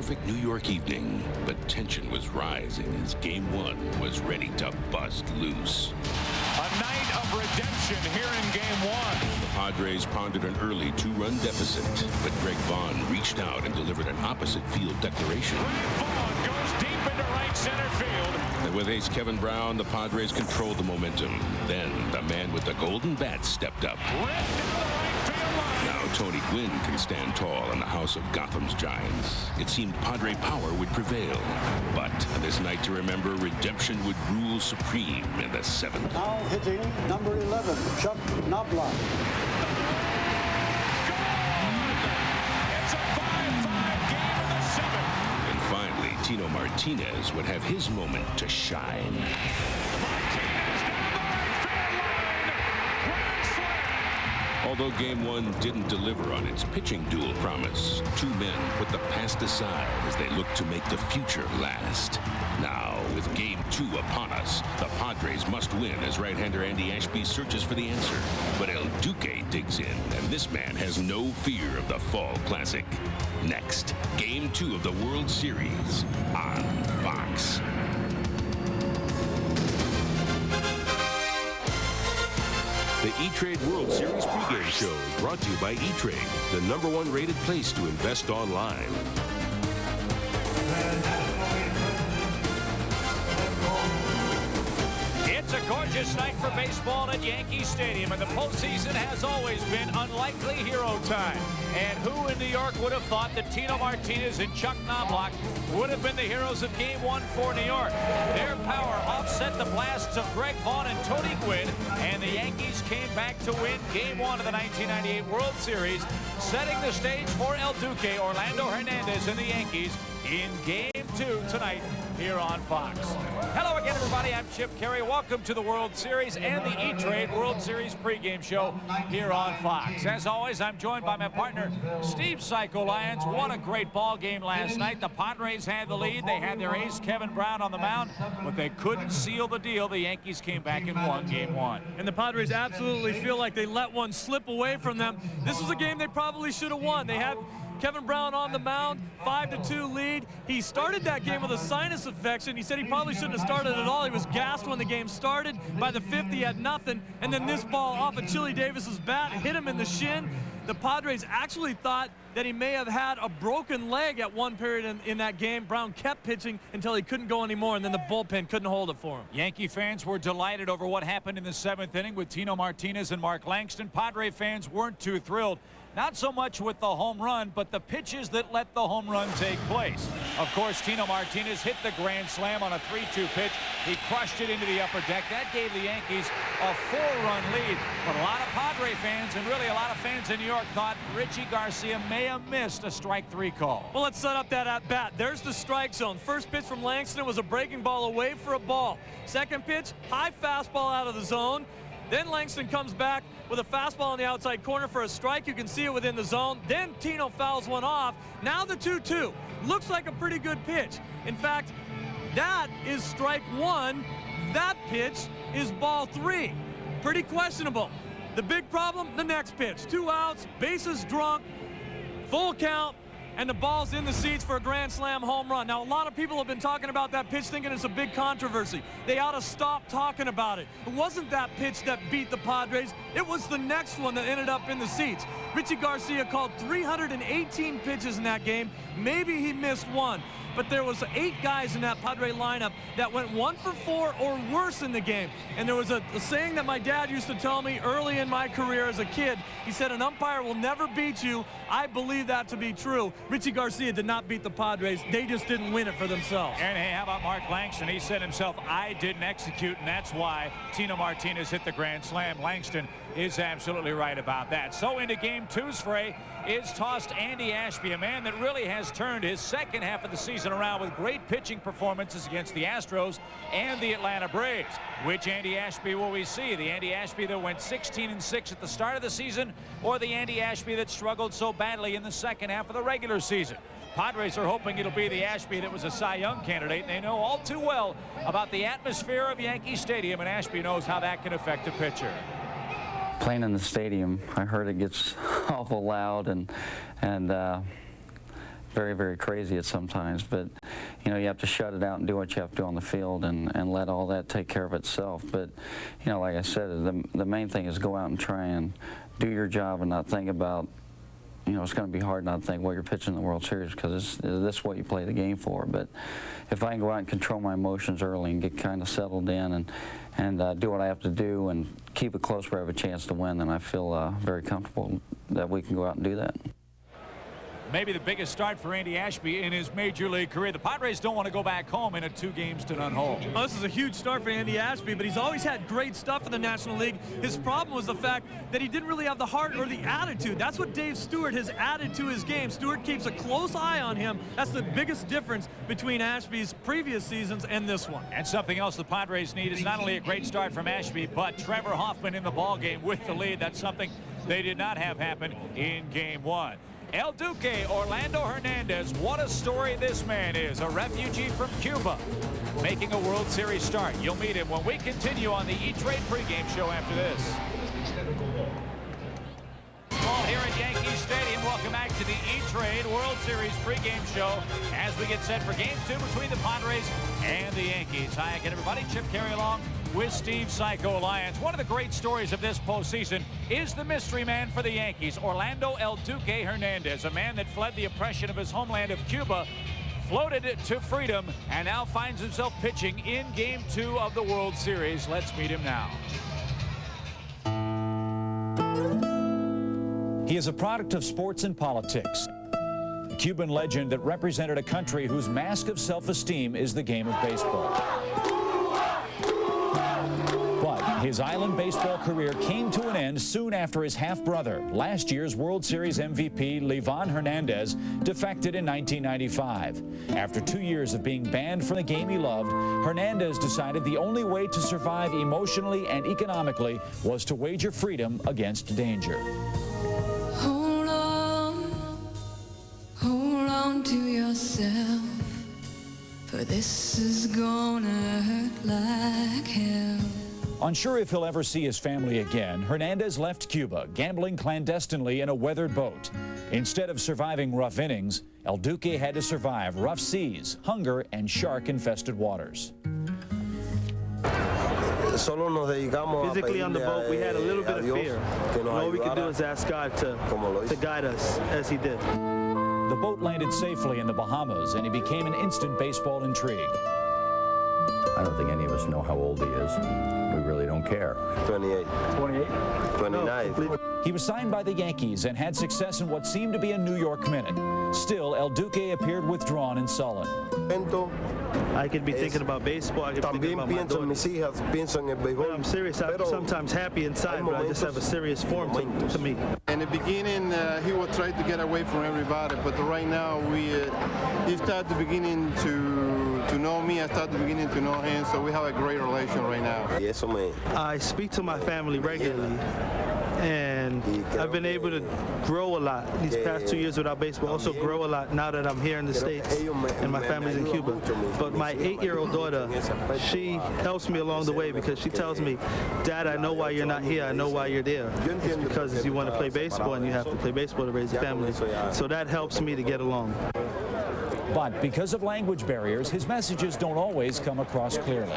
perfect New York evening, but tension was rising as Game 1 was ready to bust loose. A night of redemption here in Game 1. The Padres pondered an early 2-run deficit, but Greg Vaughn reached out and delivered an opposite field declaration. Greg Vaughn goes deep into right center field. And with ace Kevin Brown, the Padres controlled the momentum. Then the man with the golden bat stepped up. Ripped into the right field line. Now Tony Gwynn can stand tall in the house of Gotham's Giants. It seemed Padre power would prevail. But on this night to remember, redemption would rule supreme in the 7th. Now hitting number 11, Chuck Knobloch. It's a 5-5 game in the 7th. And finally, Tino Martinez would have his moment to shine. Although Game 1 didn't deliver on its pitching duel promise, two men put the past aside as they looked to make the future last. Now, with Game 2 upon us, the Padres must win as right-hander Andy Ashby searches for the answer. But El Duque digs in, and this man has no fear of the Fall Classic. Next, Game 2 of the World Series on Fox. The E-Trade World Series pregame show is brought to you by E-Trade, the #1 rated place to invest online. It's a gorgeous night for baseball at Yankee Stadium, and the postseason has always been unlikely hero time. And who in New York would have thought that Tino Martinez and Chuck Knobloch would have been the heroes of Game 1 for New York? Their power offset the blasts of Greg Vaughn and Tony Gwynn, and the Yankees came back to win Game 1 of the 1998 World Series, setting the stage for El Duque, Orlando Hernandez, and the Yankees in Game 2 tonight here on Fox. Hello again, everybody. I'm Chip Carey. Welcome to the World Series and the E-Trade World Series pregame show here on Fox. As always, I'm joined by my partner, Steve Psycho Lyons. What a great ball game last night. The Padres had the lead. They had their ace, Kevin Brown, on the mound, but they couldn't seal the deal. The Yankees came back and won Game 1. And the Padres absolutely feel like they let one slip away from them. This was a game they probably should have won. They had Kevin Brown on the mound, 5-2 lead. He started that game with a sinus infection. He said he probably shouldn't have started at all. He was gassed when the game started. By the 5th, he had nothing. And then this ball off of Chili Davis's bat hit him in the shin. The Padres actually thought that he may have had a broken leg at one period in that game. Brown kept pitching until he couldn't go anymore, and then the bullpen couldn't hold it for him. Yankee fans were delighted over what happened in the 7th inning with Tino Martinez and Mark Langston. Padre fans weren't too thrilled. Not so much with the home run, but the pitches that let the home run take place. Of course, Tino Martinez hit the grand slam on a 3-2 pitch. He crushed it into the upper deck. That gave the Yankees a 4-run lead. But a lot of Padre fans, and really a lot of fans in New York, thought Richie Garcia may have missed a strike 3 call. Well, let's set up that at-bat. There's the strike zone. First pitch from Langston was a breaking ball away for a ball. Second pitch, high fastball out of the zone. Then Langston comes back with a fastball on the outside corner for a strike. You can see it within the zone. Then Tino fouls one off. Now the 2-2. Looks like a pretty good pitch. In fact, that is strike 1. That pitch is ball 3. Pretty questionable. The big problem, the next pitch. 2 outs, bases drunk, full count, and the ball's in the seats for a grand slam home run. Now, a lot of people have been talking about that pitch, thinking it's a big controversy. They ought to stop talking about it. It wasn't that pitch that beat the Padres. It was the next one that ended up in the seats. Richie Garcia called 318 pitches in that game. Maybe he missed one. But there was 8 guys in that Padre lineup that went 1 for 4 or worse in the game. And there was a saying that my dad used to tell me early in my career as a kid. He said, an umpire will never beat you. I believe that to be true. Richie Garcia did not beat the Padres. They just didn't win it for themselves. And hey, how about Mark Langston? He said himself, I didn't execute, and that's why Tino Martinez hit the grand slam. Langston is absolutely right about that. So into Game 2's fray is tossed Andy Ashby, a man that really has turned his second half of the season around with great pitching performances against the Astros and the Atlanta Braves. Which Andy Ashby will we see? The Andy Ashby that went 16-6 at the start of the season, or the Andy Ashby that struggled so badly in the second half of the regular season? Padres are hoping it'll be the Ashby that was a Cy Young candidate, and they know all too well about the atmosphere of Yankee Stadium, and Ashby knows how that can affect a pitcher. Playing in the stadium, I heard it gets awful loud, and very, very crazy at sometimes. But, you know, you have to shut it out and do what you have to do on the field and let all that take care of itself. But, you know, like I said, the main thing is go out and try and do your job and not think about, you know, it's going to be hard not to think, well, you're pitching in the World Series because this is what you play the game for. But if I can go out and control my emotions early and get kind of settled in and do what I have to do and keep it close where I have a chance to win, then I feel very comfortable that we can go out and do that. Maybe the biggest start for Andy Ashby in his major league career. The Padres don't want to go back home in a 2-0 hole. Oh, this is a huge start for Andy Ashby, but he's always had great stuff in the National League. His problem was the fact that he didn't really have the heart or the attitude. That's what Dave Stewart has added to his game. Stewart keeps a close eye on him. That's the biggest difference between Ashby's previous seasons and this one. And something else the Padres need is not only a great start from Ashby, but Trevor Hoffman in the ballgame with the lead. That's something they did not have happen in Game 1. El Duque, Orlando Hernandez, what a story this man is. A refugee from Cuba, making a World Series start. You'll meet him when we continue on the E-Trade pregame show after this. Ball here at Yankee Stadium. Welcome back to the E-Trade World Series pregame show as we get set for Game 2 between the Padres and the Yankees. Hi again, everybody. Chip Carey along with Steve Psycho Lyons. One of the great stories of this postseason is the mystery man for the Yankees, Orlando El Duque Hernandez, a man that fled the oppression of his homeland of Cuba, floated to freedom, and now finds himself pitching in Game 2 of the World Series. Let's meet him now. He is a product of sports and politics. A Cuban legend that represented a country whose mask of self-esteem is the game of baseball. His island baseball career came to an end soon after his half-brother, last year's World Series MVP Livan Hernandez, defected in 1995. After 2 years of being banned from the game he loved, Hernandez decided the only way to survive emotionally and economically was to wager freedom against danger. Hold on to yourself, for this is gonna hurt like hell. Unsure if he'll ever see his family again, Hernandez left Cuba, gambling clandestinely in a weathered boat. Instead of surviving rough innings, El Duque had to survive rough seas, hunger, and shark-infested waters. Physically on the boat, we had a little bit of fear. And all we could do is ask God to guide us as he did. The boat landed safely in the Bahamas, and he became an instant baseball intrigue. I don't think any of us know how old he is. We really don't care. 28. 28? 29. He was signed by the Yankees and had success in what seemed to be a New York minute. Still, El Duque appeared withdrawn and sullen. I could be thinking about baseball. I could be thinking about my daughter. I'm serious. I'm sometimes happy inside, but I just have a serious form to me. In the beginning, he would try to get away from everybody, but right now he started beginning to know me. I started beginning to know him, so we have a great relation right now. I speak to my family regularly, and I've been able to grow a lot these past 2 years without baseball. Also grow a lot now that I'm here in the States and my family's in Cuba. But my 8-year-old daughter, she helps me along the way because she tells me, Dad, I know why you're not here. I know why you're there. It's because you want to play baseball and you have to play baseball to raise a family. So that helps me to get along. But because of language barriers, his messages don't always come across clearly.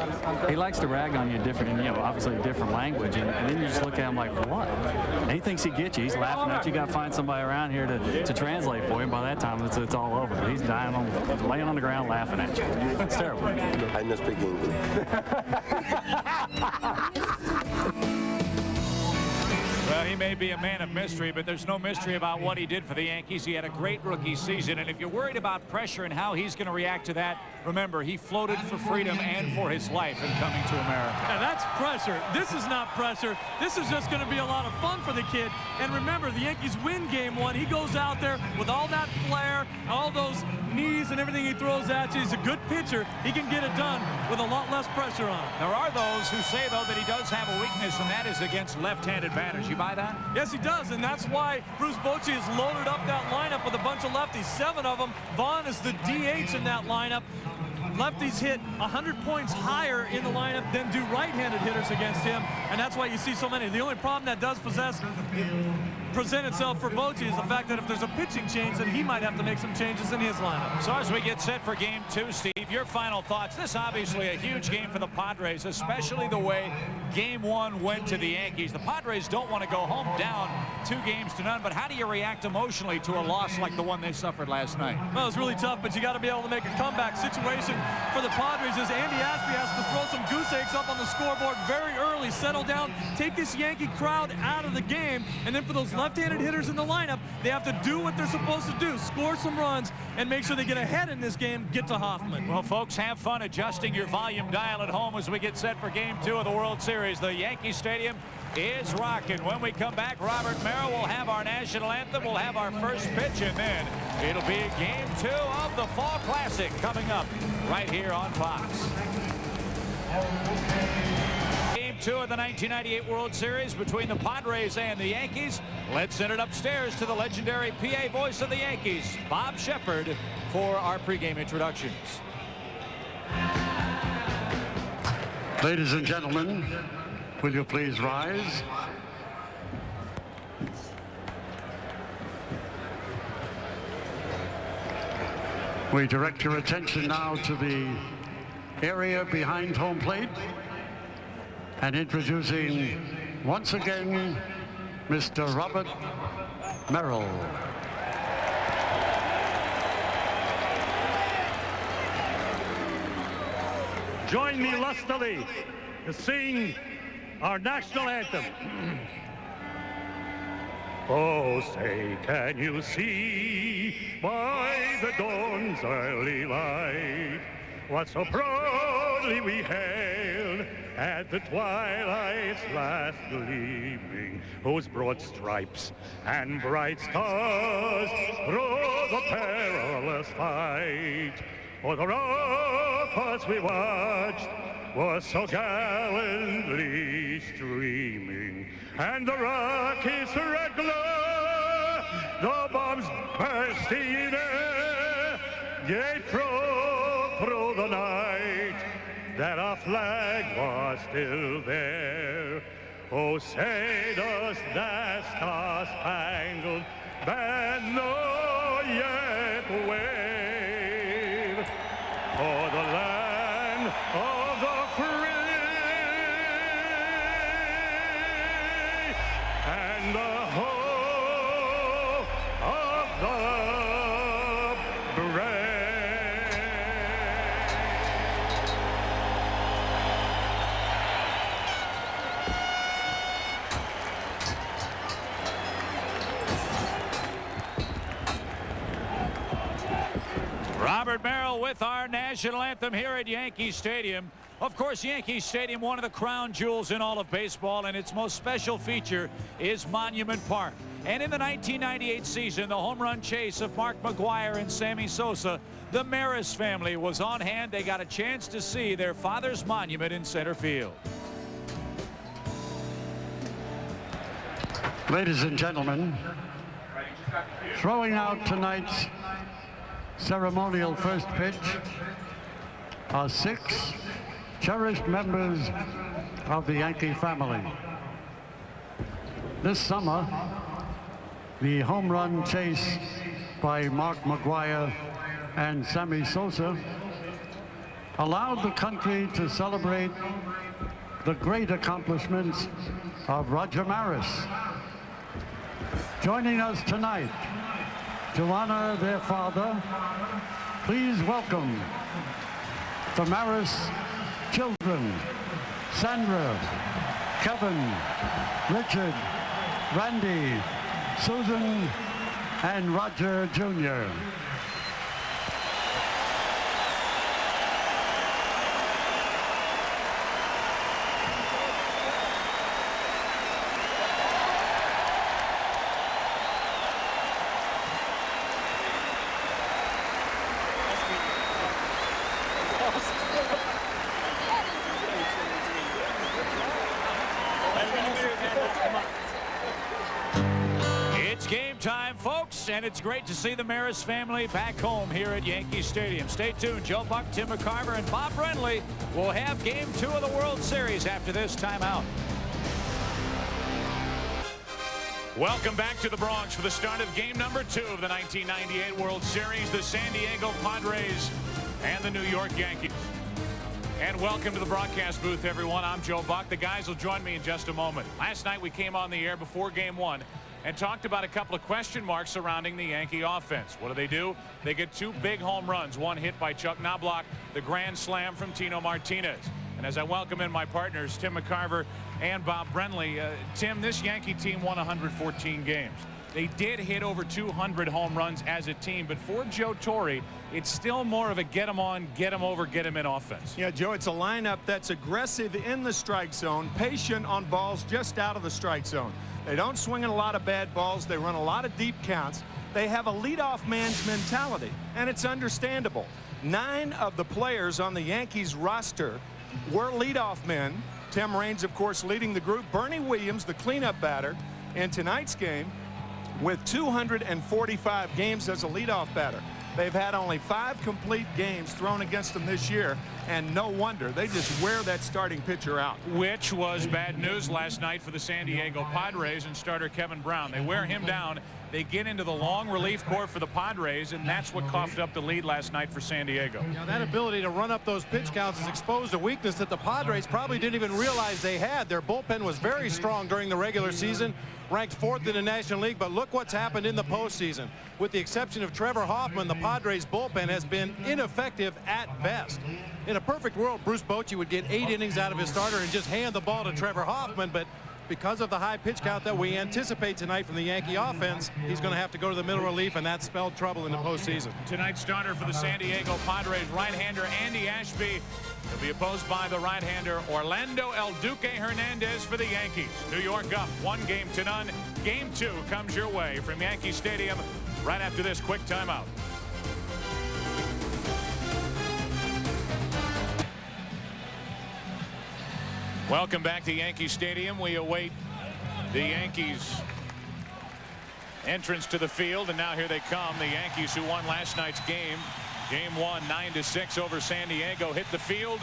He likes to rag on you different, obviously a different language, and then you just look at him like, what? And he thinks he gets you. He's laughing at you. You got to find somebody around here to translate for him. By that time, it's all over. He's laying on the ground laughing at you. It's terrible. I don't speak English. Well, he may be a man of mystery, but there's no mystery about what he did for the Yankees. He had a great rookie season, and if you're worried about pressure and how he's going to react to that, remember, he floated for freedom and for his life in coming to America. Yeah, that's pressure. This is not pressure. This is just going to be a lot of fun for the kid. And remember, the Yankees win Game 1. He goes out there with all that flair, all those knees and everything he throws at you. He's a good pitcher. He can get it done with a lot less pressure on him. There are those who say, though, that he does have a weakness, and that is against left-handed batters. You buy that? Yes, he does, and that's why Bruce Bochy has loaded up that lineup with a bunch of lefties. 7 of them. Vaughn is the DH in that lineup. Lefties hit 100 points higher in the lineup than do right-handed hitters against him, and that's why you see so many. The only problem that does possess present itself for Bochy is the fact that if there's a pitching change, then he might have to make some changes in his lineup. So as we get set for game 2, Steve, your final thoughts. This obviously a huge game for the Padres, especially the way game 1 went to the Yankees. The Padres don't want to go home down 2-0, but how do you react emotionally to a loss like the one they suffered last night? Well, it was really tough, but you got to be able to make a comeback. Situation for the Padres is Andy Ashby has to throw some goose eggs up on the scoreboard very early, settle down, take this Yankee crowd out of the game, and then for those left-handed hitters in the lineup, they have to do what they're supposed to do, score some runs, and make sure they get ahead in this game, get to Hoffman. Well, folks, have fun adjusting your volume dial at home as we get set for game 2 of the World Series. The Yankee Stadium is rocking. When we come back, Robert Merrill will have our national anthem, we'll have our first pitch, and then it'll be game 2 of the Fall Classic coming up right here on Fox. Game 2 of the 1998 World Series between the Padres and the Yankees. Let's send it upstairs to the legendary PA voice of the Yankees, Bob Shepard, for our pregame introductions. Ladies and gentlemen, will you please rise? We direct your attention now to the area behind home plate and introducing once again Mr. Robert Merrill. Join me lustily to sing our national anthem. Oh, say, can you see by the dawn's early light what so proudly we hailed at the twilight's last gleaming, whose broad stripes and bright stars through the perilous fight? For the ramparts we watched were so gallantly streaming, and the Rockies' red glow, the bombs bursting in air, yet through the night that our flag was still there. Oh, say does that star-spangled banner yet wave for the land of the free and the hope of the brave. Robert Merrill with our national anthem here at Yankee Stadium. Of course, Yankee Stadium, one of the crown jewels in all of baseball, and its most special feature is Monument Park. And in the 1998 season, the home run chase of Mark McGwire and Sammy Sosa, the Maris family was on hand. They got a chance to see their father's monument in center field. Ladies and gentlemen, throwing out tonight's ceremonial first pitch are 6 cherished members of the Yankee family. This summer, the home run chase by Mark McGwire and Sammy Sosa allowed the country to celebrate the great accomplishments of Roger Maris. Joining us tonight to honor their father, please welcome the Maris children, Sandra, Kevin, Richard, Randy, Susan, and Roger Jr. It's game time, folks, and it's great to see the Maris family back home here at Yankee Stadium. Stay tuned. Joe Buck, Tim McCarver, and Bob Brenly will have game 2 of the World Series after this timeout. Welcome back to the Bronx for the start of game number 2 of the 1998 World Series, the San Diego Padres and the New York Yankees. And welcome to the broadcast booth, everyone. I'm Joe Buck. The guys will join me in just a moment. Last night we came on the air before game 1 and talked about a couple of question marks surrounding the Yankee offense. What do? They get 2 big home runs, one hit by Chuck Knobloch, the grand slam from Tino Martinez. And as I welcome in my partners, Tim McCarver and Bob Brenly, Tim, this Yankee team won 114 games. They did hit over 200 home runs as a team, but for Joe Torre, it's still more of a get him on, get him over, get him in offense. Yeah, Joe, it's a lineup that's aggressive in the strike zone, patient on balls just out of the strike zone. They don't swing in a lot of bad balls. They run a lot of deep counts. They have a leadoff man's mentality, and it's understandable. 9 of the players on the Yankees roster were leadoff men. Tim Raines, of course, leading the group. Bernie Williams, the cleanup batter in tonight's game, with 245 games as a leadoff batter. They've had only 5 complete games thrown against them this year, and no wonder. They just wear that starting pitcher out. Which was bad news last night for the San Diego Padres and starter Kevin Brown. They wear him down. They get into the long relief corps for the Padres, and that's what coughed up the lead last night for San Diego. Now, that ability to run up those pitch counts has exposed a weakness that the Padres probably didn't even realize they had. Their bullpen was very strong during the regular season, ranked 4th in the National League, but look what's happened in the postseason. With the exception of Trevor Hoffman, the Padres bullpen has been ineffective at best. In a perfect world, Bruce Bochy would get 8 innings out of his starter and just hand the ball to Trevor Hoffman, but because of the high pitch count that we anticipate tonight from the Yankee offense, he's going to have to go to the middle relief, and that spelled trouble in the postseason. Tonight's starter for the San Diego Padres, right-hander Andy Ashby. He'll be opposed by the right-hander Orlando El Duque Hernandez for the Yankees. New York up 1-0. Game 2 comes your way from Yankee Stadium right after this quick timeout. Welcome back to Yankee Stadium. We await the Yankees' entrance to the field, and now here they come. The Yankees, who won last night's game, Game 1, 9-6 over San Diego, hit the field.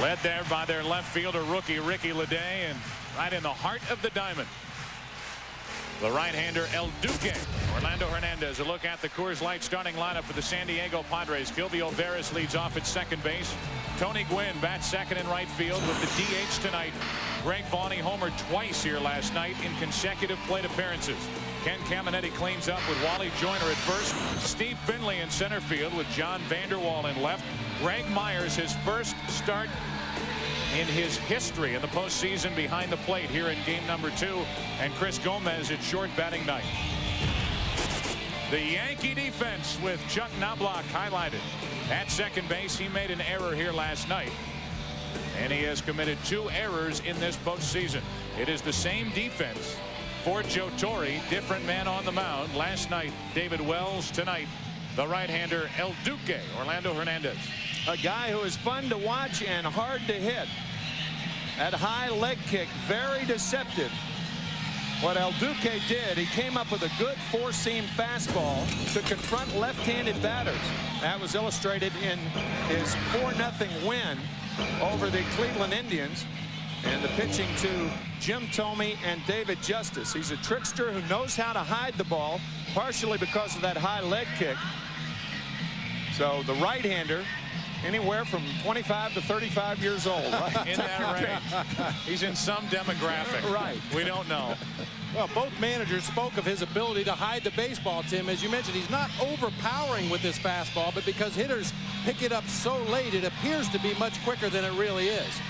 Led there by their left fielder, rookie Ricky Leday, and right in the heart of the diamond, the right-hander El Duque. Orlando Hernandez. A look at the Coors Light starting lineup for the San Diego Padres. Gilvio Veras leads off at second base. Tony Gwynn bats second and right field with the DH tonight. Greg Vaughn homered twice here last night in consecutive plate appearances. Ken Caminetti cleans up with Wally Joyner at first. Steve Finley in center field with John Vanderwall in left. Greg Myers, his first start in his history in the postseason behind the plate here in game number 2, and Chris Gomez at short batting ninth. The Yankee defense with Chuck Knobloch highlighted at second base. He made an error here last night, and he has committed 2 errors in this postseason. It is the same defense for Joe Torre, different man on the mound. Last night, David Wells. Tonight, the right-hander El Duque, Orlando Hernandez. A guy who is fun to watch and hard to hit. That high leg kick, very deceptive. What El Duque did, he came up with a good 4-seam fastball to confront left-handed batters. That was illustrated in his 4-0 win over the Cleveland Indians. And the pitching to Jim Thome and David Justice. He's a trickster who knows how to hide the ball, partially because of that high leg kick. So the right-hander, anywhere from 25 to 35 years old, right? In that range. He's in some demographic. Right. We don't know. Well, both managers spoke of his ability to hide the baseball, Tim. As you mentioned, he's not overpowering with this fastball, but because hitters pick it up so late, it appears to be much quicker than it really is.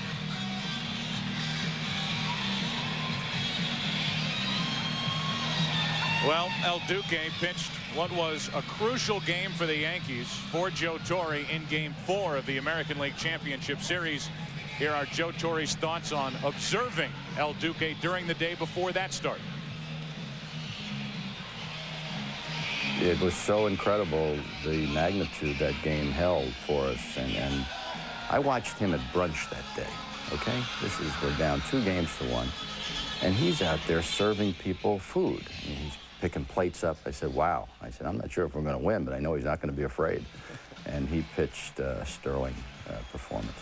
Well, El Duque pitched what was a crucial game for the Yankees for Joe Torre in Game 4 of the American League Championship Series. Here are Joe Torre's thoughts on observing El Duque during the day before that start. It was so incredible, the magnitude that game held for us, and I watched him at brunch that day. Okay, we're down 2-1, and he's out there serving people food. And he's picking plates up. I said, wow. I said, I'm not sure if we're going to win, but I know he's not going to be afraid. And he pitched a sterling performance.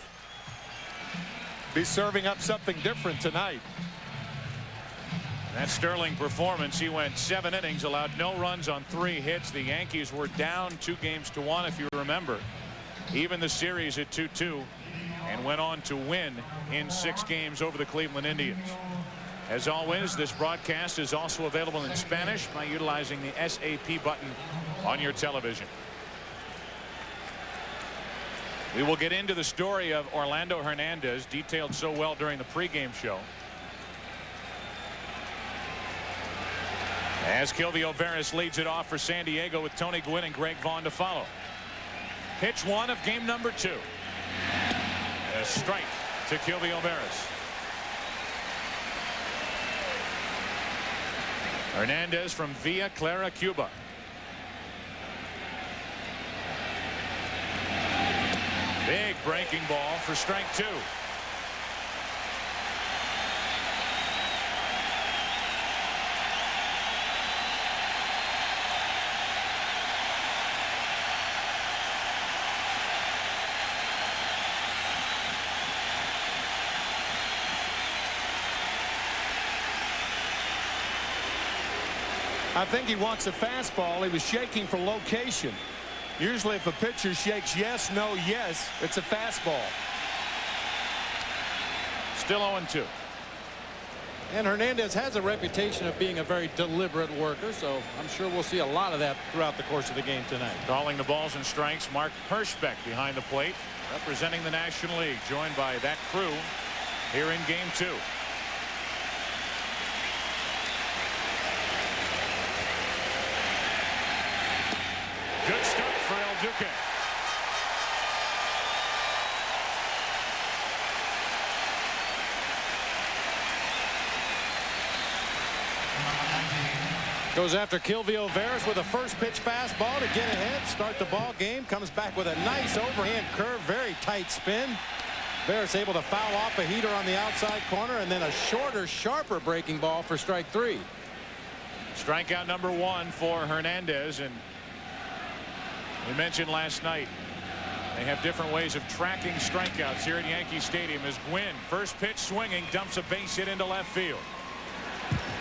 Be serving up something different tonight. That sterling performance. He went 7 innings, allowed no runs on 3 hits. The Yankees were down 2-1, if you remember. Even the series at 2-2, and went on to win in 6 games over the Cleveland Indians. As always, this broadcast is also available in Spanish by utilizing the SAP button on your television. We will get into the story of Orlando Hernandez, detailed so well during the pregame show, as Kilvio Veras leads it off for San Diego with Tony Gwynn and Greg Vaughn to follow. Pitch 1 of game number 2. A strike to Kilvio Veras. Hernandez from Villa Clara, Cuba. Big breaking ball for strike 2. I think he wants a fastball. He was shaking for location. Usually if a pitcher shakes yes, no, yes, it's a fastball. Still 0-2. And Hernandez has a reputation of being a very deliberate worker, so I'm sure we'll see a lot of that throughout the course of the game tonight. Calling the balls and strikes, Mark Hirschbeck behind the plate, representing the National League, joined by that crew here in game 2. Good start for El Duque. Goes after Kilvio Veras with a first pitch fastball to get ahead, start the ball game. Comes back with a nice overhand curve, very tight spin. Veras able to foul off a heater on the outside corner, and then a shorter, sharper breaking ball for strike 3. Strikeout number 1 for Hernandez, and we mentioned last night they have different ways of tracking strikeouts here at Yankee Stadium as Gwynn, first pitch swinging, dumps a base hit into left field.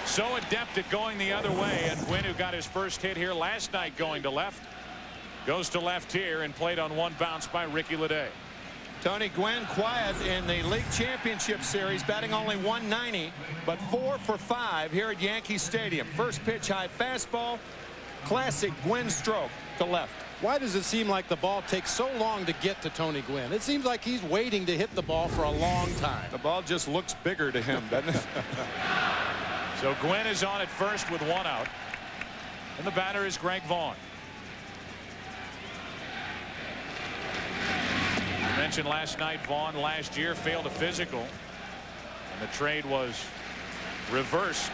So adept at going the other way, and Gwynn, who got his first hit here last night going to left, goes to left here and played on one bounce by Ricky Leday. Tony Gwynn quiet in the league championship series, batting only .190, but 4 for 5 here at Yankee Stadium. First pitch high fastball, classic Gwynn stroke to left. Why does it seem like the ball takes so long to get to Tony Gwynn? It seems like he's waiting to hit the ball for a long time. The ball just looks bigger to him, doesn't it? So Gwynn is on at first with 1 out, and the batter is Greg Vaughn. I mentioned last night Vaughn last year failed a physical, and the trade was reversed.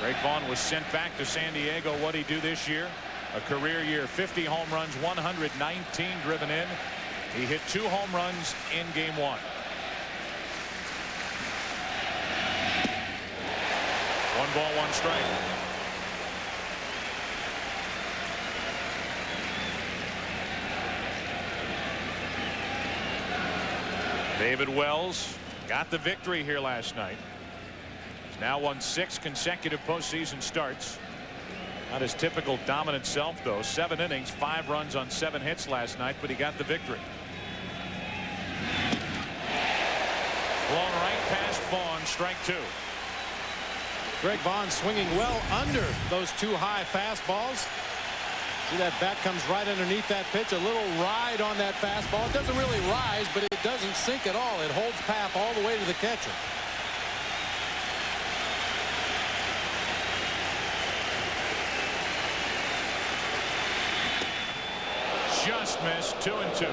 Greg Vaughn was sent back to San Diego. What did he do this year? A career year, 50 home runs, 119 driven in. He hit 2 home runs in game 1. 1 ball, 1 strike. David Wells got the victory here last night. He's now won 6 consecutive postseason starts. Not his typical dominant self, though. 7 innings, 5 runs on 7 hits last night, but he got the victory. Blown right past Vaughn, strike 2. Greg Vaughn swinging well under those 2 high fastballs. See, that bat comes right underneath that pitch. A little ride on that fastball. It doesn't really rise, but it doesn't sink at all. It holds path all the way to the catcher. Just missed. 2-2.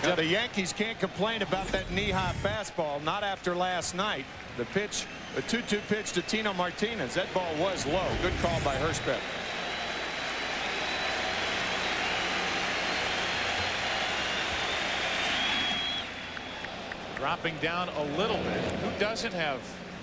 Now, the Yankees can't complain about that knee-high fastball. Not after last night. The pitch, a 2-2 pitch to Tino Martinez. That ball was low. Good call by Hirschbeck. Dropping down a little bit. Who doesn't have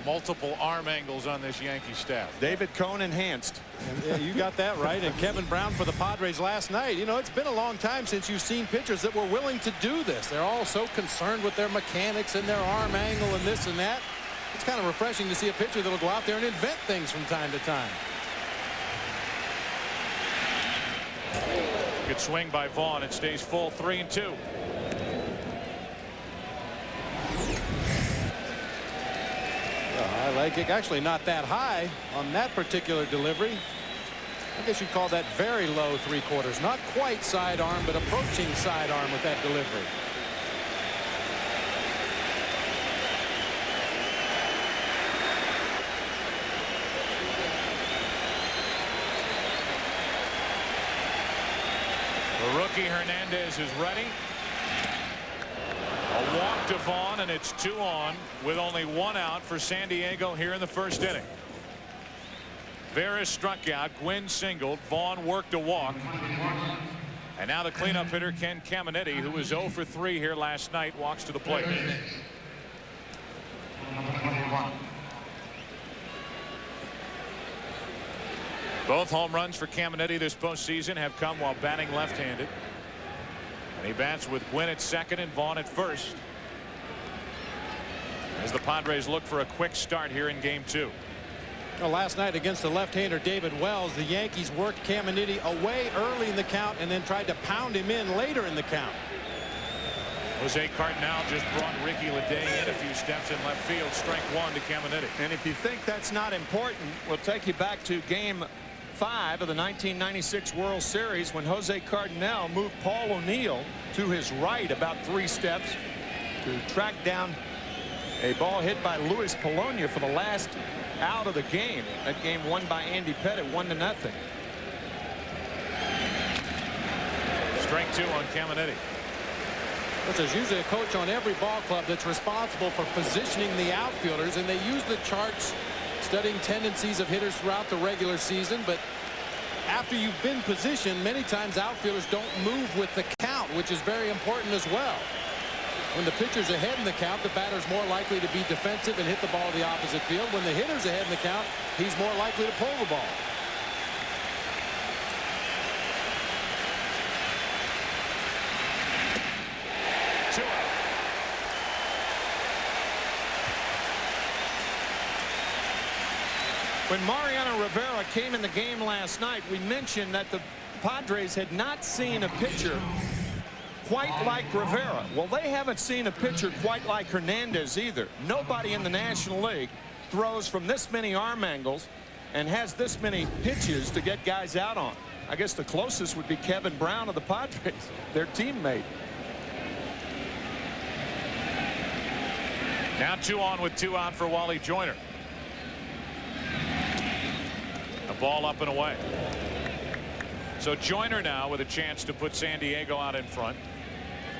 multiple arm angles on this Yankee staff? David Cone enhanced. Yeah, you got that right. And Kevin Brown for the Padres last night. You know, it's been a long time since you've seen pitchers that were willing to do this. They're all so concerned with their mechanics and their arm angle and this and that. It's kind of refreshing to see a pitcher that'll go out there and invent things from time to time. Good swing by Vaughn. It stays full, 3-2. High leg kick, actually not that high on that particular delivery. I guess you'd call that very low 3/4. Not quite sidearm, but approaching sidearm with that delivery. The rookie Hernandez is ready. A walk to Vaughn, and it's 2 on with only 1 out for San Diego here in the first inning. Veras struck out, Gwynn singled, Vaughn worked a walk. And now the cleanup hitter Ken Caminiti, who was 0 for 3 here last night, walks to the plate. Both home runs for Caminiti this postseason have come while batting left-handed. And he bats with Gwynn at second and Vaughn at first, as the Padres look for a quick start here in game 2. Well, last night against the left-hander David Wells, the Yankees worked Caminiti away early in the count and then tried to pound him in later in the count. Jose Cardinal just brought Ricky Leday in a few steps in left field. Strike 1 to Caminiti. And if you think that's not important, we'll take you back to game 5 of the 1996 World Series when Jose Cardinal moved Paul O'Neill to his right about 3 steps to track down a ball hit by Luis Polonia for the last out of the game. That game won by Andy Pettit, 1-0. Strike 2 on Caminiti. There's usually a coach on every ball club that's responsible for positioning the outfielders, and they use the charts studying tendencies of hitters throughout the regular season. But after you've been positioned, many times outfielders don't move with the count, which is very important as well. When the pitcher's ahead in the count, the batter's more likely to be defensive and hit the ball to the opposite field. When the hitter's ahead in the count, he's more likely to pull the ball. When Mariano Rivera came in the game last night, we mentioned that the Padres had not seen a pitcher quite like Rivera. Well, they haven't seen a pitcher quite like Hernandez either. Nobody in the National League throws from this many arm angles and has this many pitches to get guys out on. I guess the closest would be Kevin Brown of the Padres, their teammate. Now 2 on with 2 out for Wally Joyner. A ball up and away. So Joyner now with a chance to put San Diego out in front.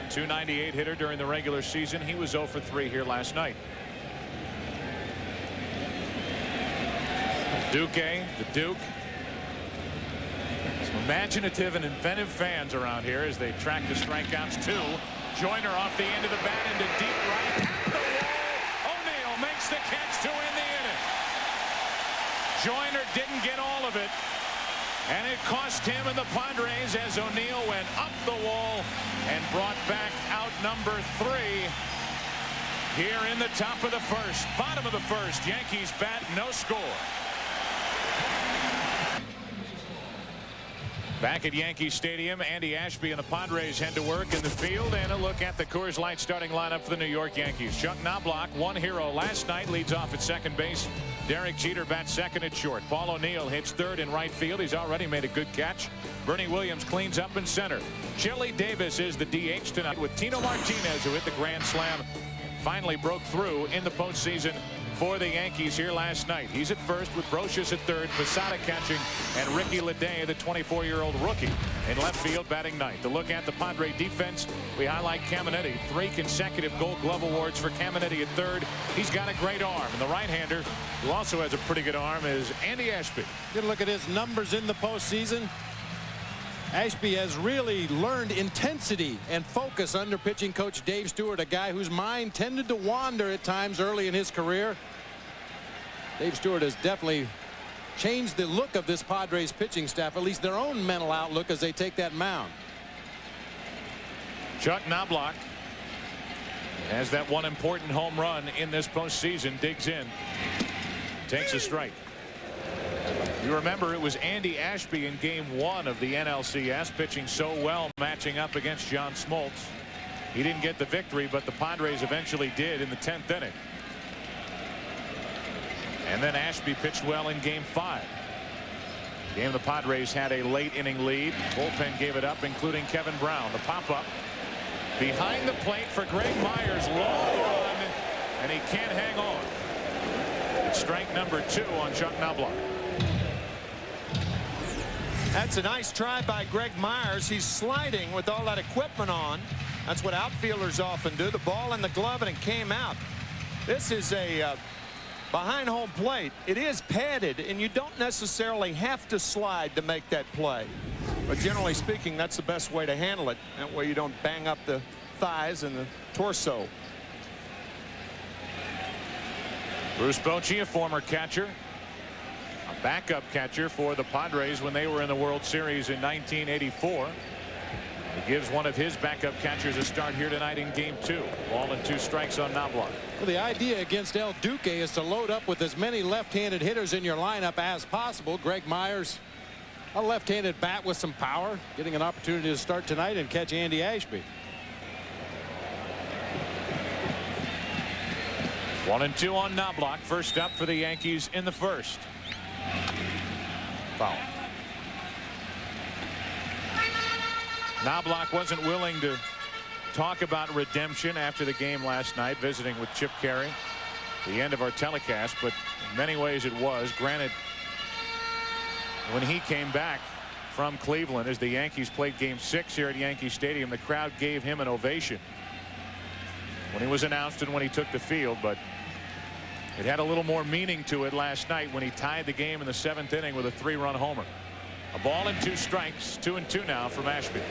.298 hitter during the regular season. He was 0 for 3 here last night. Duque, the Duke. Some imaginative and inventive fans around here as they track the strikeouts. 2. Joyner off the end of the bat into deep right. At the wall. O'Neill makes the catch to end the inning. Joyner didn't get all of it, and it cost him and the Padres as O'Neill went up the wall and brought back out number 3 here in the top of the first. Bottom of the first, Yankees bat, no score. Back at Yankee Stadium, Andy Ashby and the Padres head to work in the field, and a look at the Coors Light starting lineup for the New York Yankees. Chuck Knobloch, one hero last night, leads off at second base. Derek Jeter bats second at short. Paul O'Neill hits third in right field. He's already made a good catch. Bernie Williams cleans up in center. Chili Davis is the DH tonight with Tino Martinez, who hit the grand slam, finally broke through in the postseason for the Yankees here last night. He's at first with Brocious at third, Posada catching, and Ricky Leday, the 24-year-old rookie, in left field batting ninth. To look at the Padre defense, we highlight Caminiti. 3 consecutive Gold Glove awards for Caminiti at third. He's got a great arm. And the right-hander, who also has a pretty good arm, is Andy Ashby. Good look at his numbers in the postseason. Ashby has really learned intensity and focus under pitching coach Dave Stewart, a guy whose mind tended to wander at times early in his career. Dave Stewart has definitely changed the look of this Padres pitching staff, at least their own mental outlook as they take that mound. Chuck Knobloch Has that one important home run in this postseason. Digs in. Takes a strike. You remember it was Andy Ashby in game 1 of the NLCS pitching so well, matching up against John Smoltz. He didn't get the victory, but the Padres eventually did in the 10th inning. And then Ashby pitched well in game 5. Game the Padres had a late inning lead. Bullpen gave it up, including Kevin Brown. The pop-up behind the plate for Greg Myers. Long run, and he can't hang on. It's strike number 2 on Chuck Knobloch. That's a nice try by Greg Myers. He's sliding with all that equipment on. That's what outfielders often do. The ball in the glove, and it came out. This is a behind home plate. It is padded, and you don't necessarily have to slide to make that play. But generally speaking, that's the best way to handle it. That way you don't bang up the thighs and the torso. Bruce Bochy, a former catcher, a backup catcher for the Padres when they were in the World Series in 1984. He gives one of his backup catchers a start here tonight in game 2. Ball and 2 strikes on Knobloch. Well, the idea against El Duque is to load up with as many left-handed hitters in your lineup as possible. Greg Myers, a left-handed bat with some power, getting an opportunity to start tonight and catch Andy Ashby. 1-2 on Knobloch. First up for the Yankees in the first. Foul. Knobloch wasn't willing to talk about redemption after the game last night, visiting with Chip Carey. The end of our telecast, but in many ways it was. Granted, when he came back from Cleveland as the Yankees played game 6 here at Yankee Stadium, the crowd gave him an ovation when he was announced and when he took the field, but it had a little more meaning to it last night when he tied the game in the 7th inning with a 3-run homer. A ball and 2 strikes. 2-2 now from Ashby.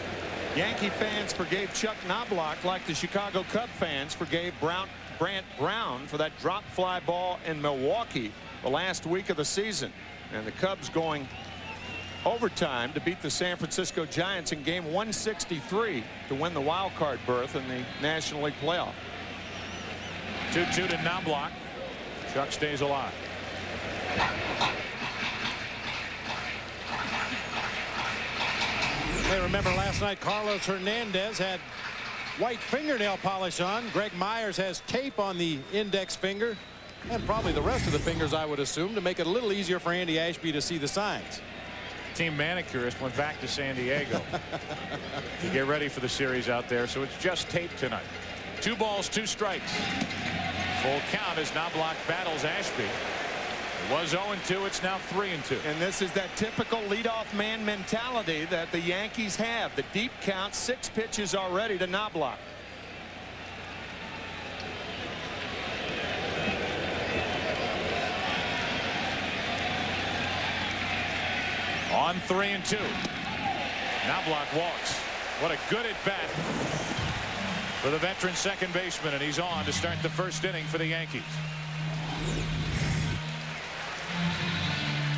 Yankee fans forgave Chuck Knobloch like the Chicago Cub fans forgave Brant Brown for that drop fly ball in Milwaukee the last week of the season. And the Cubs going overtime to beat the San Francisco Giants in game 163 to win the wild card berth in the National League playoff. 2-2 to Knobloch. Chuck stays alive. Hey, remember last night Carlos Hernandez had white fingernail polish on. Greg Myers has tape on the index finger and probably the rest of the fingers, I would assume, to make it a little easier for Andy Ashby to see the signs. Team manicurist went back to San Diego to get ready for the series out there, so it's just tape tonight. 2 balls, 2 strikes. Full count as Knobloch battles Ashby. It was 0-2. It's now 3-2. And this is that typical leadoff man mentality that the Yankees have. The deep count, 6 pitches already to Knobloch. On 3-2. Knobloch walks. What a good at bat for the veteran second baseman, and he's on to start the first inning for the Yankees.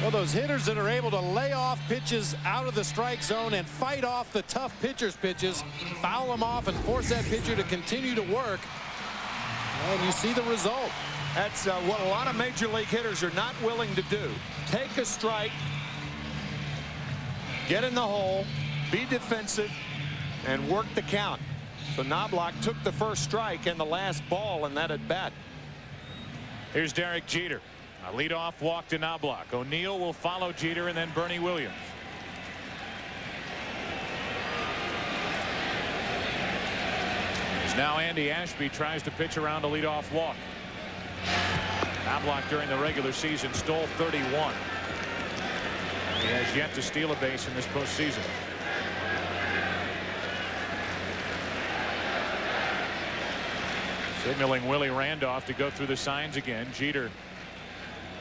Well, those hitters that are able to lay off pitches out of the strike zone and fight off the tough pitcher's pitches, foul them off and force that pitcher to continue to work. And you see the result. That's what a lot of major league hitters are not willing to do. Take a strike, get in the hole, be defensive, and work the count. So Knobloch took the first strike and the last ball in that at bat. Here's Derek Jeter. A leadoff walk to Knobloch. O'Neill will follow Jeter, and then Bernie Williams. As now Andy Ashby tries to pitch around a leadoff walk. Knobloch during the regular season stole 31. He has yet to steal a base in this postseason. Signaling Willie Randolph to go through the signs again. Jeter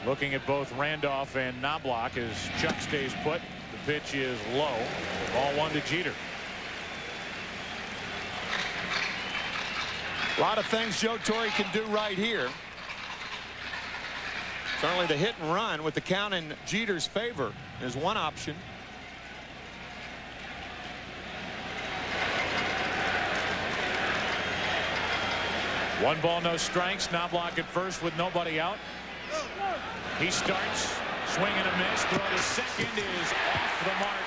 looking at both Randolph and Knobloch as Chuck stays put. The pitch is low. Ball 1 to Jeter. A lot of things Joe Torre can do right here. Certainly the hit and run with the count in Jeter's favor is one option. 1 ball, no strikes. Knobloch at first with nobody out. He starts, swing and a miss. Throw to second is off the mark,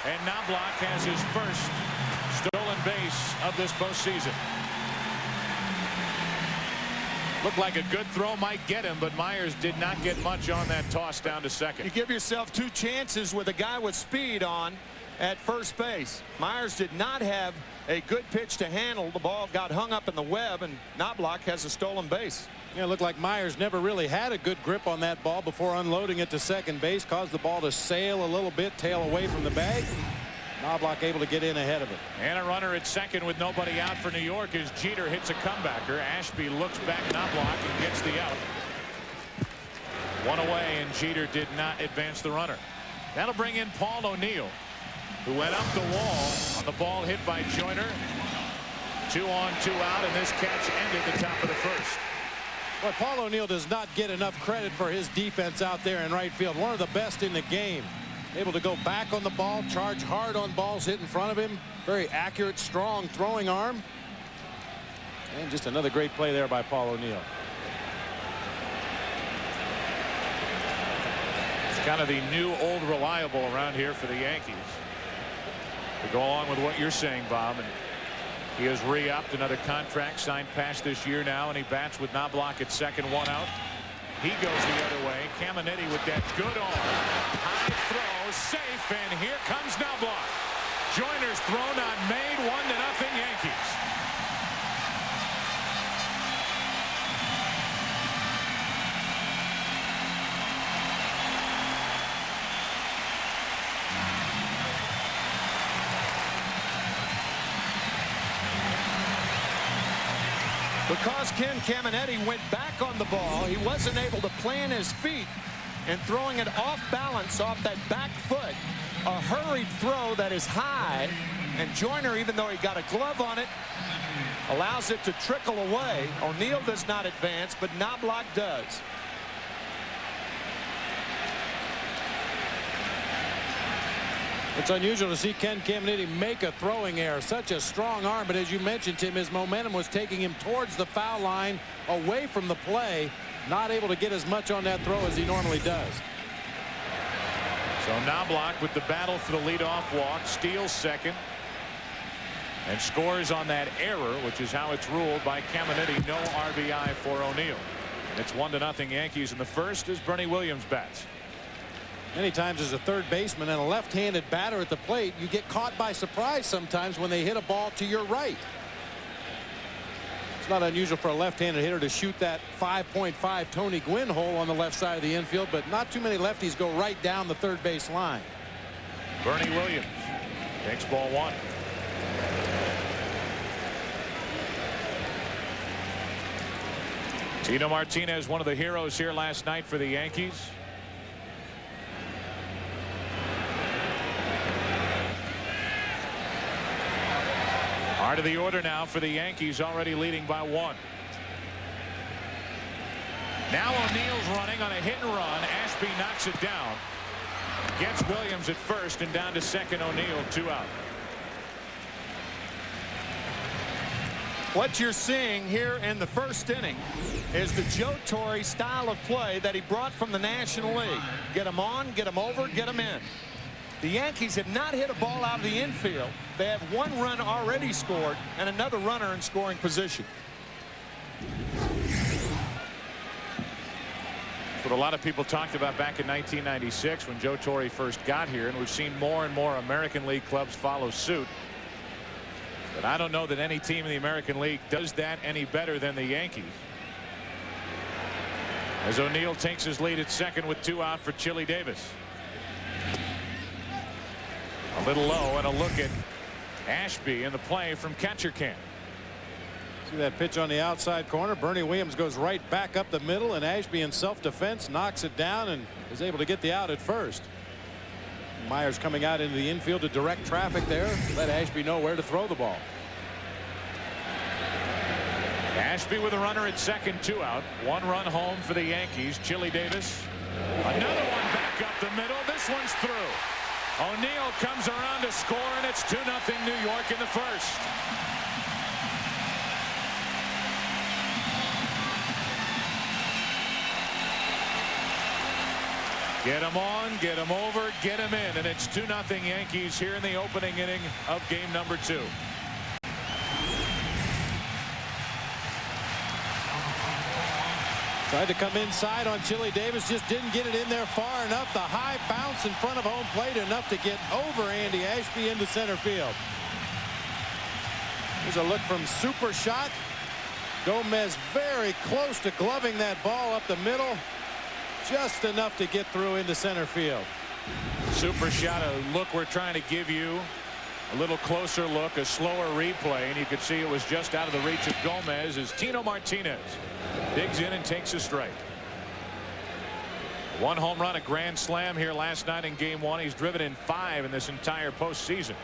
and Knobloch has his first stolen base of this postseason. Looked like a good throw might get him, but Myers did not get much on that toss down to second. You give yourself 2 chances with a guy with speed on at first base. Myers did not have a good pitch to handle. The ball got hung up in the web, and Knobloch has a stolen base. Yeah, it looked like Myers never really had a good grip on that ball before unloading it to second base. Caused the ball to sail a little bit, tail away from the bag. Knobloch able to get in ahead of it. And a runner at second with nobody out for New York as Jeter hits a comebacker. Ashby looks back Knobloch and gets the out. 1 away, and Jeter did not advance the runner. That'll bring in Paul O'Neill, who went up the wall on the ball hit by Joyner. 2 on, 2 out, and this catch ended the top of the first. Well, Paul O'Neill does not get enough credit for his defense out there in right field. One of the best in the game. Able to go back on the ball, charge hard on balls hit in front of him. Very accurate, strong throwing arm. And just another great play there by Paul O'Neill. It's kind of the new old reliable around here for the Yankees. To go along with what you're saying, Bob, and he has re-upped another contract signed past this year now, and he bats with Knobloch at second, 1 out. He goes the other way. Caminiti with that good arm. High throw, safe, and here comes Knobloch. Joyner's thrown on made, 1-0 Yankees. Because Ken Caminiti went back on the ball, he wasn't able to plant his feet, and throwing it off balance off that back foot. A hurried throw that is high, and Joyner, even though he got a glove on it, allows it to trickle away. O'Neill does not advance, but Knobloch does. It's unusual to see Ken Caminiti make a throwing error. Such a strong arm, but as you mentioned, Tim, his momentum was taking him towards the foul line, away from the play. Not able to get as much on that throw as he normally does. So Knobloch with the battle for the leadoff walk, steals second, and scores on that error, which is how it's ruled by Caminiti. No RBI for O'Neill. And it's 1-0 Yankees in the first as Bernie Williams bats. Many times as a third baseman and a left-handed batter at the plate, you get caught by surprise sometimes when they hit a ball to your right. It's not unusual for a left-handed hitter to shoot that 5.5 Tony Gwynn hole on the left side of the infield, but not too many lefties go right down the third base line. Bernie Williams takes ball 1. Tino Martinez, one of the heroes here last night for the Yankees. Part of the order now for the Yankees, already leading by 1. Now O'Neill's running on a hit and run. Ashby knocks it down. Gets Williams at first, and down to second. O'Neill, 2 out. What you're seeing here in the first inning is the Joe Torre style of play that he brought from the National League. Get him on, get him over, get him in. The Yankees have not hit a ball out of the infield. They have 1 run already scored and another runner in scoring position. What a lot of people talked about back in 1996 when Joe Torre first got here, and we've seen more and more American League clubs follow suit. But I don't know that any team in the American League does that any better than the Yankees. As O'Neill takes his lead at second with 2 out for Chili Davis. A little low, and a look at Ashby in the play from catcher camp. See that pitch on the outside corner. Bernie Williams goes right back up the middle, and Ashby in self-defense knocks it down and is able to get the out at first. Myers coming out into the infield to direct traffic there. Let Ashby know where to throw the ball. Ashby with a runner at second, 2 out. 1 run home for the Yankees. Chili Davis. Another one back up the middle. This one's through. O'Neill comes around to score, and it's 2-0 New York in the first. Get him on, get him over, get him in, and it's 2-0 Yankees here in the opening inning of game number 2. Tried to come inside on Chili Davis, just didn't get it in there far enough. The high bounce in front of home plate enough to get over Andy Ashby into center field. Here's a look from Super Shot. Gomez very close to gloving that ball up the middle. Just enough to get through into center field. Super Shot, a look we're trying to give you. A little closer look, a slower replay, and you could see it was just out of the reach of Gomez as Tino Martinez digs in and takes a strike. 1 home run, a grand slam here last night in game 1. He's driven in 5 in this entire postseason.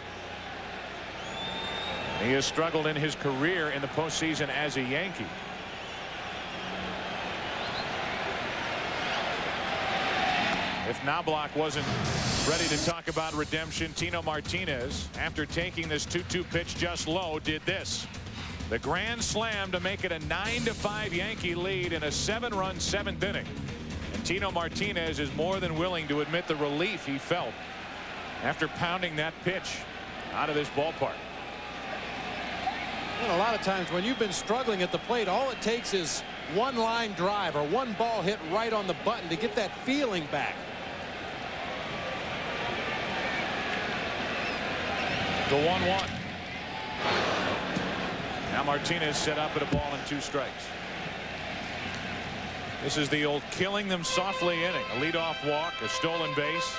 He has struggled in his career in the postseason as a Yankee. If Knobloch wasn't ready to talk about redemption, Tino Martinez, after taking this 2-2 pitch just low, did this. The grand slam to make it a 9-5 Yankee lead in a 7-run 7th inning. And Tino Martinez is more than willing to admit the relief he felt after pounding that pitch out of this ballpark. And a lot of times when you've been struggling at the plate, all it takes is one line drive or one ball hit right on the button to get that feeling back. The 1-1. Now Martinez set up at a ball and 2 strikes. This is the old killing them softly inning. A leadoff walk, a stolen base,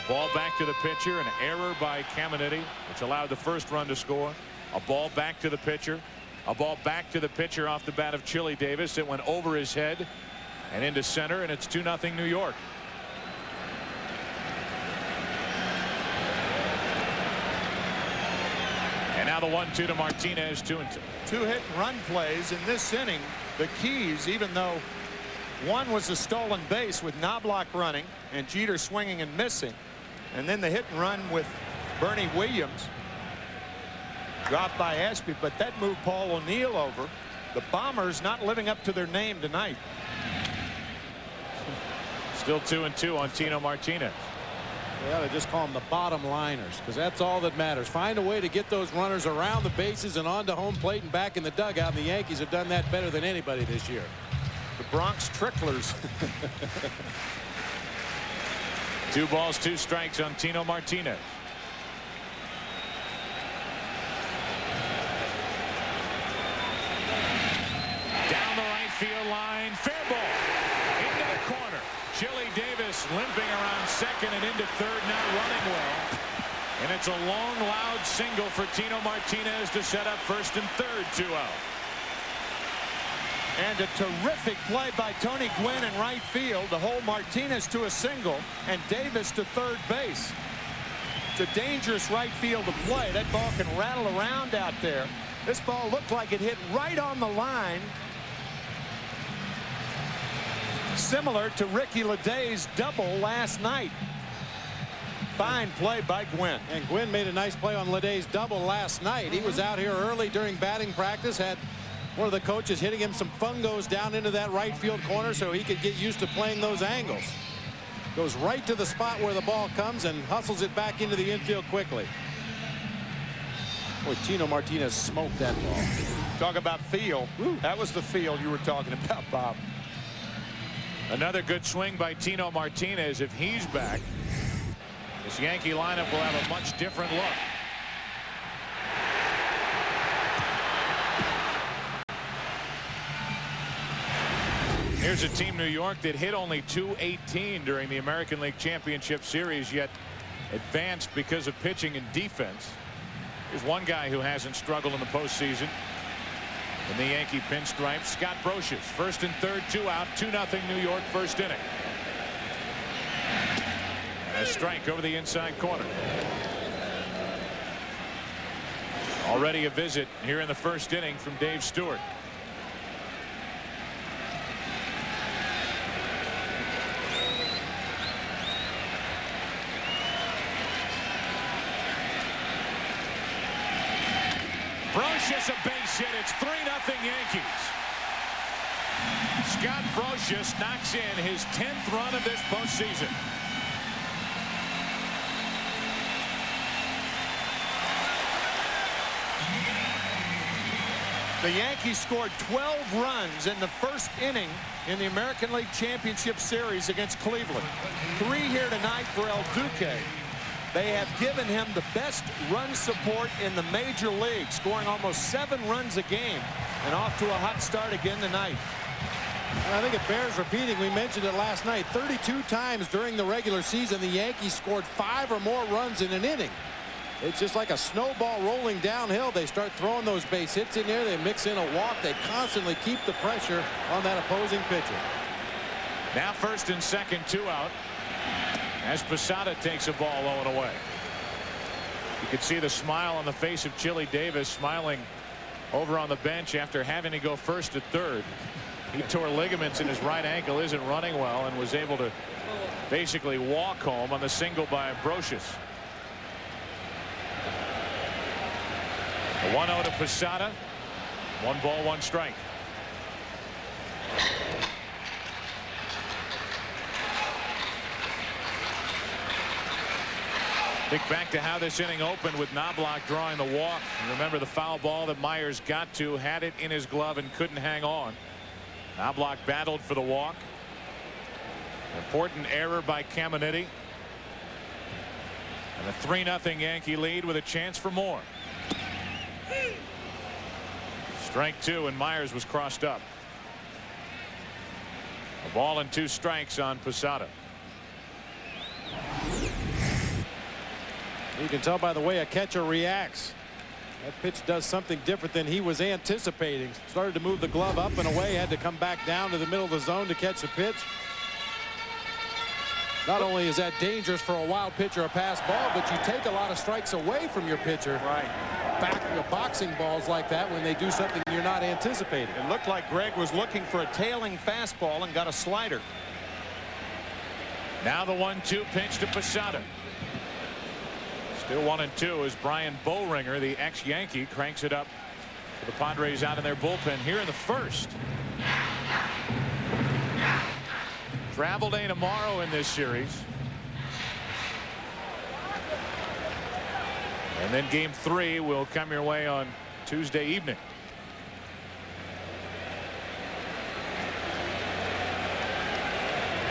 ball back to the pitcher, an error by Caminiti, which allowed the first run to score. A ball back to the pitcher, a ball back to the pitcher off the bat of Chili Davis. It went over his head and into center, and it's 2-0 New York. And now the 1-2 to Martinez, 2-2. 2 hit and run plays in this inning. The keys, even though one was a stolen base with Knobloch running and Jeter swinging and missing, and then the hit and run with Bernie Williams dropped by Ashby, but that moved Paul O'Neill over. The Bombers not living up to their name tonight. Still 2-2 on Tino Martinez. They ought to just call them the bottom liners, because that's all that matters. Find a way to get those runners around the bases and onto home plate and back in the dugout, and the Yankees have done that better than anybody this year. The Bronx Tricklers. 2 balls, 2 strikes on Tino Martinez. Down the right field line, fair ball into the corner. Chili Davis limping around second and into third, not running well. And it's a long, loud single for Tino Martinez to set up first and third, 2 out. And a terrific play by Tony Gwynn in right field to hold Martinez to a single and Davis to third base. It's a dangerous right field to play. That ball can rattle around out there. This ball looked like it hit right on the line, similar to Ricky Leday's double last night. Fine play by Gwynn. And Gwynn made a nice play on Leday's double last night. He was out here early during batting practice, had one of the coaches hitting him some fungos down into that right field corner so he could get used to playing those angles. Goes right to the spot where the ball comes and hustles it back into the infield quickly. Boy, Tino Martinez smoked that ball. Talk about feel. Woo. That was the feel you were talking about, Bob. Another good swing by Tino Martinez. If he's back, this Yankee lineup will have a much different look. Here's a team, New York, that hit only .218 during the American League Championship Series, yet advanced because of pitching and defense. Here's one guy who hasn't struggled in the postseason. In the Yankee pinstripes, Scott Brocious. First and third, 2 out, 2-0 New York, first inning. And a strike over the inside corner. Already a visit here in the first inning from Dave Stewart. Brocious a base hit. It's 3-0 Yankees. Scott Brocious knocks in his 10th run of this postseason. The Yankees scored 12 runs in the first inning in the American League Championship Series against Cleveland. 3 here tonight for El Duque. They have given him the best run support in the major league, scoring almost 7 runs a game, and off to a hot start again tonight. I think it bears repeating. We mentioned it last night. 32 times during the regular season, the Yankees scored 5 or more runs in an inning. It's just like a snowball rolling downhill. They start throwing those base hits in there. They mix in a walk. They constantly keep the pressure on that opposing pitcher. Now first and second, 2 out. As Posada takes a ball low and away. You could see the smile on the face of Chili Davis, smiling over on the bench after having to go first to third. He tore ligaments in his right ankle, isn't running well, and was able to basically walk home on the single by Brocious. The 1-0 to Posada. 1 ball, 1 strike. Think back to how this inning opened with Knobloch drawing the walk. And remember the foul ball that Myers got to, had it in his glove and couldn't hang on. Knobloch battled for the walk. Important error by Caminiti. And a 3-0 Yankee lead with a chance for more. Strike 2, and Myers was crossed up. A ball and 2 strikes on Posada. You can tell by the way a catcher reacts. That pitch does something different than he was anticipating. Started to move the glove up and away, had to come back down to the middle of the zone to catch the pitch. Not only is that dangerous for a wild pitch or a pass ball, but you take a lot of strikes away from your pitcher. Right. Boxing balls like that when they do something you're not anticipating. It looked like Greg was looking for a tailing fastball and got a slider. Now the 1-2 pitch to Posada. Still 1-2 as Brian Boehringer, the ex-Yankee, cranks it up for the Padres out in their bullpen here in the first. Travel day tomorrow in this series. And then game 3 will come your way on Tuesday evening.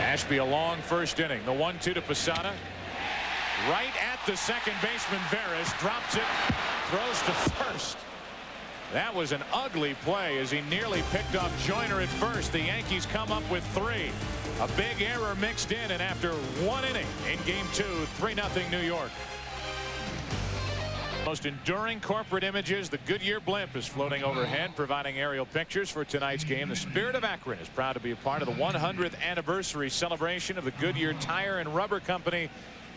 Ashby a long first inning. The 1-2 to Posada. Right at the second baseman. Veras drops it, throws to first. That was an ugly play as he nearly picked off Joyner at first. The Yankees come up with 3. A big error mixed in, and after 1 inning in game 2, 3-0 New York. Most enduring corporate images. The Goodyear blimp is floating overhead, providing aerial pictures for tonight's game. The Spirit of Akron is proud to be a part of the 100th anniversary celebration of the Goodyear Tire and Rubber Company.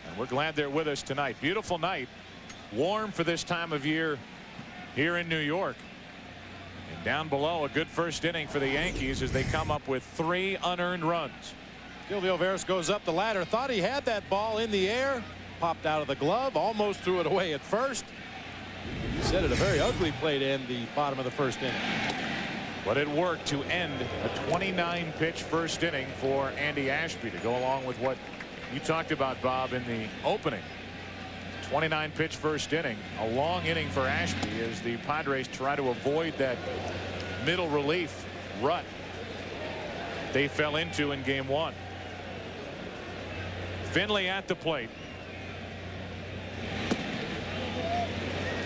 And we're glad they're with us tonight. Beautiful night. Warm for this time of year here in New York. And down below, a good first inning for the Yankees as they come up with 3 unearned runs. Gilvio Veras goes up the ladder. Thought he had that ball in the air. Popped out of the glove. Almost threw it away at first. He said it, a very ugly play to end the bottom of the first inning. But it worked to end a 29-pitch first inning for Andy Ashby, to go along with what you talked about, Bob, in the opening. 29-pitch first inning. A long inning for Ashby as the Padres try to avoid that middle relief rut they fell into in game 1. Finley at the plate.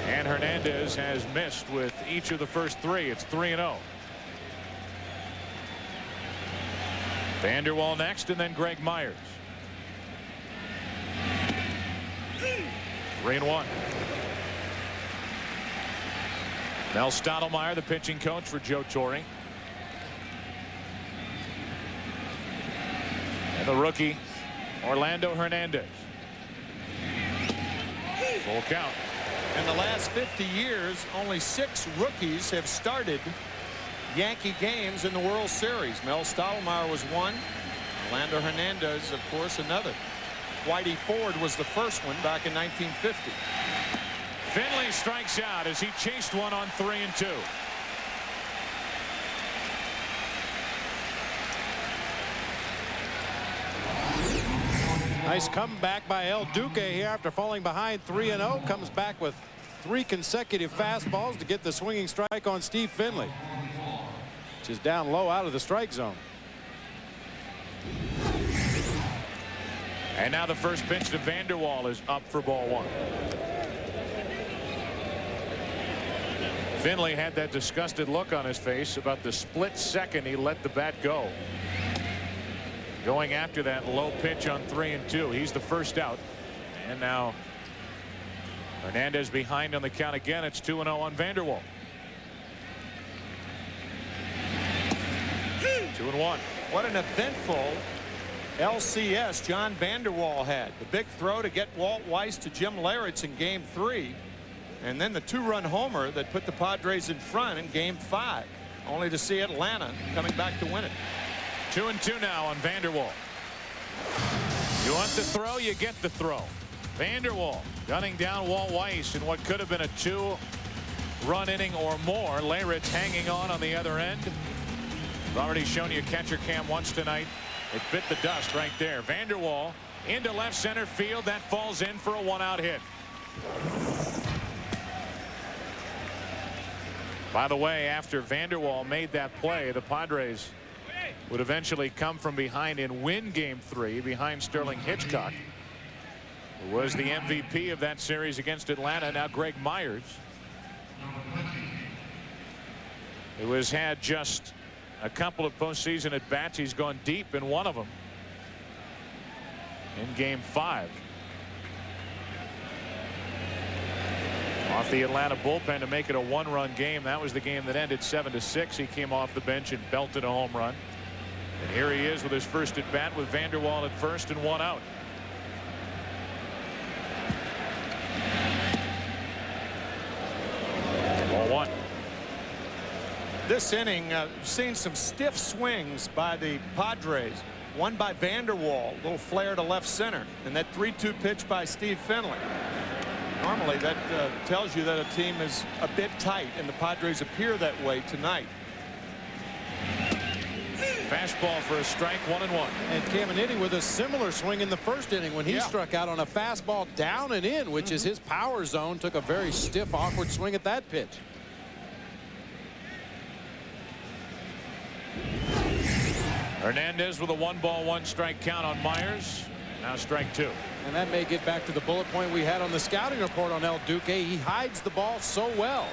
And Hernandez has missed with each of the first 3. It's 3-0. Vanderwall next, and then Greg Myers. 3-1. Mel Stottlemyre, the pitching coach for Joe Torre. And the rookie, Orlando Hernandez. Full count. In the last 50 years, only 6 rookies have started Yankee games in the World Series. Mel Stottlemyre was one. Orlando Hernandez, of course, another. Whitey Ford was the first one back in 1950. Finley strikes out as he chased one on 3-2. Nice comeback by El Duque here after falling behind 3-0. Comes back with 3 consecutive fastballs to get the swinging strike on Steve Finley, which is down low out of the strike zone. And now the first pitch to Vanderwall is up for ball 1. Finley had that disgusted look on his face about the split second he let the bat go. Going after that low pitch on 3-2. He's the first out. And now Hernandez behind on the count again. It's 2-0 on Vanderwall. 2-1. What an eventful LCS John Vanderwall had. The big throw to get Walt Weiss to Jim Leyritz in Game 3. And then the 2-run homer that put the Padres in front in Game 5. Only to see Atlanta coming back to win it. 2-2 now on Vanderwall. You want the throw, you get the throw. Vanderwall gunning down Walt Weiss in what could have been a 2-run inning or more. Leyritz hanging on the other end. I've already shown you catcher cam once tonight. It bit the dust right there. Vanderwall into left center field. That falls in for a 1-out hit. By the way, after Vanderwall made that play, the Padres would eventually come from behind and win Game 3 behind Sterling Hitchcock, who was the MVP of that series against Atlanta. Now Greg Myers, who has had just a couple of postseason at bats. He's gone deep in one of them in Game 5. Off the Atlanta bullpen to make it a 1-run game. That was the game that ended 7-6. He came off the bench and belted a home run. And here he is with his first at bat with Vanderwall at first and 1 out. Ball 1. This inning, seen some stiff swings by the Padres. One by Vanderwall, little flare to left center, and that 3-2 pitch by Steve Finley. Normally that tells you that a team is a bit tight, and the Padres appear that way tonight. Fastball for a strike, 1-1. And Caminiti with a similar swing in the first inning when he struck out on a fastball down and in, which is his power zone. Took a very stiff, awkward swing at that pitch. Hernandez with a 1-ball-1-strike count on Myers. Now strike 2. And that may get back to the bullet point we had on the scouting report on El Duque. He hides the ball so well.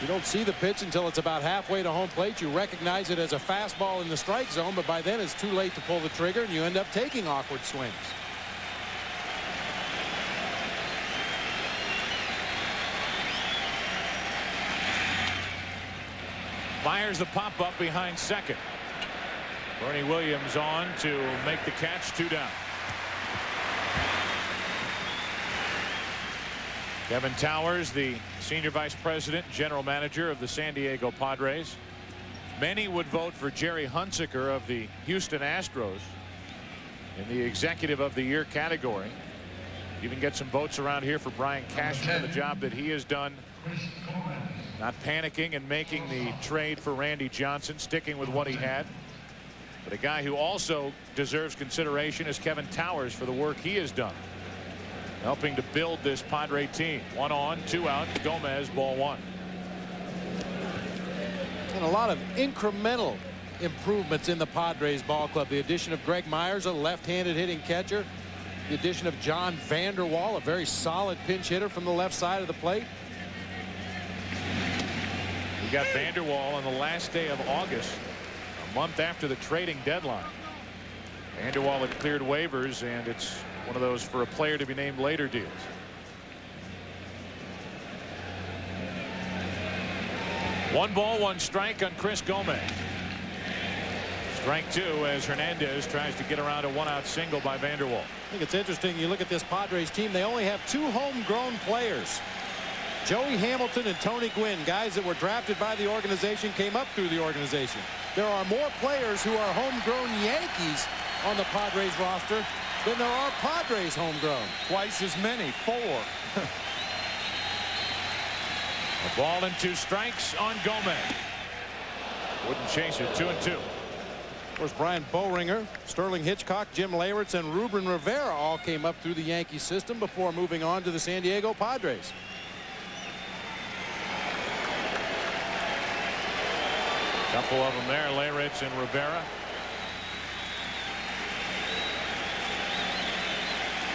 You don't see the pitch until it's about halfway to home plate. You recognize it as a fastball in the strike zone, but by then it's too late to pull the trigger, and you end up taking awkward swings. Myers the pop-up behind second. Bernie Williams on to make the catch. 2 down. Kevin Towers, the senior vice president, general manager of the San Diego Padres. Many would vote for Jerry Hunsaker of the Houston Astros in the executive of the year category. Even get some votes around here for Brian Cashman, the job that he has done. Not panicking and making the trade for Randy Johnson, sticking with what he had. But a guy who also deserves consideration is Kevin Towers for the work he has done, helping to build this Padre team. 1 on, 2 out. Gomez, ball 1. And a lot of incremental improvements in the Padres ball club. The addition of Greg Myers, a left-handed hitting catcher. The addition of John Vanderwall, a very solid pinch hitter from the left side of the plate. We got Vanderwall on the last day of August, a month after the trading deadline. Vanderwall had cleared waivers, and it's one of those for a player to be named later deals. One ball, 1 strike on Chris Gomez. Strike 2 as Hernandez tries to get around a 1-out single by Vanderwall. I think it's interesting. You look at this Padres team, they only have 2 homegrown players. Joey Hamilton and Tony Gwynn, guys that were drafted by the organization, came up through the organization. There are more players who are homegrown Yankees on the Padres roster than there are Padres homegrown. Twice as many, 4. A ball and 2 strikes on Gomez. Wouldn't chase it. 2-2. course, Brian Boehringer, Sterling Hitchcock, Jim Leyritz, and Ruben Rivera all came up through the Yankee system before moving on to the San Diego Padres. Couple of them there, Leyritz and Rivera.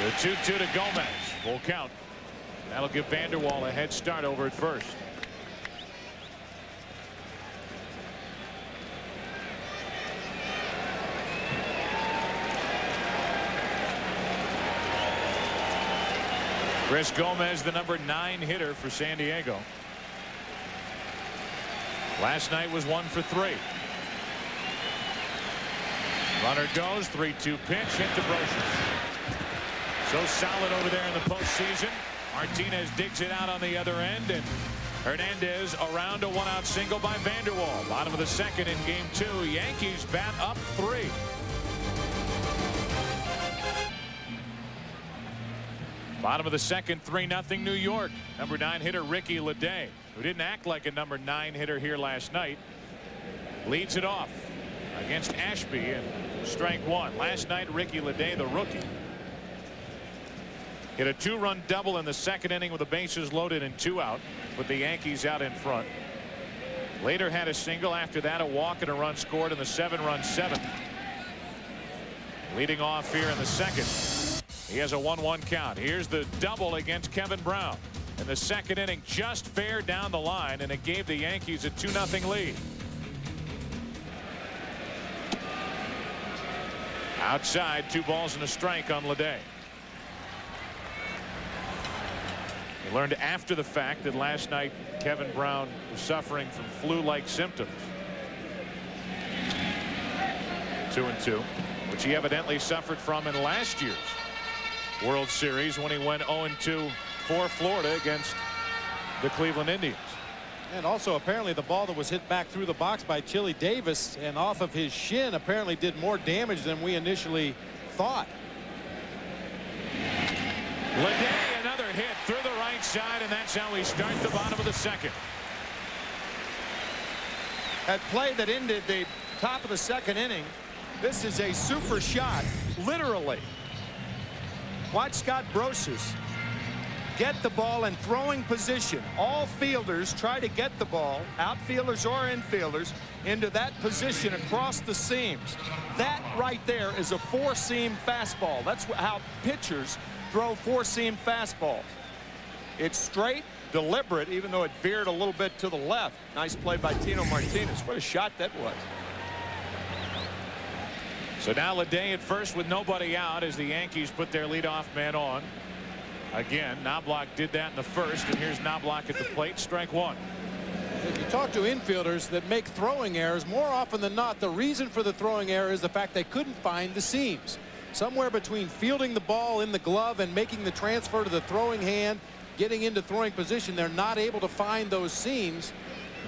The 2-2 to Gomez. Full count. That'll give Vanderwall a head start over at first. Chris Gomez, the number 9 hitter for San Diego. Last night was 1 for 3. Runner goes, 3-2 pitch, hit to Brocious. So solid over there in the postseason. Martinez digs it out on the other end, and Hernandez around a 1-out single by Vanderwall. Bottom of the second in game 2. Yankees bat up 3. Bottom of the second, 3-0 New York. Number 9 hitter Ricky Leday, who didn't act like a number 9 hitter here last night, leads it off against Ashby and strike 1. Last night, Ricky Leday, the rookie, hit a 2-run double in the second inning with the bases loaded and 2 out, with the Yankees out in front. Later had a single. After that, a walk and a run scored in the 7-run 7th. Leading off here in the second, he has a 1-1 count. Here's the double against Kevin Brown in the second inning, just fair down the line, and it gave the Yankees a 2-0 lead. Outside, 2 balls and a strike on Leday. He learned after the fact that last night Kevin Brown was suffering from flu-like symptoms. 2-2, which he evidently suffered from in last year's World Series when he went 0-2 for Florida against the Cleveland Indians. And also, apparently, the ball that was hit back through the box by Chili Davis and off of his shin apparently did more damage than we initially thought. Leday, another hit through the right side, and that's how we start the bottom of the second. That play that ended the top of the second inning, this is a super shot, literally. Watch Scott Brocious get the ball in throwing position. All fielders try to get the ball, outfielders or infielders, into that position across the seams. That right there is a 4-seam fastball. That's how pitchers throw 4-seam fastballs. It's straight, deliberate, even though it veered a little bit to the left. Nice play by Tino Martinez. What a shot that was. So now Leday at first with nobody out as the Yankees put their leadoff man on. Again, Knobloch did that in the first, and here's Knobloch at the plate, strike 1. If you talk to infielders that make throwing errors, more often than not, the reason for the throwing error is the fact they couldn't find the seams. Somewhere between fielding the ball in the glove and making the transfer to the throwing hand, getting into throwing position, they're not able to find those seams,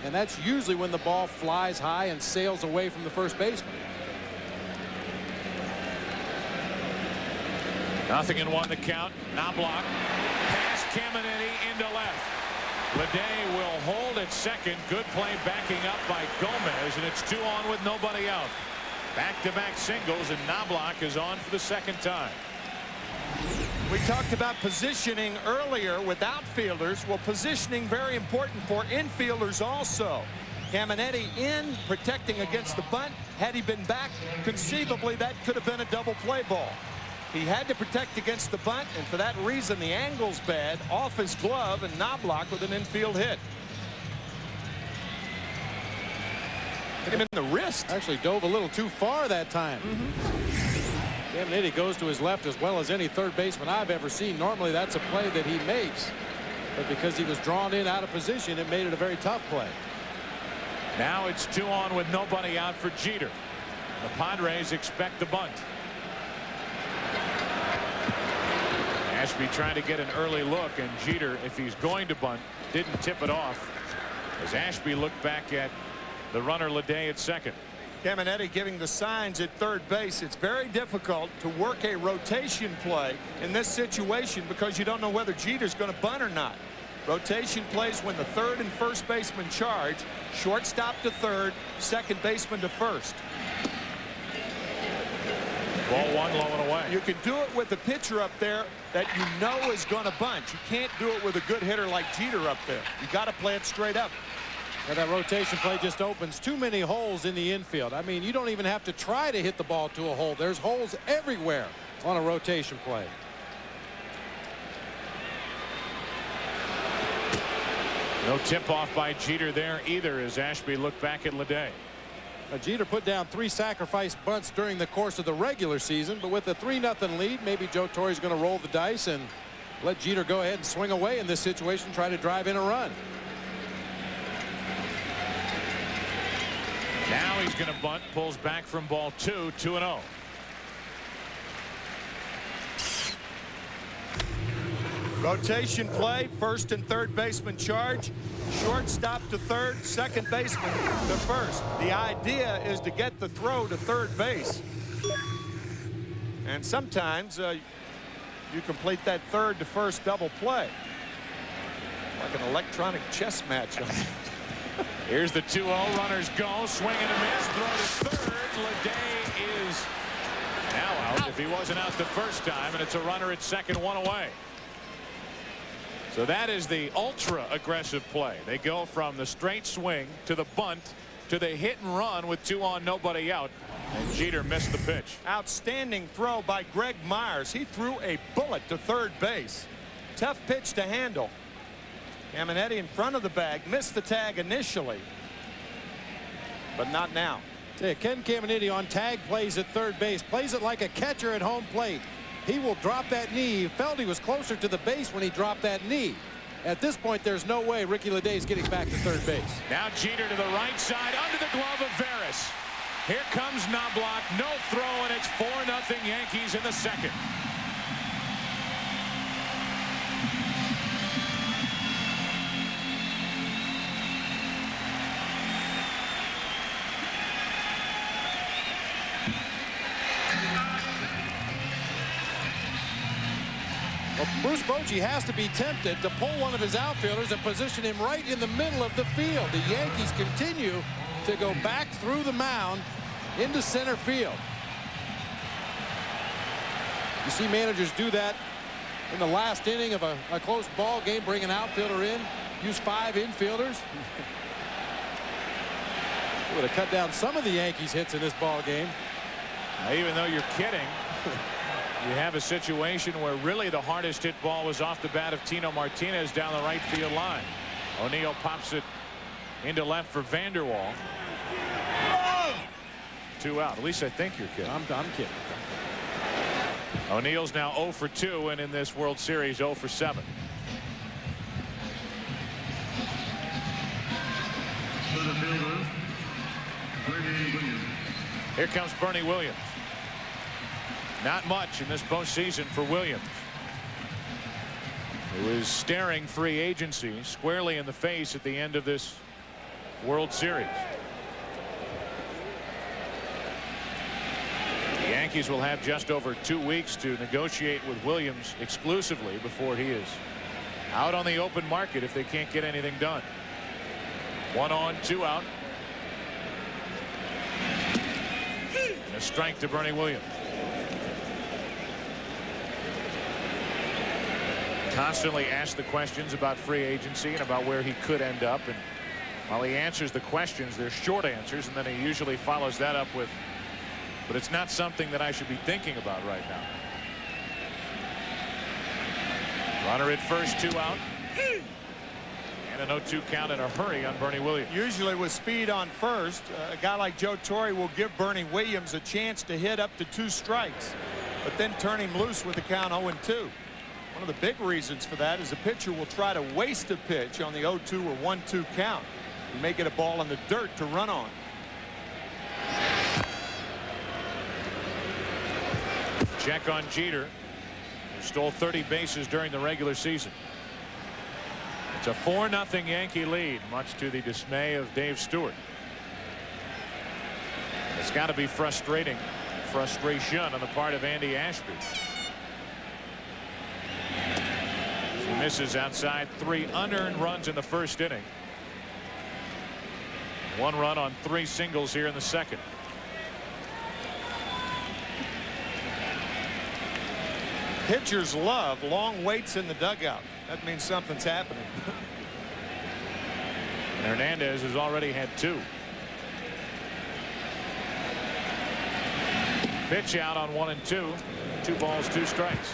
and that's usually when the ball flies high and sails away from the first baseman. 0-1 the count. Knobloch past Caminiti into left. Leday will hold at second. Good play backing up by Gomez, and it's 2 on with nobody out. Back-to-back singles, and Knobloch is on for the second time. We talked about positioning earlier with outfielders. Well, positioning very important for infielders also. Caminiti in, protecting against the bunt. Had he been back, conceivably that could have been a double play ball. He had to protect against the bunt, and for that reason the angle's bad. Off his glove, and Knobloch with an infield hit. Hit him in the wrist. Actually dove a little too far that time. Caminiti goes to his left as well as any third baseman I've ever seen. Normally that's a play that he makes, but because he was drawn in out of position, it made it a very tough play. Now it's 2 on with nobody out for Jeter. The Padres expect the bunt. Ashby trying to get an early look, and Jeter, if he's going to bunt, didn't tip it off as Ashby looked back at the runner Leday at second. Caminiti giving the signs at third base. It's very difficult to work a rotation play in this situation because you don't know whether Jeter's going to bunt or not. Rotation plays when the third and first baseman charge, shortstop to third, second baseman to first. Ball one, low and away. You can do it with the pitcher up there that you know is going to bunch. You can't do it with a good hitter like Jeter up there. You got to play it straight up. And that rotation play just opens too many holes in the infield. I mean, you don't even have to try to hit the ball to a hole. There's holes everywhere on a rotation play. No tip-off by Jeter there either as Ashby looked back at Ledet. Jeter put down 3 sacrifice bunts during the course of the regular season, but with a 3-0 lead, maybe Joe Torre's going to roll the dice and let Jeter go ahead and swing away in this situation, try to drive in a run. Now he's going to bunt, pulls back from ball 2, 2-0. Rotation play, first and third baseman charge, shortstop to third, second baseman to first. The idea is to get the throw to third base. And sometimes you complete that third to first double play. Like an electronic chess match. Here's the 2-0. Runners go. Swing and a miss. Throw to third. Ledet is now out if he wasn't out the first time, and it's a runner at second, 1 away. So that is the ultra aggressive play. They go from the straight swing to the bunt to the hit and run with 2 on, nobody out. And Jeter missed the pitch. Outstanding throw by Greg Myers. He threw a bullet to third base. Tough pitch to handle. Caminetti in front of the bag, missed the tag initially, but not now. Ken Caminetti on tag plays at third base, plays it like a catcher at home plate. He will drop that knee. He felt he was closer to the base when he dropped that knee. At this point, there's no way Ricky Ledet is getting back to third base. Now Jeter to the right side, under the glove of Veras. Here comes Knobloch, no throw, and it's 4-0 Yankees in the second. Well, Bruce Bochy has to be tempted to pull one of his outfielders and position him right in the middle of the field. The Yankees continue to go back through the mound into center field. You see managers do that in the last inning of a close ball game, bring an outfielder in, use 5 infielders. Would have cut down some of the Yankees' hits in this ball game. Even though you're kidding, you have a situation where really the hardest hit ball was off the bat of Tino Martinez down the right field line. O'Neill pops it into left for Vanderwall. 2 out. At least I think you're kidding. I'm kidding. O'Neill's now 0 for 2 and in this World Series 0 for 7. Here comes Bernie Williams. Not much in this postseason for Williams, who is staring free agency squarely in the face at the end of this World Series. The Yankees will have just over 2 weeks to negotiate with Williams exclusively before he is out on the open market if they can't get anything done. 1 on, 2 out. And a strike to Bernie Williams. Constantly asked the questions about free agency and about where he could end up, and while he answers the questions, they're short answers, and then he usually follows that up with, but it's not something that I should be thinking about right now. Runner at first, 2 out, and an 0-2 count in a hurry on Bernie Williams. Usually with speed on first, a guy like Joe Torre will give Bernie Williams a chance to hit up to 2 strikes, but then turn him loose with the count 0-2. One of the big reasons for that is the pitcher will try to waste a pitch on the 0-2 or 1-2 count. You may get a ball in the dirt to run on. Check on Jeter, who stole 30 bases during the regular season. It's a 4-0 Yankee lead, much to the dismay of Dave Stewart. It's got to be frustration on the part of Andy Ashby. He misses outside, 3 unearned runs in the first inning. 1 run on 3 singles here in the second. Pitchers love long waits in the dugout. That means something's happening. And Hernandez has already had 2. Pitch out on 1 and 2. 2 balls, 2 strikes.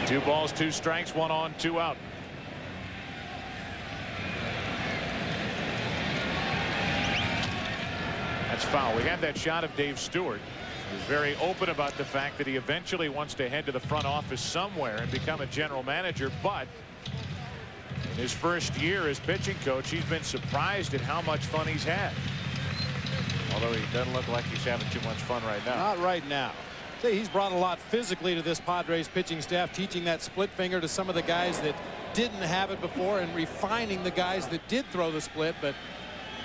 Two balls, 2 strikes, 1 on, 2 out. That's foul. We had that shot of Dave Stewart. He was very open about the fact that he eventually wants to head to the front office somewhere and become a general manager, but in his first year as pitching coach, he's been surprised at how much fun he's had. Although he doesn't look like he's having too much fun right now. Not right now. He's brought a lot physically to this Padres pitching staff, teaching that split finger to some of the guys that didn't have it before and refining the guys that did throw the split. But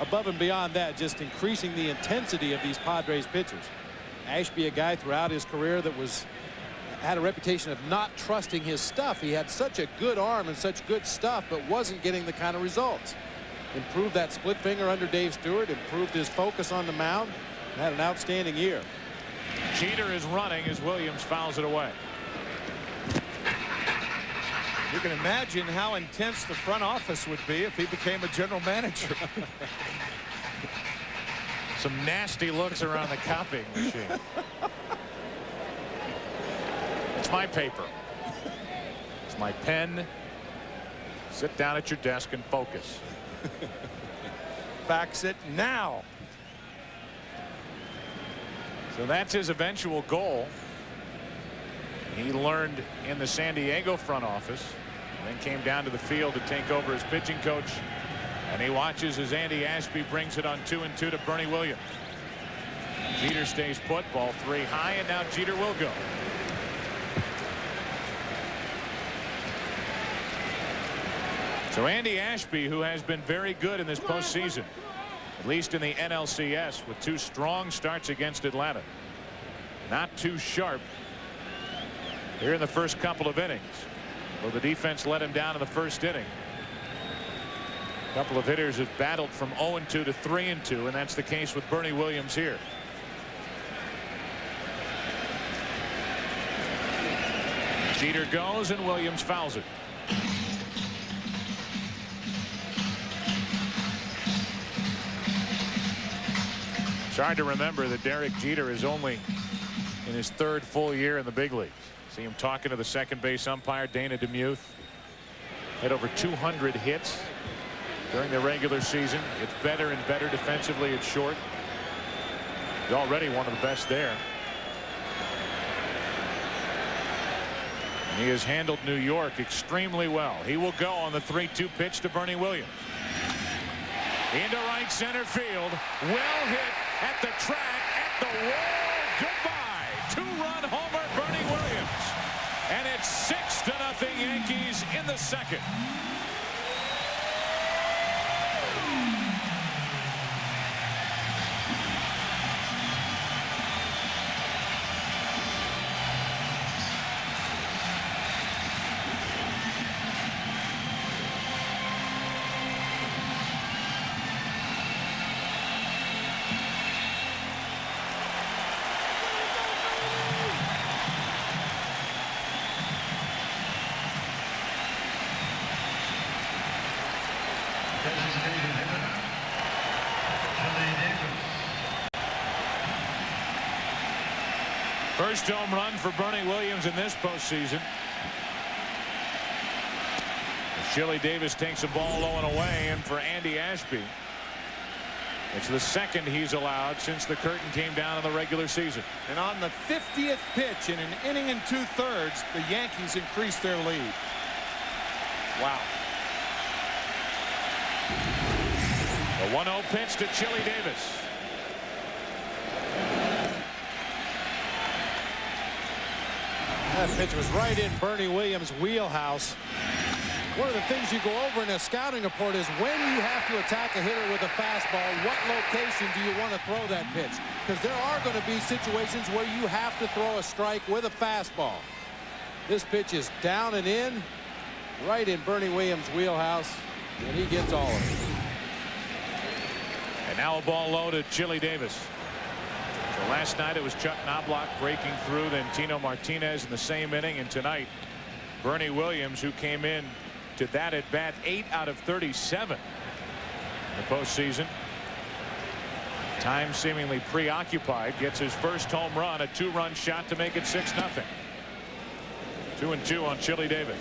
above and beyond that, just increasing the intensity of these Padres pitchers. Ashby, a guy throughout his career that had a reputation of not trusting his stuff. He had such a good arm and such good stuff, but wasn't getting the kind of results. Improved that split finger under Dave Stewart, improved his focus on the mound, and had an outstanding year. Jeter is running as Williams fouls it away. You can imagine how intense the front office would be if he became a general manager. Some nasty looks around the copying machine. It's my paper. It's my pen. Sit down at your desk and focus. Fax it now. So that's his eventual goal. He learned in the San Diego front office, and then came down to the field to take over as pitching coach. And he watches as Andy Ashby brings it on 2-2 to Bernie Williams. Jeter stays put, ball 3 high, and now Jeter will go. So Andy Ashby, who has been very good in this postseason, at least in the NLCS, with 2 strong starts against Atlanta. Not too sharp here in the first couple of innings. Well, the defense let him down in the first inning. A couple of hitters have battled from 0-2 to 3-2, and that's the case with Bernie Williams here. Jeter goes, and Williams fouls it. It's hard to remember that Derek Jeter is only in his 3rd full year in the big leagues. See him talking to the second base umpire, Dana DeMuth. Had over 200 hits during the regular season. It's better and better defensively at short. He's already one of the best there. And he has handled New York extremely well. He will go on the 3-2 pitch to Bernie Williams. Into right center field. Well hit at the track, at the wall. Goodbye. 2-run homer, Bernie Williams. And it's 6-0 Yankees in the second. First home run for Bernie Williams in this postseason. Chili Davis takes a ball low and away, and for Andy Ashby, it's the second he's allowed since the curtain came down in the regular season. And on the 50th pitch in an inning and 2/3, the Yankees increased their lead. Wow. The 1-0 pitch to Chili Davis. That pitch was right in Bernie Williams' wheelhouse. One of the things you go over in a scouting report is when you have to attack a hitter with a fastball, what location do you want to throw that pitch? Because there are going to be situations where you have to throw a strike with a fastball. This pitch is down and in, right in Bernie Williams' wheelhouse, and he gets all of it. And now a ball low to Chili Davis. So last night it was Chuck Knobloch breaking through, then Tino Martinez in the same inning, and tonight Bernie Williams, who came in to that at bat 8 out of 37 in the postseason. Time seemingly preoccupied, gets his first home run, a 2-run shot to make it 6-0. 2-2 on Chili Davis.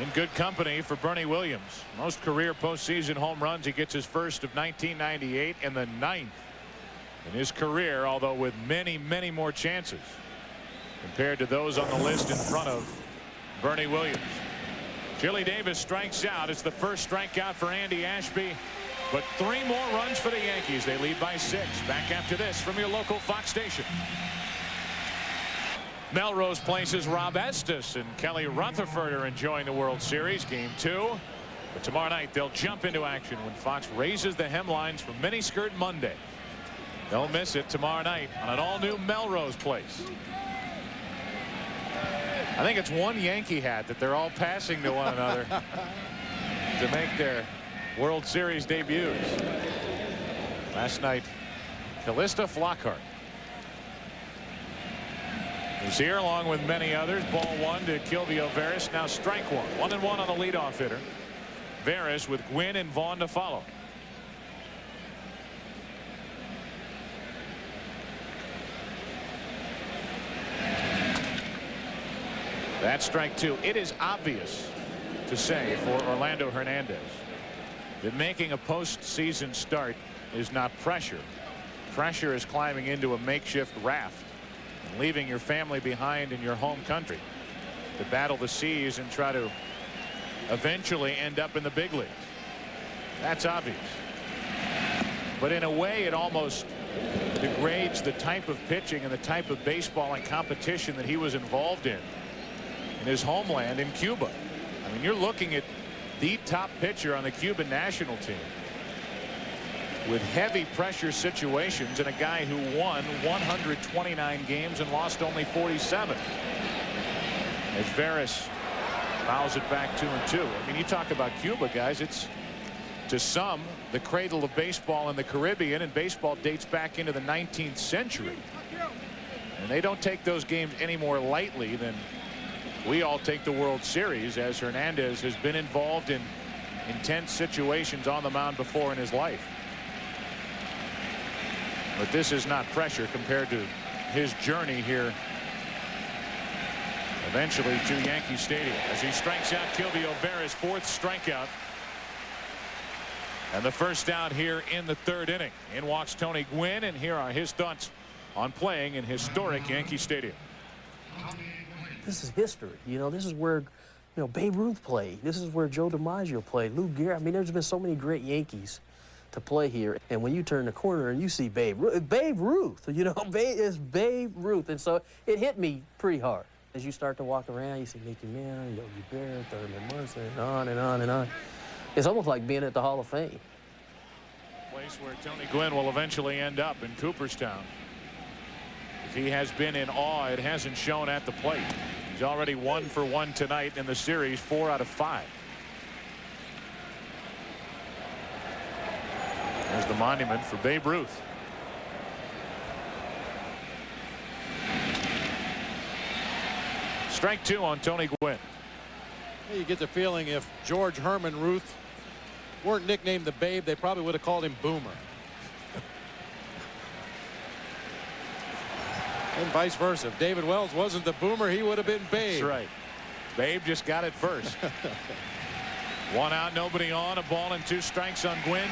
In good company for Bernie Williams. Most career postseason home runs. He gets his first of 1998 and the 9th in his career, although with many more chances compared to those on the list in front of Bernie Williams. Chili Davis strikes out. It's the first strikeout for Andy Ashby, but 3 more runs for the Yankees. They lead by 6. Back after this from your local Fox station. Melrose Place's Rob Estes and Kelly Rutherford are enjoying the World Series Game 2. But tomorrow night they'll jump into action when Fox raises the hemlines for Miniskirt Monday. Don't miss it tomorrow night on an all-new Melrose Place. I think it's one Yankee hat that they're all passing to one another to make their World Series debuts. Last night, Callista Flockhart is here along with many others. Ball 1 to Kilvio Veras. Now strike 1. 1-1 on the leadoff hitter. Veras with Gwynn and Vaughn to follow. That's strike 2. It is obvious to say for Orlando Hernandez that making a postseason start is not pressure. Pressure is climbing into a makeshift raft and leaving your family behind in your home country to battle the seas and try to eventually end up in the big leagues. That's obvious. But in a way, it almost degrades the type of pitching and the type of baseball and competition that he was involved in his homeland in Cuba. I mean, you're looking at the top pitcher on the Cuban national team with heavy pressure situations and a guy who won 129 games and lost only 47. As Veras fouls it back 2-2. I mean, you talk about Cuba, guys. It's to some the cradle of baseball in the Caribbean, and baseball dates back into the 19th century. And they don't take those games any more lightly than we all take the World Series, as Hernandez has been involved in intense situations on the mound before in his life. But this is not pressure compared to his journey here eventually to Yankee Stadium as he strikes out Kilvio Veras, 4th strikeout. And the first out here in the 3rd inning. In walks Tony Gwynn, and here are his thoughts on playing in historic Yankee Stadium. This is history. You know, this is where, you know, Babe Ruth played. This is where Joe DiMaggio played. Lou Gehrig. I mean, there's been so many great Yankees to play here. And when you turn the corner and you see Babe Ruth, you know, it's Babe Ruth. And so it hit me pretty hard. As you start to walk around, you see Mickey Mantle, Yogi Berra, Thurman Munson, and on and on and on. It's almost like being at the Hall of Fame. Place where Tony Gwynn will eventually end up in Cooperstown. If he has been in awe, it hasn't shown at the plate. He's already 1 for 1 tonight in the series, 4 out of 5. There's the monument for Babe Ruth. Strike 2 on Tony Gwynn. You get the feeling if George Herman Ruth weren't nicknamed the Babe, they probably would have called him Boomer. And vice versa. If David Wells wasn't the Boomer, he would have been Babe. That's right. Babe just got it first. 1 out, nobody on. A ball and 2 strikes on Gwynn.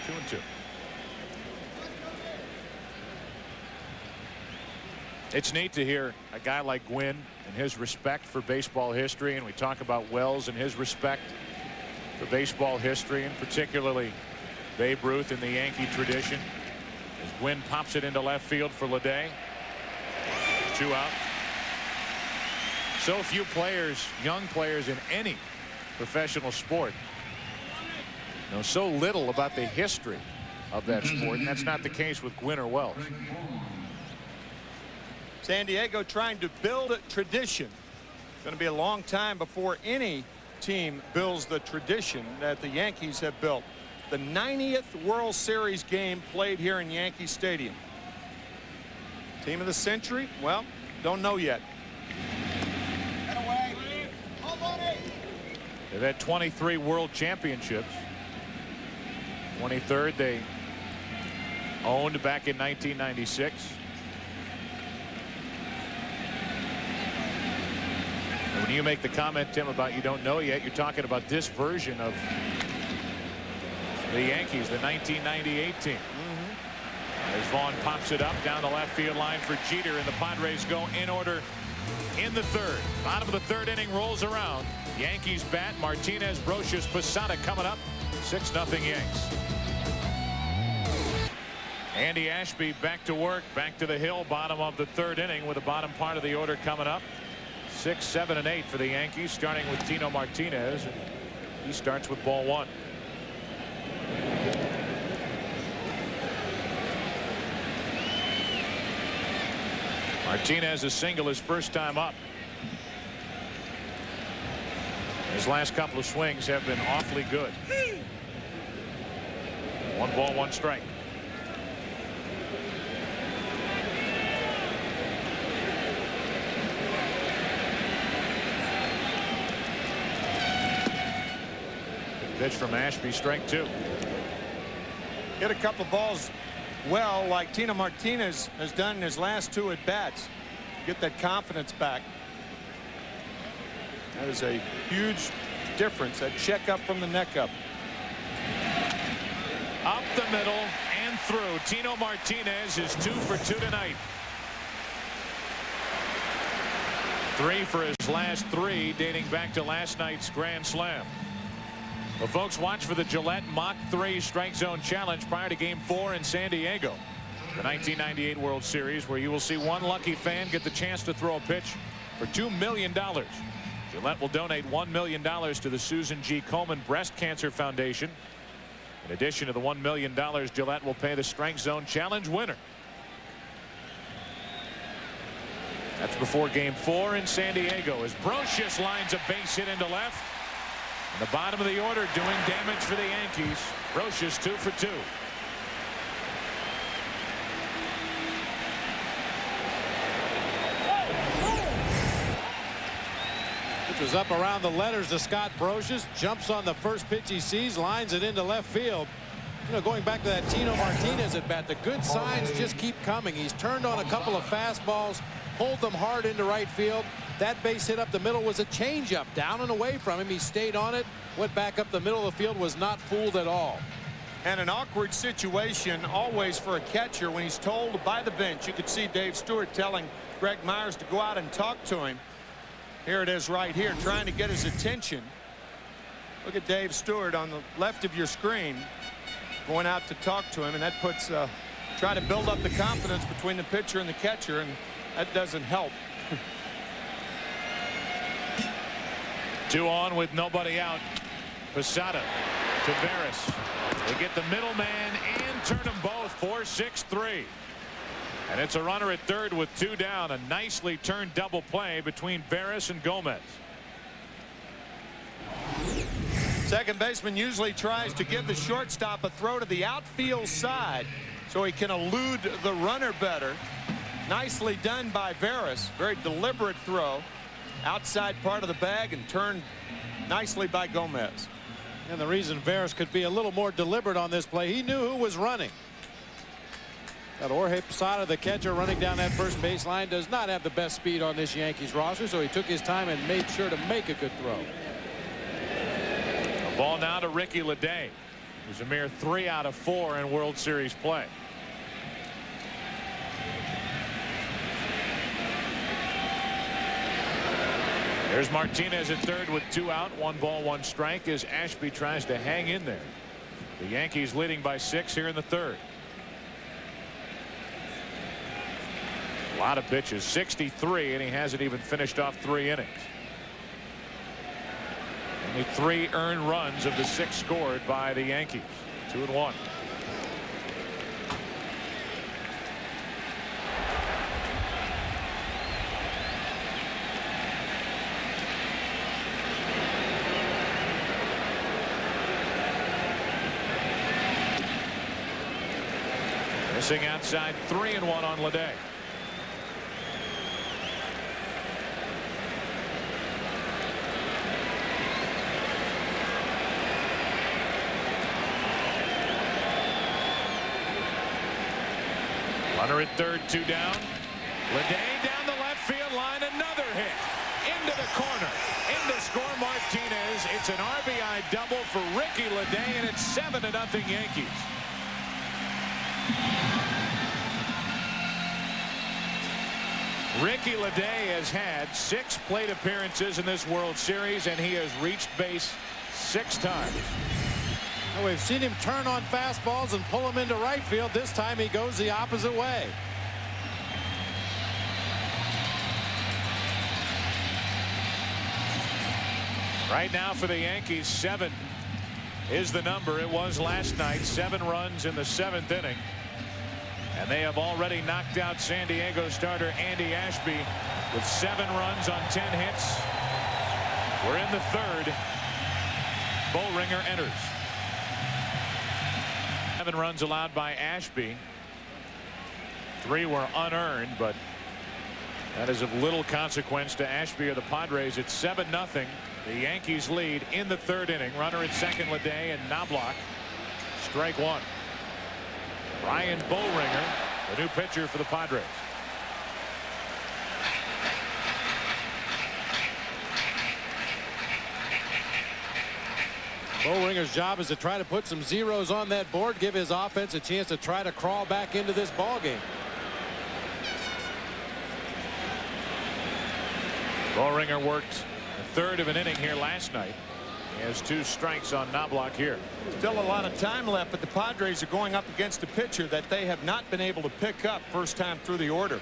2-2. It's neat to hear a guy like Gwynn and his respect for baseball history, and we talk about Wells and his respect for baseball history, and particularly Babe Ruth in the Yankee tradition. As Gwynn pops it into left field for Leday. 2 out. So few players, young players in any professional sport, know so little about the history of that sport, and that's not the case with Gwynn or Wells. San Diego trying to build a tradition. It's going to be a long time before any team builds the tradition that the Yankees have built. The 90th World Series game played here in Yankee Stadium. Team of the century? Well, don't know yet. They've had 23 world championships. 23rd they owned back in 1996. And when you make the comment, Tim, about you don't know yet, you're talking about this version of the Yankees, the 1998 team. As Vaughn pops it up down the left field line for Jeter, and the Padres go in order in the third. Bottom of the third inning rolls around. Yankees bat. Martinez, Brocious, Posada coming up. 6-0 Yanks. Andy Ashby back to work, back to the hill. Bottom of the third inning with the bottom part of the order coming up. 6, 7, and 8 for the Yankees, starting with Tino Martinez. He starts with ball one. Martinez a single his first time up. His last couple of swings have been awfully good. 1 ball, 1 strike. Good pitch from Ashby, strike 2. Hit a couple of balls well, like Tino Martinez has done in his last 2 at bats. Get that confidence back. That is a huge difference. That check up from the neck up. Up the middle and through. Tino Martinez is 2 for 2 tonight. 3 for his last 3, dating back to last night's Grand Slam. Well, folks, watch for the Gillette Mach 3 Strike Zone Challenge prior to Game 4 in San Diego, the 1998 World Series, where you will see one lucky fan get the chance to throw a pitch for $2 million. Gillette will donate $1 million to the Susan G. Komen Breast Cancer Foundation. In addition to the $1 million, Gillette will pay the Strike Zone Challenge winner. That's before Game 4 in San Diego, as Brocious lines a base hit into left. In the bottom of the order, doing damage for the Yankees. Brocious 2 for 2. Which was up around the letters to Scott Brocious. Jumps on the first pitch he sees, lines it into left field. You know, going back to that Tino Martinez at bat, the good signs just keep coming. He's turned on a couple of fastballs, pulled them hard into right field. That base hit up the middle was a changeup down and away from him. He stayed on it, went back up the middle of the field, was not fooled at all. And an awkward situation always for a catcher when he's told by the bench. You could see Dave Stewart telling Greg Myers to go out and talk to him. Here it is right here, trying to get his attention. Look at Dave Stewart on the left of your screen, going out to talk to him, and that puts try to build up the confidence between the pitcher and the catcher, and that doesn't help. 2 on with nobody out. Posada to Veras. They get the middleman and turn them both. 4-6-3. And it's a runner at third with 2 down. A nicely turned double play between Veras and Gomez. Second baseman usually tries to give the shortstop a throw to the outfield side so he can elude the runner better. Nicely done by Veras. Very deliberate throw. Outside part of the bag and turned nicely by Gomez. And the reason Veras could be a little more deliberate on this play, he knew who was running. Got Jorge Posada, the catcher, running down that first baseline. Does not have the best speed on this Yankees roster, so he took his time and made sure to make a good throw. A ball now to Ricky Leday, who's a mere 3 out of 4 in World Series play. There's Martinez at third with 2 out, 1 ball, 1 strike, as Ashby tries to hang in there. The Yankees leading by 6 here in the third. A lot of pitches, 63, and he hasn't even finished off 3 innings. Only 3 earned runs of the 6 scored by the Yankees. 2-1. Missing outside, 3-1 on Leday. Runner at third, 2 down. Leday down the left field line, another hit into the corner. In to score Martinez. It's an RBI double for Ricky Leday, and it's 7-0 Yankees. Ricky Leday has had 6 plate appearances in this World Series, and he has reached base 6 times. Well, we've seen him turn on fastballs and pull them into right field. This time he goes the opposite way. Right now for the Yankees, 7 is the number. It was last night. 7 runs in the 7th inning. And they have already knocked out San Diego starter Andy Ashby with 7 runs on 10 hits. We're in the 3rd. Bullringer enters. 7 runs allowed by Ashby. 3 were unearned, but that is of little consequence to Ashby or the Padres. It's 7-0. The Yankees lead in the 3rd inning. Runner at second, Leday, and Knobloch. Strike 1. Ryan Bullringer, the new pitcher for the Padres. Bullringer's job is to try to put some zeros on that board, give his offense a chance to try to crawl back into this ball game. Bullringer worked a 1/3 of an inning here last night. He has 2 strikes on Knobloch here. Still a lot of time left, but the Padres are going up against a pitcher that they have not been able to pick up first time through the order.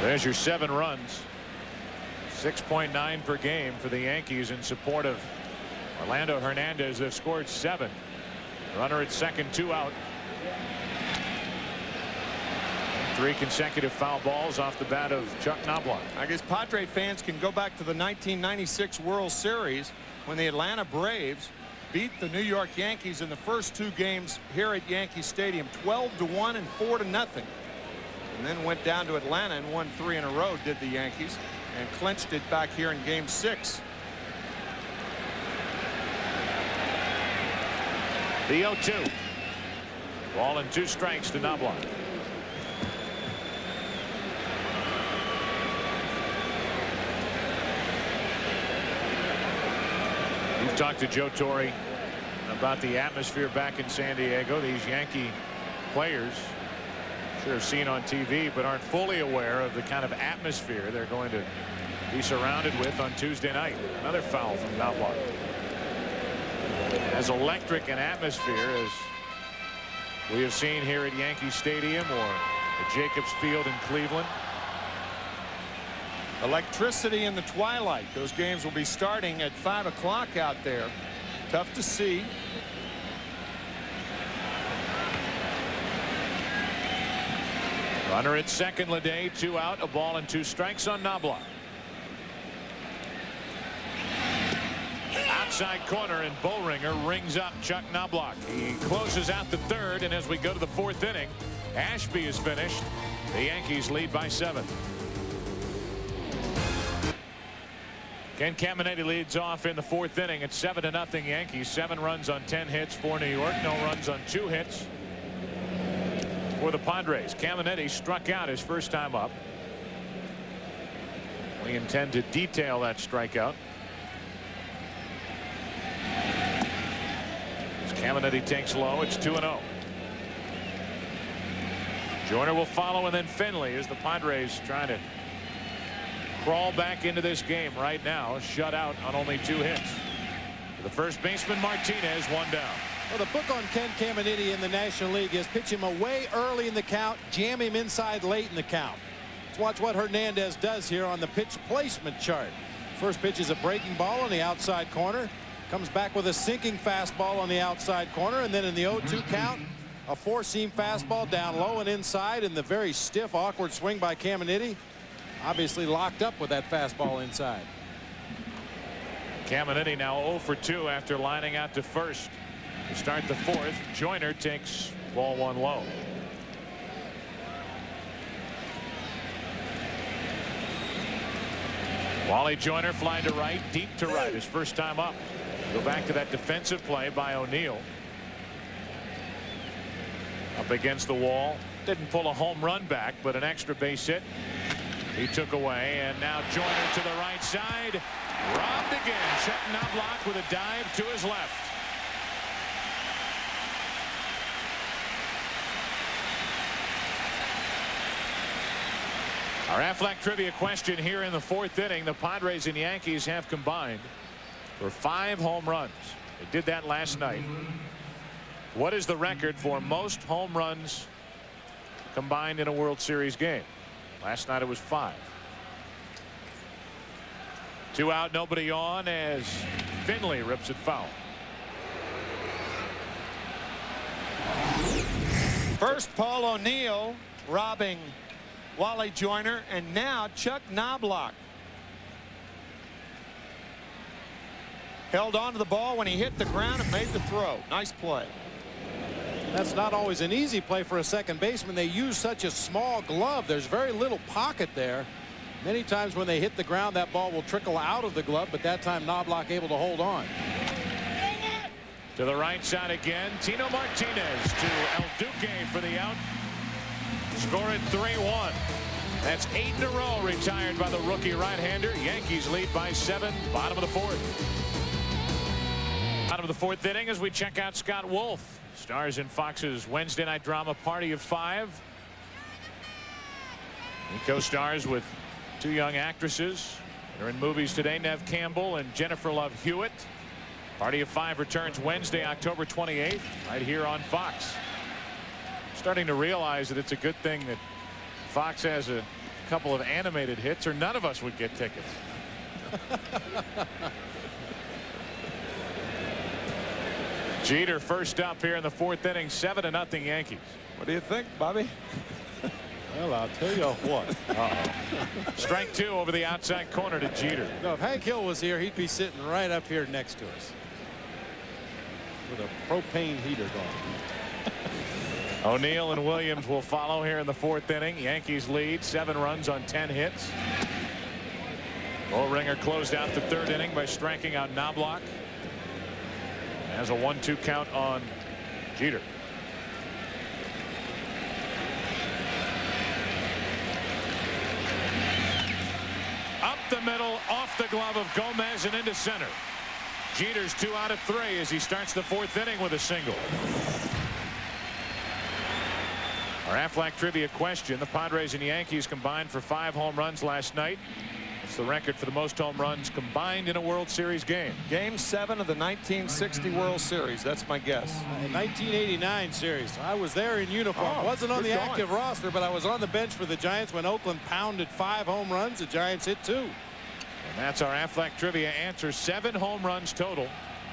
There's your 7 runs. 6.9 per game for the Yankees in support of Orlando Hernandez. They've scored 7. Runner at second, 2 out. 3 consecutive foul balls off the bat of Chuck Knobloch. I guess Padre fans can go back to the 1996 World Series when the Atlanta Braves beat the New York Yankees in the first 2 games here at Yankee Stadium, 12-1 and 4-0. And then went down to Atlanta and won 3 in a row, did the Yankees, and clinched it back here in Game 6. The 0-2. Ball and 2 strikes to Knobloch. We've talked to Joe Torre about the atmosphere back in San Diego. These Yankee players sure have seen on TV, but aren't fully aware of the kind of atmosphere they're going to be surrounded with on Tuesday night. Another foul from Knobloch. As electric an atmosphere as we have seen here at Yankee Stadium or at Jacobs Field in Cleveland. Electricity in the twilight. Those games will be starting at 5 o'clock out there. Tough to see. Runner at second, Leday, 2 out, a ball and 2 strikes on Knobloch. Outside corner, and Bullringer rings up Chuck Knobloch. He closes out the 3rd, and as we go to the 4th inning, Ashby is finished. The Yankees lead by 7. Ken Caminiti leads off in the 4th inning at 7-0 Yankees. 7 runs on 10 hits for New York. No runs on 2 hits for the Padres. Caminiti struck out his first time up. We intend to detail that strikeout. As Caminiti takes low, it's 2-0. Joyner will follow, and then Finley as the Padres trying to crawl back into this game right now, shut out on only 2 hits. For the first baseman, Martinez, 1 down. Well, the book on Ken Caminiti in the National League is pitch him away early in the count, jam him inside late in the count. Let's watch what Hernandez does here on the pitch placement chart. First pitch is a breaking ball on the outside corner. Comes back with a sinking fastball on the outside corner, and then in the 0-2 count, a four-seam fastball down low and inside, and the very stiff, awkward swing by Caminiti. Obviously locked up with that fastball inside. Caminiti now 0 for 2 after lining out to first. To start the fourth, Joyner takes ball one low. Wally Joyner flying to right, deep to right, his first time up. Go back to that defensive play by O'Neill. Up against the wall. Didn't pull a home run back, but an extra base hit he took away. And now Joyner to the right side. Robbed again. Chuck Knobloch with a dive to his left. Our Aflac trivia question here in the fourth inning. The Padres and Yankees have combined for 5 home runs. They did that last night. What is the record for most home runs combined in a World Series game? Last night it was 5. 2 out, nobody on as Finley rips it foul. First, Paul O'Neill robbing Wally Joyner, and now Chuck Knobloch held on to the ball when he hit the ground and made the throw. Nice play. That's not always an easy play for a second baseman. They use such a small glove. There's very little pocket there. Many times when they hit the ground, that ball will trickle out of the glove, but that time Knobloch able to hold on. To the right side again, Tino Martinez to El Duque for the out. Score it 3-1. That's 8 in a row retired by the rookie right-hander. Yankees lead by 7. Bottom of the fourth. Bottom of the fourth inning as we check out Scott Wolf. Stars in Fox's Wednesday night drama Party of 5. He co-stars with 2 young actresses. They're in movies today, Neve Campbell and Jennifer Love Hewitt. Party of 5 returns Wednesday, October 28th, right here on Fox. Starting to realize that it's a good thing that Fox has a couple of animated hits, or none of us would get tickets. Jeter first up here in the fourth inning, 7-0 Yankees. What do you think, Bobby? Well, I'll tell you what. Strike 2 over the outside corner to Jeter. No, if Hank Hill was here, he'd be sitting right up here next to us with a propane heater going. O'Neill and Williams will follow here in the fourth inning. Yankees lead 7 runs on 10 hits. Bullringer closed out the third inning by striking out Knobloch. Has a 1-2 count on Jeter. Up the middle, off the glove of Gomez and into center. Jeter's 2 out of 3 as he starts the fourth inning with a single. Our Aflac trivia question. The Padres and Yankees combined for 5 home runs last night. It's the record for the most home runs combined in a World Series game. Game 7 of the 1960 World Series. That's my guess. 1989 series. I was there in uniform. Wasn't on the active roster, but I was on the bench for the Giants when Oakland pounded 5 home runs. The Giants hit 2. And that's our Aflac trivia answer. 7 home runs total.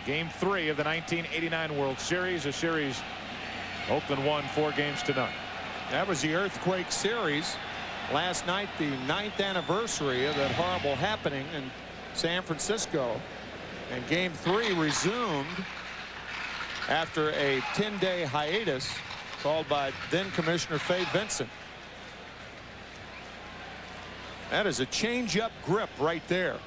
Game 3 of the 1989 World Series. A series Oakland won 4 games to none. That was the Earthquake series. Last night, the 9th anniversary of that horrible happening in San Francisco. And game 3 resumed after a 10-day hiatus called by then Commissioner Fay Vincent. That is a change-up grip right there.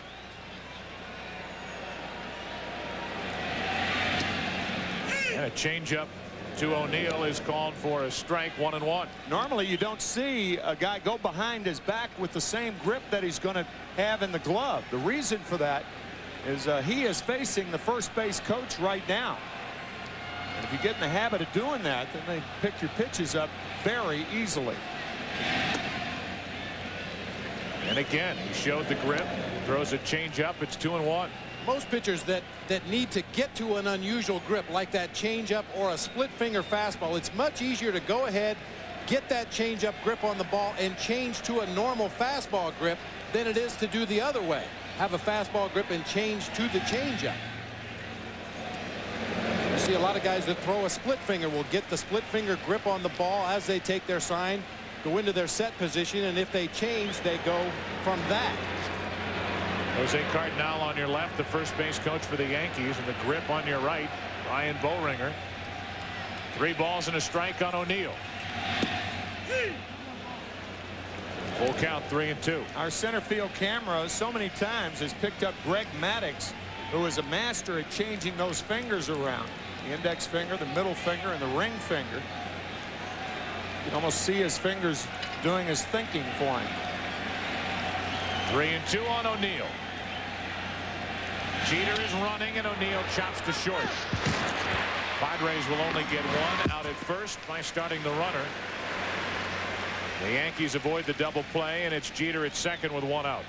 And a change-up to O'Neill is called for a strike, 1-1. Normally you don't see a guy go behind his back with the same grip that he's going to have in the glove. The reason for that is he is facing the first base coach right now. And if you get in the habit of doing that, then they pick your pitches up very easily. And again, he showed the grip, throws a change up. It's 2-1. most pitchers that need to get to an unusual grip like that changeup or a split finger fastball, it's much easier to go ahead, get that changeup grip on the ball and change to a normal fastball grip than it is to do the other way. Have a fastball grip and change to the changeup. You see a lot of guys that throw a split finger will get the split finger grip on the ball as they take their sign, go into their set position, and if they change, they go from that. Jose Cardinal on your left, the first base coach for the Yankees, and the grip on your right, Ryan Boehringer. 3 balls and a strike on O'Neill. Full count, 3-2. Our center field camera so many times has picked up Greg Maddux, who is a master at changing those fingers around. The index finger, the middle finger, and the ring finger. You can almost see his fingers doing his thinking for him. 3-2 on O'Neill. Jeter is running, and O'Neill chops to short. Padres will only get 1 out at first by starting the runner. The Yankees avoid the double play, and it's Jeter at second with 1 out.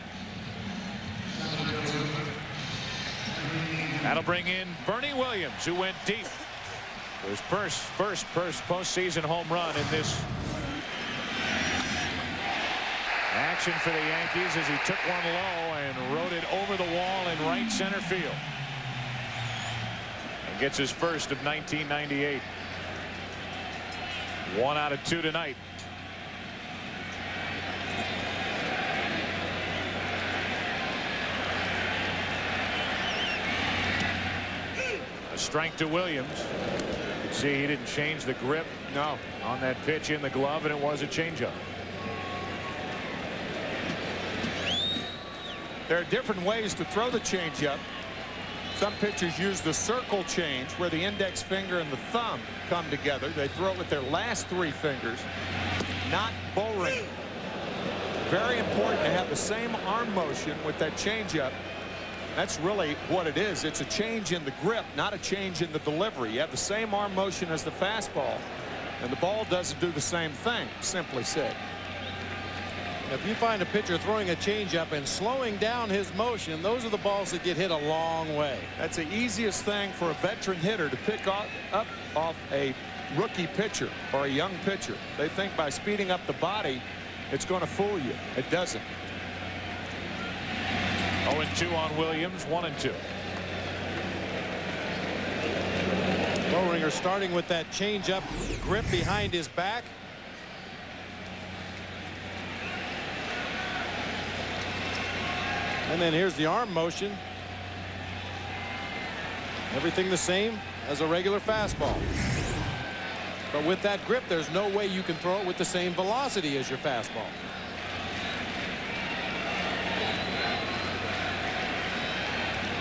That'll bring in Bernie Williams, who went deep. His first postseason home run in this action for the Yankees as he took one low and rode it over the wall in right center field. And gets his first of 1998. 1 out of 2 tonight. A strike to Williams. You can see he didn't change the grip on that pitch in the glove, and it was a changeup. There are different ways to throw the changeup. Some pitchers use the circle change where the index finger and the thumb come together. They throw it with their last 3 fingers, not Boehringer. Very important to have the same arm motion with that changeup. That's really what it is. It's a change in the grip, not a change in the delivery. You have the same arm motion as the fastball, and the ball doesn't do the same thing, simply said. If you find a pitcher throwing a changeup and slowing down his motion, those are the balls that get hit a long way. That's the easiest thing for a veteran hitter to pick up off a rookie pitcher or a young pitcher. They think by speeding up the body, it's going to fool you. It doesn't. 0-2 on Williams, 1-2. Boehringer starting with that changeup grip behind his back. And then here's the arm motion. Everything the same as a regular fastball. But with that grip, there's no way you can throw it with the same velocity as your fastball.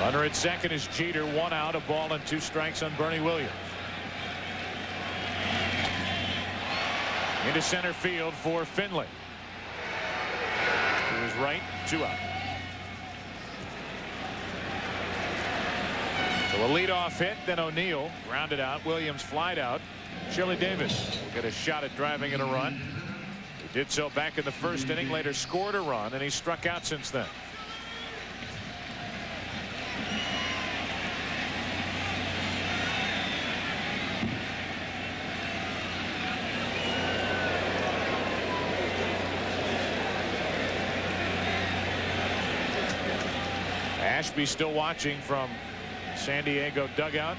Runner at second is Jeter. 1 out, a ball and 2 strikes on Bernie Williams. Into center field for Finley. To his right, 2 out. So a leadoff hit, then O'Neill grounded out. Williams flied out. Chili Davis will get a shot at driving in a run. He did so back in the first inning, later scored a run, and he struck out since then. Ashby still watching from San Diego dugout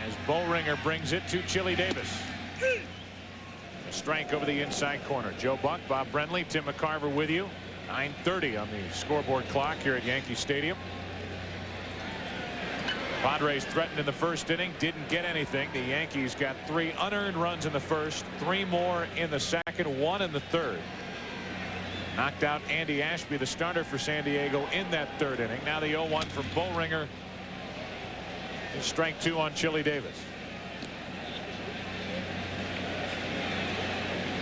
as Boehringer brings it to Chili Davis. A strike over the inside corner. Joe Buck, Bob Brenly, Tim McCarver with you. 9:30 on the scoreboard clock here at Yankee Stadium. Padres threatened in the first inning, didn't get anything. The Yankees got 3 unearned runs in the first, 3 more in the second, 1 in the third. Knocked out Andy Ashby, the starter for San Diego, in that third inning. Now the 0-1 from Boehringer. Strike 2 on Chili Davis.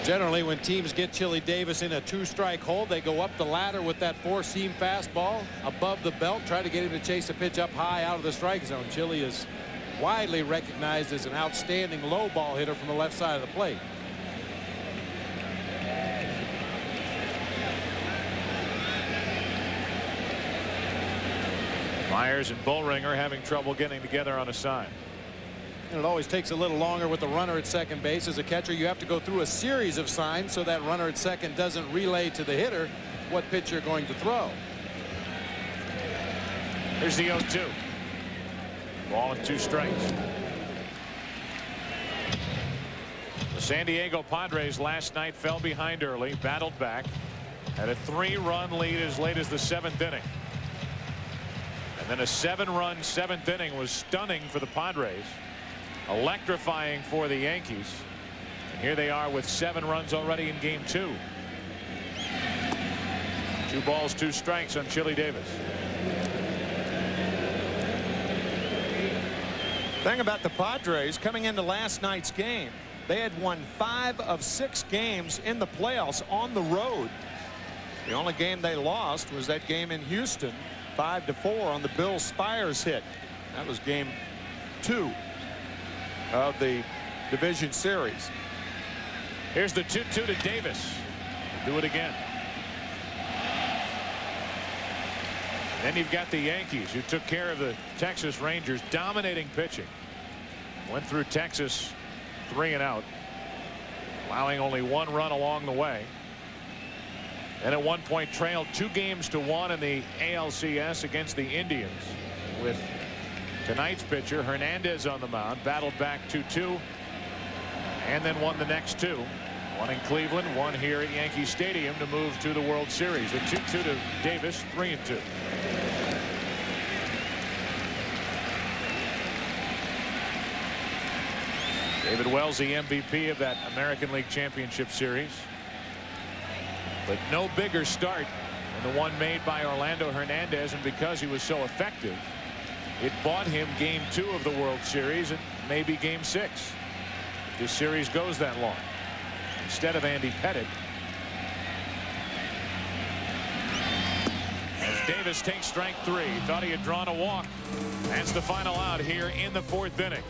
Generally, when teams get Chili Davis in a 2-strike hole, they go up the ladder with that 4-seam fastball above the belt, try to get him to chase a pitch up high out of the strike zone. Chili is widely recognized as an outstanding low ball hitter from the left side of the plate. Myers and Bullringer having trouble getting together on a sign. And it always takes a little longer with the runner at second base. As a catcher, you have to go through a series of signs so that runner at second doesn't relay to the hitter what pitch you're going to throw. Here's the 0-2. Ball and 2 strikes. The San Diego Padres last night fell behind early, battled back, had a 3-run lead as late as the 7th inning. And then a 7-run 7th inning was stunning for the Padres, electrifying for the Yankees. And here they are with 7 runs already in game 2. 2 balls, 2 strikes on Chili Davis. Thing about the Padres coming into last night's game, they had won 5 of 6 games in the playoffs on the road. The only game they lost was that game in Houston, 5-4 on the Bill Spires hit. That was game 2 of the division series. Here's the 2-2 to Davis. Do it again. Then you've got the Yankees, who took care of the Texas Rangers, dominating pitching. Went through Texas 3 and out, allowing only 1 run along the way. And at one point trailed 2-1 in the ALCS against the Indians, with tonight's pitcher Hernandez on the mound. Battled back 2-2 and then won the next 2. One in Cleveland, one here at Yankee Stadium to move to the World Series. The 2-2 to Davis, 3-2. David Wells, the MVP of that American League Championship Series. But no bigger start than the one made by Orlando Hernandez, and because he was so effective, it bought him game 2 of the World Series and maybe game 6 if this series goes that long. Instead of Andy Pettitte, as Davis takes strike 3. Thought he had drawn a walk. That's the final out here in the 4th inning.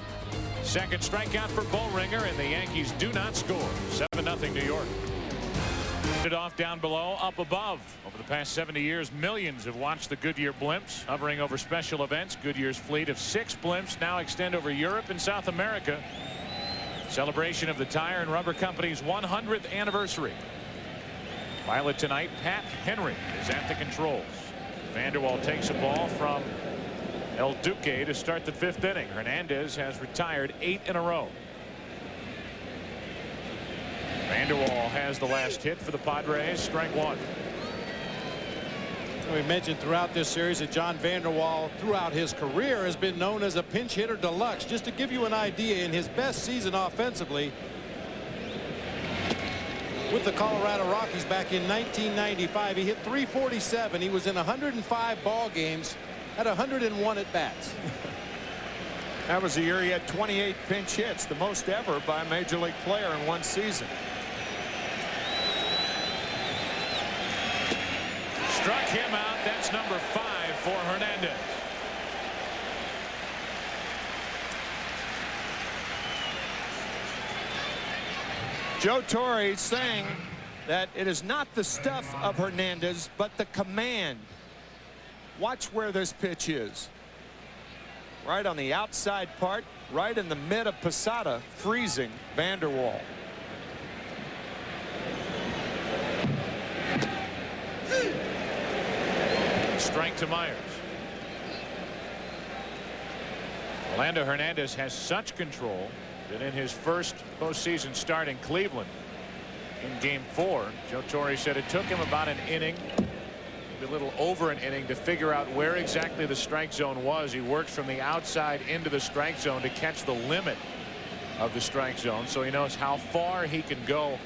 Second strikeout for Bullringer, and the Yankees do not score. 7-0 New York. It off down below, up above. Over the past 70 years, millions have watched the Goodyear blimps hovering over special events. Goodyear's fleet of 6 blimps now extend over Europe and South America. Celebration of the Tire and Rubber Company's 100th anniversary. Pilot tonight, Pat Henry, is at the controls. Vanderwall takes a ball from El Duque to start the 5th inning. Hernandez has retired 8 in a row. Vanderwall has the last hit for the Padres. Strike 1. We mentioned throughout this series that John Vanderwall, throughout his career, has been known as a pinch hitter deluxe. Just to give you an idea, in his best season offensively with the Colorado Rockies back in 1995, he hit .347. He was in 105 ball games, had 101 at bats. That was the year he had 28 pinch hits, the most ever by a major league player in one season. Struck him out. That's number 5 for Hernandez. Joe Torre saying that it is not the stuff of Hernandez, but the command. Watch where this pitch is. Right on the outside part, right in the mid of Posada, freezing Vanderwall. Strike to Myers. Orlando Hernandez has such control that in his first postseason start in Cleveland in game 4, Joe Torre said it took him about an inning, maybe a little over an inning, to figure out where exactly the strike zone was. He worked from the outside into the strike zone to catch the limit of the strike zone, so he knows how far he can go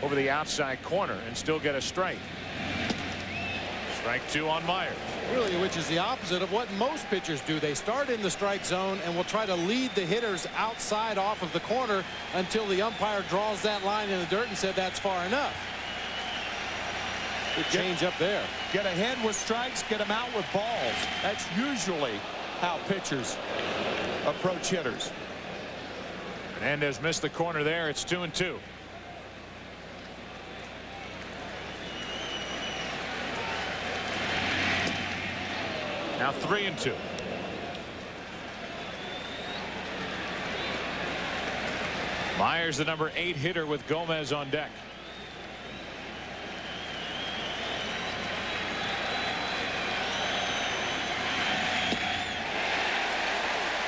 over the outside corner and still get a strike. Strike 2 on Myers. Really, which is the opposite of what most pitchers do. They start in the strike zone and will try to lead the hitters outside off of the corner until the umpire draws that line in the dirt and said that's far enough. Good change up there. Get ahead with strikes, get them out with balls. That's usually how pitchers approach hitters. Hernandez missed the corner there. It's 2-2. Now 3-2. Myers, the number 8 hitter, with Gomez on deck.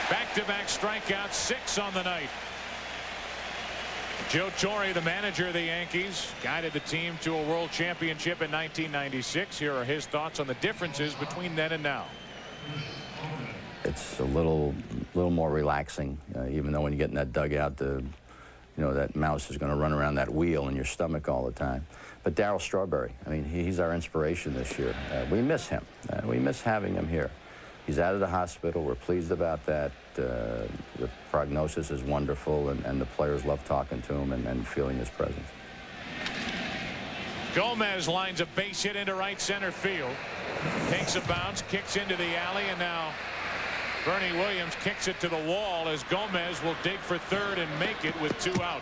Back-to-back strikeouts, 6 on the night. Joe Torre, the manager of the Yankees, guided the team to a world championship in 1996. Here are his thoughts on the differences between then and now. It's a little more relaxing, even though when you get in that dugout, that mouse is going to run around that wheel in your stomach all the time. But Darryl Strawberry, I mean, he's our inspiration this year. We miss him. We miss having him here. He's out of the hospital. We're pleased about that. The prognosis is wonderful, and the players love talking to him and feeling his presence. Gomez lines a base hit into right center field. Takes a bounce, kicks into the alley, and now Bernie Williams kicks it to the wall as Gomez will dig for third and make it with 2 out.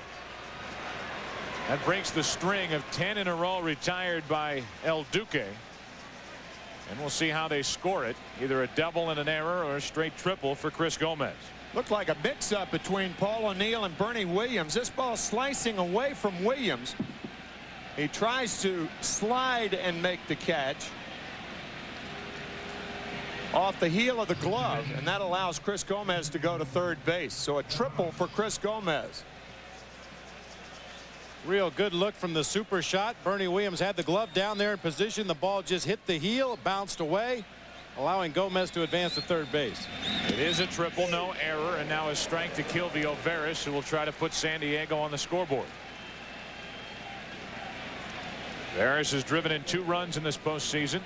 That breaks the string of 10 in a row retired by El Duque. And we'll see how they score it. Either a double and an error or a straight triple for Chris Gomez. Looked like a mix-up between Paul O'Neill and Bernie Williams. This ball slicing away from Williams. He tries to slide and make the catch off the heel of the glove, and that allows Chris Gomez to go to third base. So a triple for Chris Gomez. Real good look from the super shot. Bernie Williams had the glove down there in position. The ball just hit the heel, bounced away, allowing Gomez to advance to third base. It is a triple, no error, and now a strike to Kilvio Veras, who will try to put San Diego on the scoreboard. Veras has driven in 2 runs in this postseason.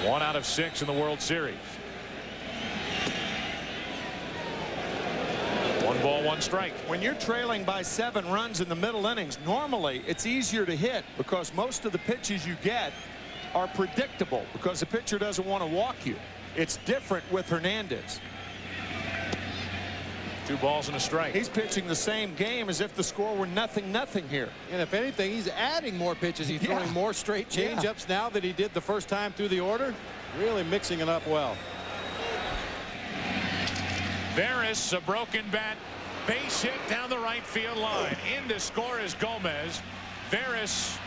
1 out of 6 in the World Series. 1 ball, 1 strike. When you're trailing by 7 runs in the middle innings, normally it's easier to hit because most of the pitches you get are predictable because the pitcher doesn't want to walk you. It's different with Hernandez. 2 balls and a strike. He's pitching the same game as if the score were 0-0 here. And if anything, he's adding more pitches. He's throwing more straight changeups now than he did the first time through the order. Really mixing it up well. Veras, a broken bat, base hit down the right field line. In to score is Gomez. Veras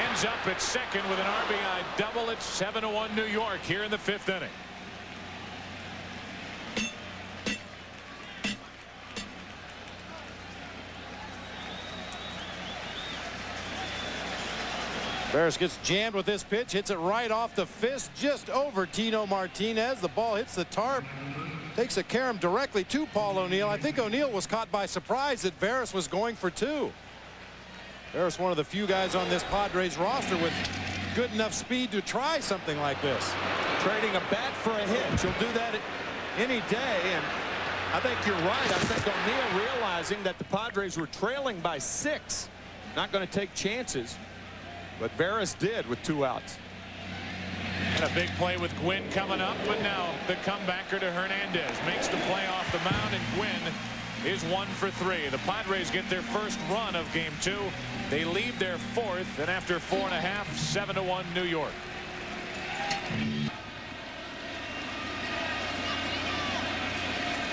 ends up at second with an RBI double. It's 7-1 New York here in the 5th inning. Veras gets jammed with this pitch, hits it right off the fist, just over Tino Martinez. The ball hits the tarp, takes a carom directly to Paul O'Neill. I think O'Neill was caught by surprise that Veras was going for 2. Veras, one of the few guys on this Padres roster with good enough speed to try something like this. Trading a bat for a hit. You'll do that any day, and I think you're right. I think O'Neill realizing that the Padres were trailing by 6, not going to take chances. But Veras did with 2 outs. And a big play with Gwynn coming up, but now the comebacker to Hernandez makes the play off the mound, and Gwynn is 1 for 3. The Padres get their first run of Game 2. They lead their 4th, and after 4.5, 7-1 New York.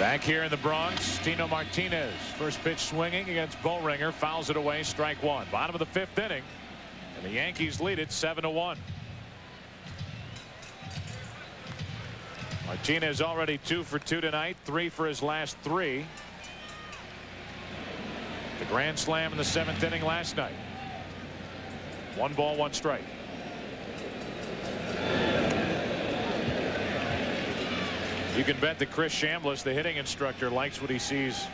Back here in the Bronx, Tino Martinez, first pitch swinging against Boehringer, fouls it away, strike 1. Bottom of the 5th inning. And the Yankees lead it 7-1. Martinez already 2 for 2 tonight, 3 for his last 3. The grand slam in the 7th inning last night. 1 ball, 1 strike. You can bet that Chris Chambliss, the hitting instructor, likes what he sees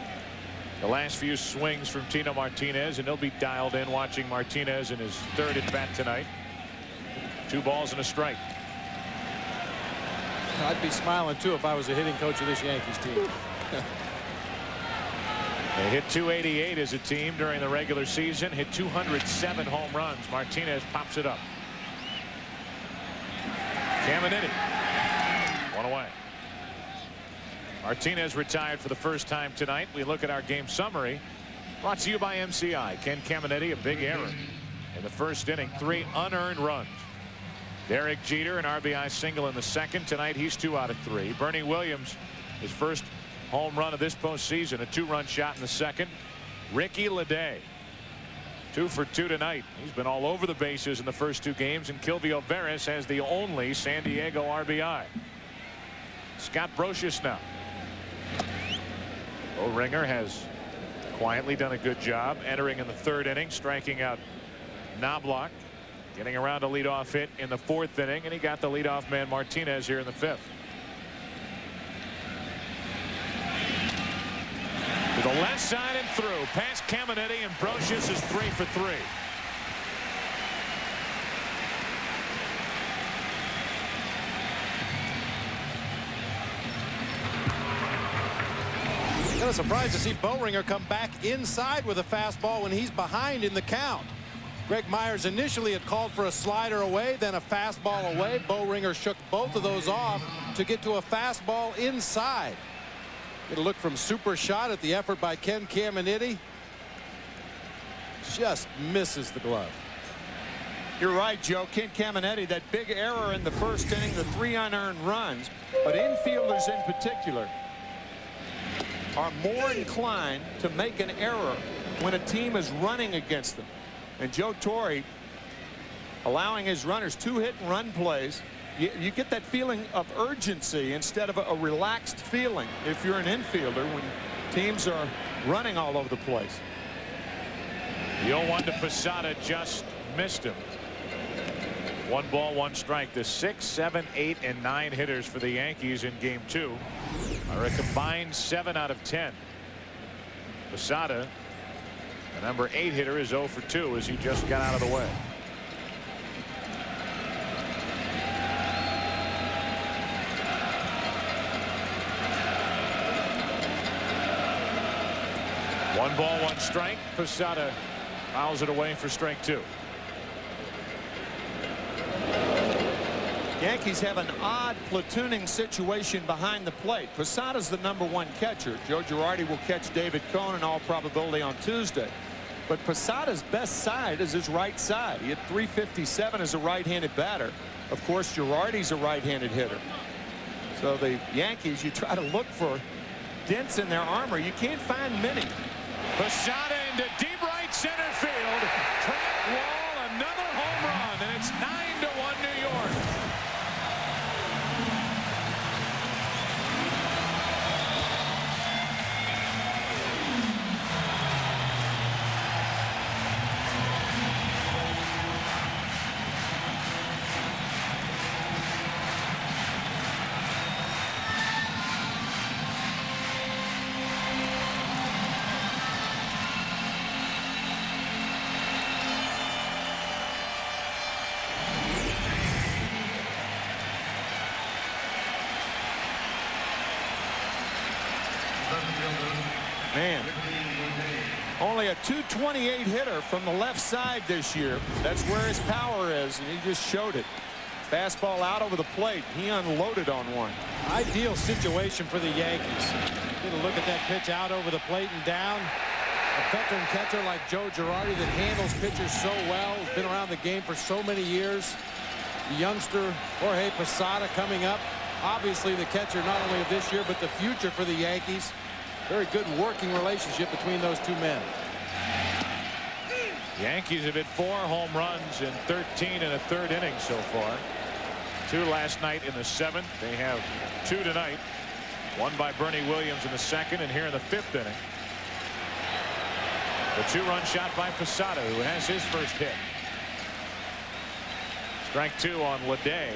the last few swings from Tino Martinez, and he'll be dialed in watching Martinez in his 3rd at bat tonight. 2 balls and a strike. I'd be smiling too if I was a hitting coach of this Yankees team. They hit 288 as a team during the regular season, hit 207 home runs. Martinez pops it up. Caminiti, 1 away. Martinez retired for the first time tonight. We look at our game summary brought to you by MCI. Ken Caminiti, a big error in the 1st inning, 3 unearned runs. Derek Jeter, an RBI single in the second. Tonight he's 2 out of 3. Bernie Williams, his first home run of this postseason, a 2-run shot in the second. Ricky Leday, 2 for 2 tonight. He's been all over the bases in the first 2 games, and Kilvio Veras has the only San Diego RBI. Scott Brosius now. Bo Ringer has quietly done a good job entering in the 3rd inning, striking out Knobloch, getting around a leadoff hit in the 4th inning, and he got the leadoff man Martinez here in the 5th. To the left side and through past Caminetti, and Brosius is 3 for 3. Kind of surprised to see Bo Ringer come back inside with a fastball when he's behind in the count. Greg Myers initially had called for a slider away, then a fastball away. Bo Ringer shook both of those off to get to a fastball inside. Get a look from Super Shot at the effort by Ken Caminetti. Just misses the glove. You're right, Joe. Ken Caminetti, that big error in the first inning, the 3 unearned runs. But infielders in particular are more inclined to make an error when a team is running against them. And Joe Torre allowing his runners 2 hit-and-run plays. You get that feeling of urgency instead of a relaxed feeling if you're an infielder when teams are running all over the place. The 0-1 to Posada just missed him. 1 ball, 1 strike. The 6, 7, 8, and 9 hitters for the Yankees in Game 2 are a combined 7 out of 10. Posada, the number 8 hitter, is 0 for 2 as he just got out of the way. One ball, 1 strike. Posada fouls it away for strike 2. Yankees have an odd platooning situation behind the plate. Posada's the number 1 catcher. Joe Girardi will catch David Cone in all probability on Tuesday. But Posada's best side is his right side. He hit .357 as a right-handed batter. Of course, Girardi's a right-handed hitter. So the Yankees, you try to look for dents in their armor. You can't find many. Posada into deep right center field. Track wall, another home run, and it's 9-1 New York. Man, only a .228 hitter from the left side this year. That's where his power is, and he just showed it. Fastball out over the plate. He unloaded on one. Ideal situation for the Yankees. Get a look at that pitch out over the plate and down. A veteran catcher like Joe Girardi that handles pitchers so well. Has been around the game for so many years. The youngster Jorge Posada coming up. Obviously the catcher not only of this year but the future for the Yankees. Very good working relationship between those 2 men. Yankees have hit 4 home runs in 13 and a 3rd innings so far. 2 last night in the 7th. They have 2 tonight. 1 by Bernie Williams in the 2nd, and here in the 5th inning, the 2-run shot by Posada, who has his first hit. Strike 2 on Leday,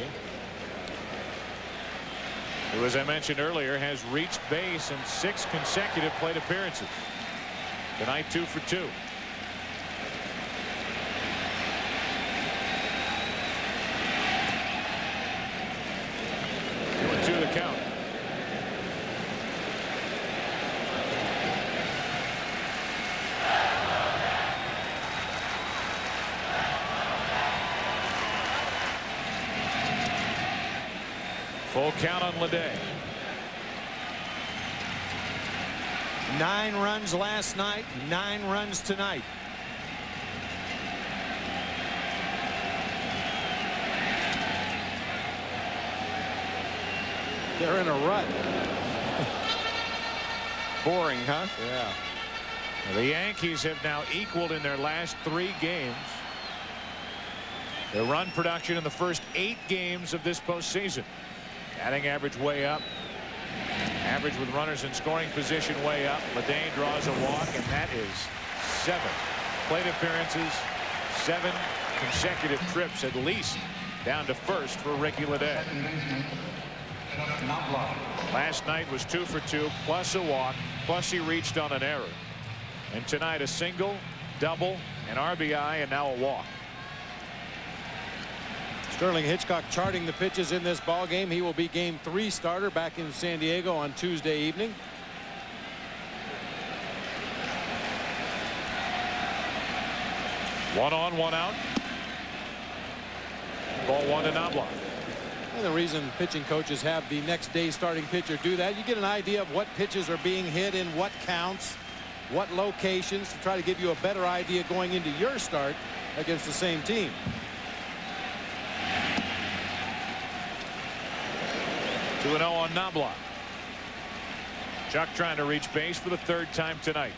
who, as I mentioned earlier, has reached base in 6 consecutive plate appearances. Tonight 2 for 2. 2-2 the count. Full count on Leday. 9 runs last night, 9 runs tonight. They're in a rut. Boring, huh? Yeah. The Yankees have now equaled in their last 3 games their run production in the first 8 games of this postseason. Batting average way up. Average with runners in scoring position way up. Ledee draws a walk, and that is 7 plate appearances, 7 consecutive trips at least down to first for Ricky Ledee. Last night was 2 for 2 plus a walk, plus he reached on an error. And tonight a single, double, an RBI, and now a walk. Sterling Hitchcock charting the pitches in this ball game. He will be game 3 starter back in San Diego on Tuesday evening. One on, one out. Ball 1 to Knobloch. And the reason pitching coaches have the next day starting pitcher do that, you get an idea of what pitches are being hit in what counts, what locations, to try to give you a better idea going into your start against the same team. Two 2-0 on Knobloch. Chuck trying to reach base for the 3rd time tonight.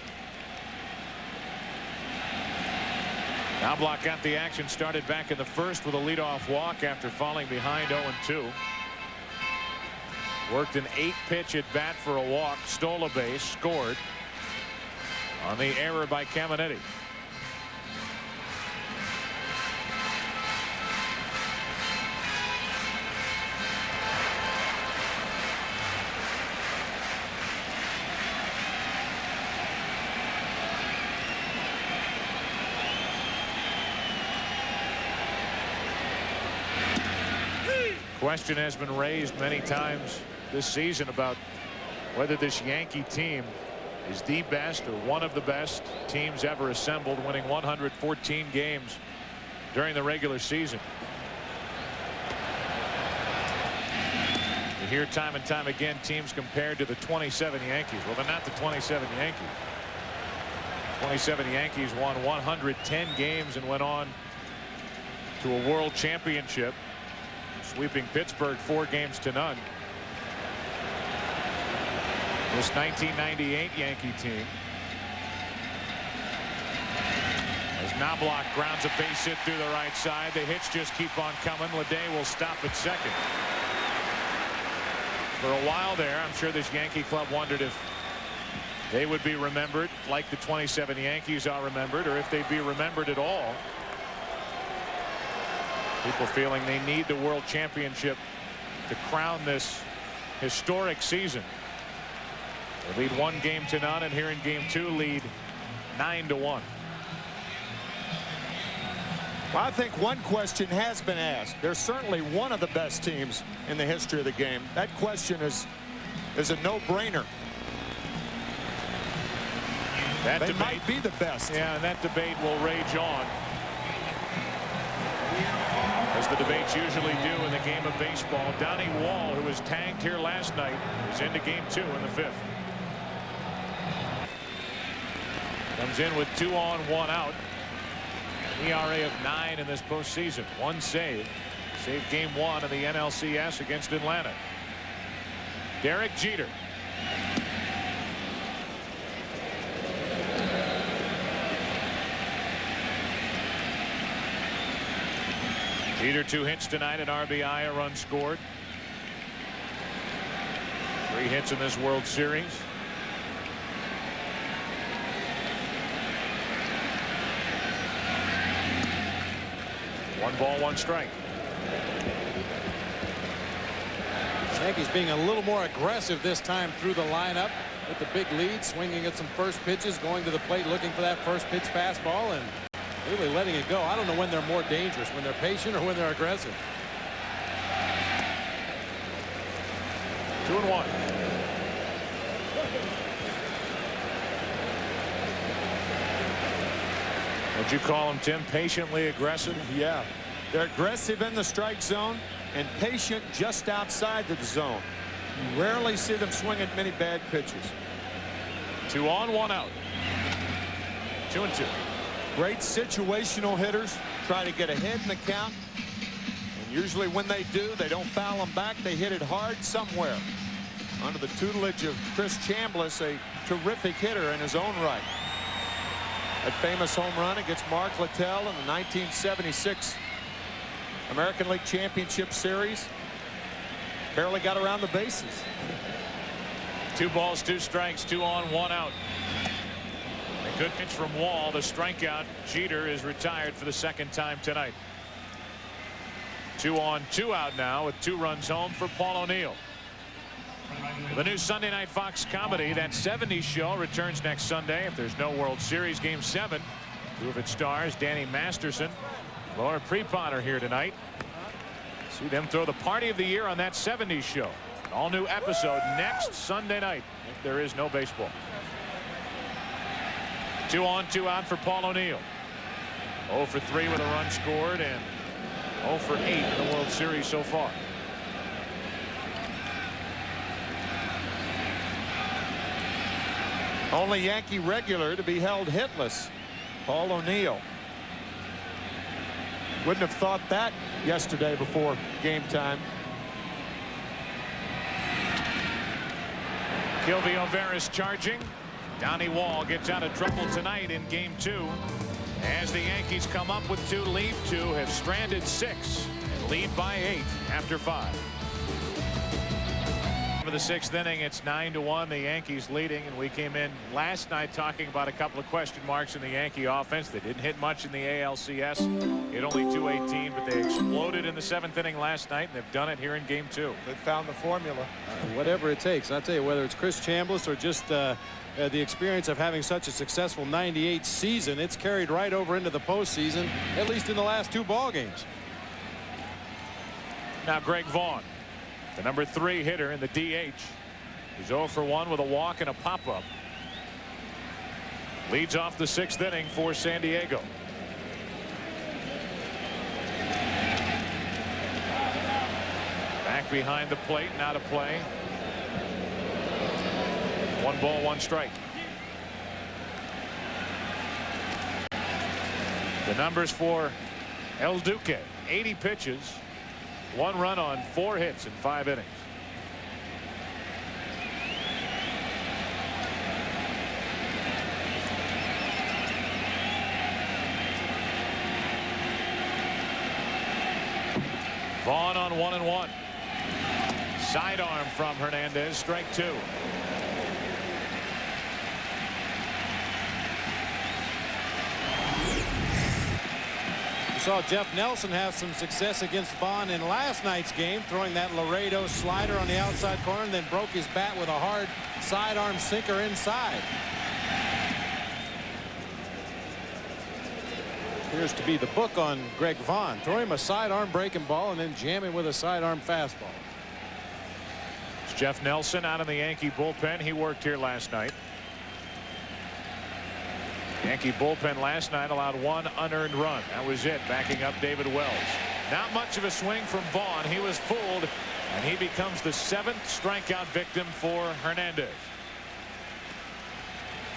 Knobloch got the action started back in the 1st with a leadoff walk after falling behind 0-2. Worked an 8-pitch at bat for a walk, stole a base, scored on the error by Caminetti. Question has been raised many times this season about whether this Yankee team is the best or one of the best teams ever assembled, winning 114 games during the regular season. You hear time and time again teams compared to the 27 Yankees. Well, they're not the 27 Yankees. 27 Yankees won 110 games and went on to a world championship, sweeping Pittsburgh 4-0. This 1998 Yankee team, as Knobloch grounds a base hit through the right side, the hits just keep on coming. Ledee will stop at second. For a while there, I'm sure this Yankee club wondered if they would be remembered like the 27 Yankees are remembered, or if they'd be remembered at all. People feeling they need the world championship to crown this historic season. They lead 1-0, and here in game 2 lead 9-1. Well, I think one question has been asked. They're certainly one of the best teams in the history of the game. That question is a no-brainer. They might be the best. Yeah, and that debate will rage on, as the debates usually do in the game of baseball. Donnie Wall, who was tagged here last night, is into game 2 in the 5th. Comes in with 2 on, 1 out. ERA of 9 in this postseason. 1 save. Saved game 1 of the NLCS against Atlanta. Derek Jeter. Jeter 2 hits tonight, an RBI, a run scored. 3 hits in this World Series. One ball, 1 strike. Yankees being a little more aggressive this time through the lineup with the big lead, swinging at some first pitches, going to the plate looking for that first pitch fastball, and really letting it go. I don't know when they're more dangerous, when they're patient or when they're aggressive. 2-1. Would you call them, Tim, patiently aggressive? Yeah, they're aggressive in the strike zone and patient just outside the zone. You rarely see them swing at many bad pitches. 2 on, 1 out. 2-2. Great situational hitters, try to get ahead in the count and Usually when they do, they don't foul them back. They hit it hard somewhere. Under the tutelage of Chris Chambliss, a terrific hitter in his own right. That famous home run against Mark Littell in the 1976 American League Championship Series. Barely got around the bases. 2 balls, 2 strikes, 2 on, 1 out. A good pitch from Wall. The strikeout. Jeter is retired for the 2nd time tonight. 2 on, 2 out now with 2 runs home for Paul O'Neill. The new Sunday Night Fox comedy, That 70s Show, returns next Sunday. If there's no World Series, Game 7. 2 of its stars, Danny Masterson, Laura Prepon are here tonight. See them throw the party of the year on That 70s Show. An all-new episode next Sunday night if there is no baseball. 2 on, 2 out for Paul O'Neill. 0 for 3 with a run scored and 0 for 8 in the World Series so far. Only Yankee regular to be held hitless, Paul O'Neill. Wouldn't have thought that yesterday before game time. Kilvio Veras charging. Donnie Wall gets out of trouble tonight in Game 2. As the Yankees come up with 2, lead 2, have stranded 6, and lead by 8 after 5. For the 6th inning, it's 9-1. The Yankees leading, and we came in last night talking about a couple of question marks in the Yankee offense. They didn't hit much in the ALCS. Hit only .218, but they exploded in the 7th inning last night, and they've done it here in Game 2. They found the formula. Whatever it takes. I'll tell you, whether it's Chris Chambliss or just the experience of having such a successful '98 season, it's carried right over into the postseason, at least in the last 2 ball games. Now Greg Vaughn, the number 3 hitter in the DH. He's 0 for 1 with a walk and a pop-up. Leads off the 6th inning for San Diego. Back behind the plate, now to play. 1 ball, 1 strike. The numbers for El Duque: 80 pitches, 1 run on 4 hits in 5 innings. Vaughn on 1-1. Sidearm from Hernandez, strike 2. We saw Jeff Nelson have some success against Vaughn in last night's game, throwing that Laredo slider on the outside corner, and then broke his bat with a hard sidearm sinker inside. Appears to be the book on Greg Vaughn. Throw him a sidearm breaking ball and then jam him with a sidearm fastball. It's Jeff Nelson out in the Yankee bullpen. He worked here last night. Yankee bullpen last night allowed 1 unearned run. That was it, backing up David Wells. Not much of a swing from Vaughn. He was fooled, and he becomes the 7th strikeout victim for Hernandez.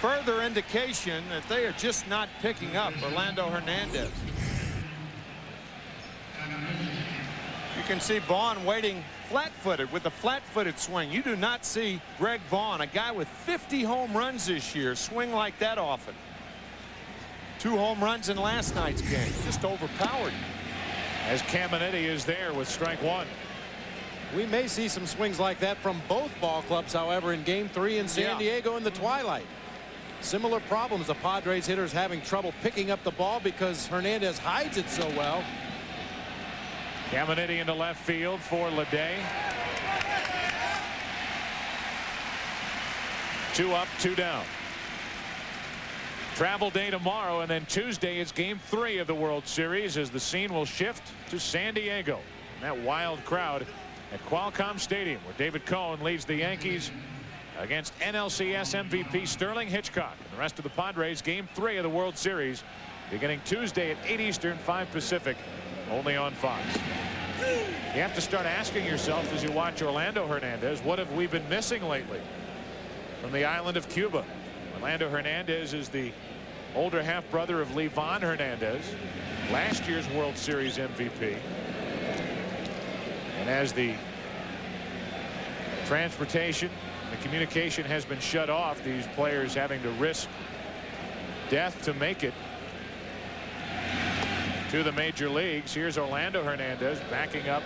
Further indication that they are just not picking up Orlando Hernandez. You can see Vaughn waiting flat-footed with a flat-footed swing. You do not see Greg Vaughn, a guy with 50 home runs this year, swing like that often. 2 home runs in last night's game. Just overpowered. As Caminiti is there with strike 1. We may see some swings like that from both ball clubs, however, in Game 3 in San Diego in the twilight. Similar problems. The Padres hitters having trouble picking up the ball because Hernandez hides it so well. Caminiti into left field for Leday. 2 up, 2 down. Travel day tomorrow, and then Tuesday it's Game 3 of the World Series as the scene will shift to San Diego. And that wild crowd at Qualcomm Stadium, where David Cohn leads the Yankees against NLCS MVP Sterling Hitchcock. And the rest of the Padres, Game 3 of the World Series, beginning Tuesday at 8 Eastern, 5 Pacific, only on Fox. You have to start asking yourself as you watch Orlando Hernandez, what have we been missing lately from the island of Cuba? Orlando Hernandez is the older half-brother of Livan Hernandez, last year's World Series MVP. And as the transportation, the communication has been shut off, these players having to risk death to make it to the major leagues. Here's Orlando Hernandez backing up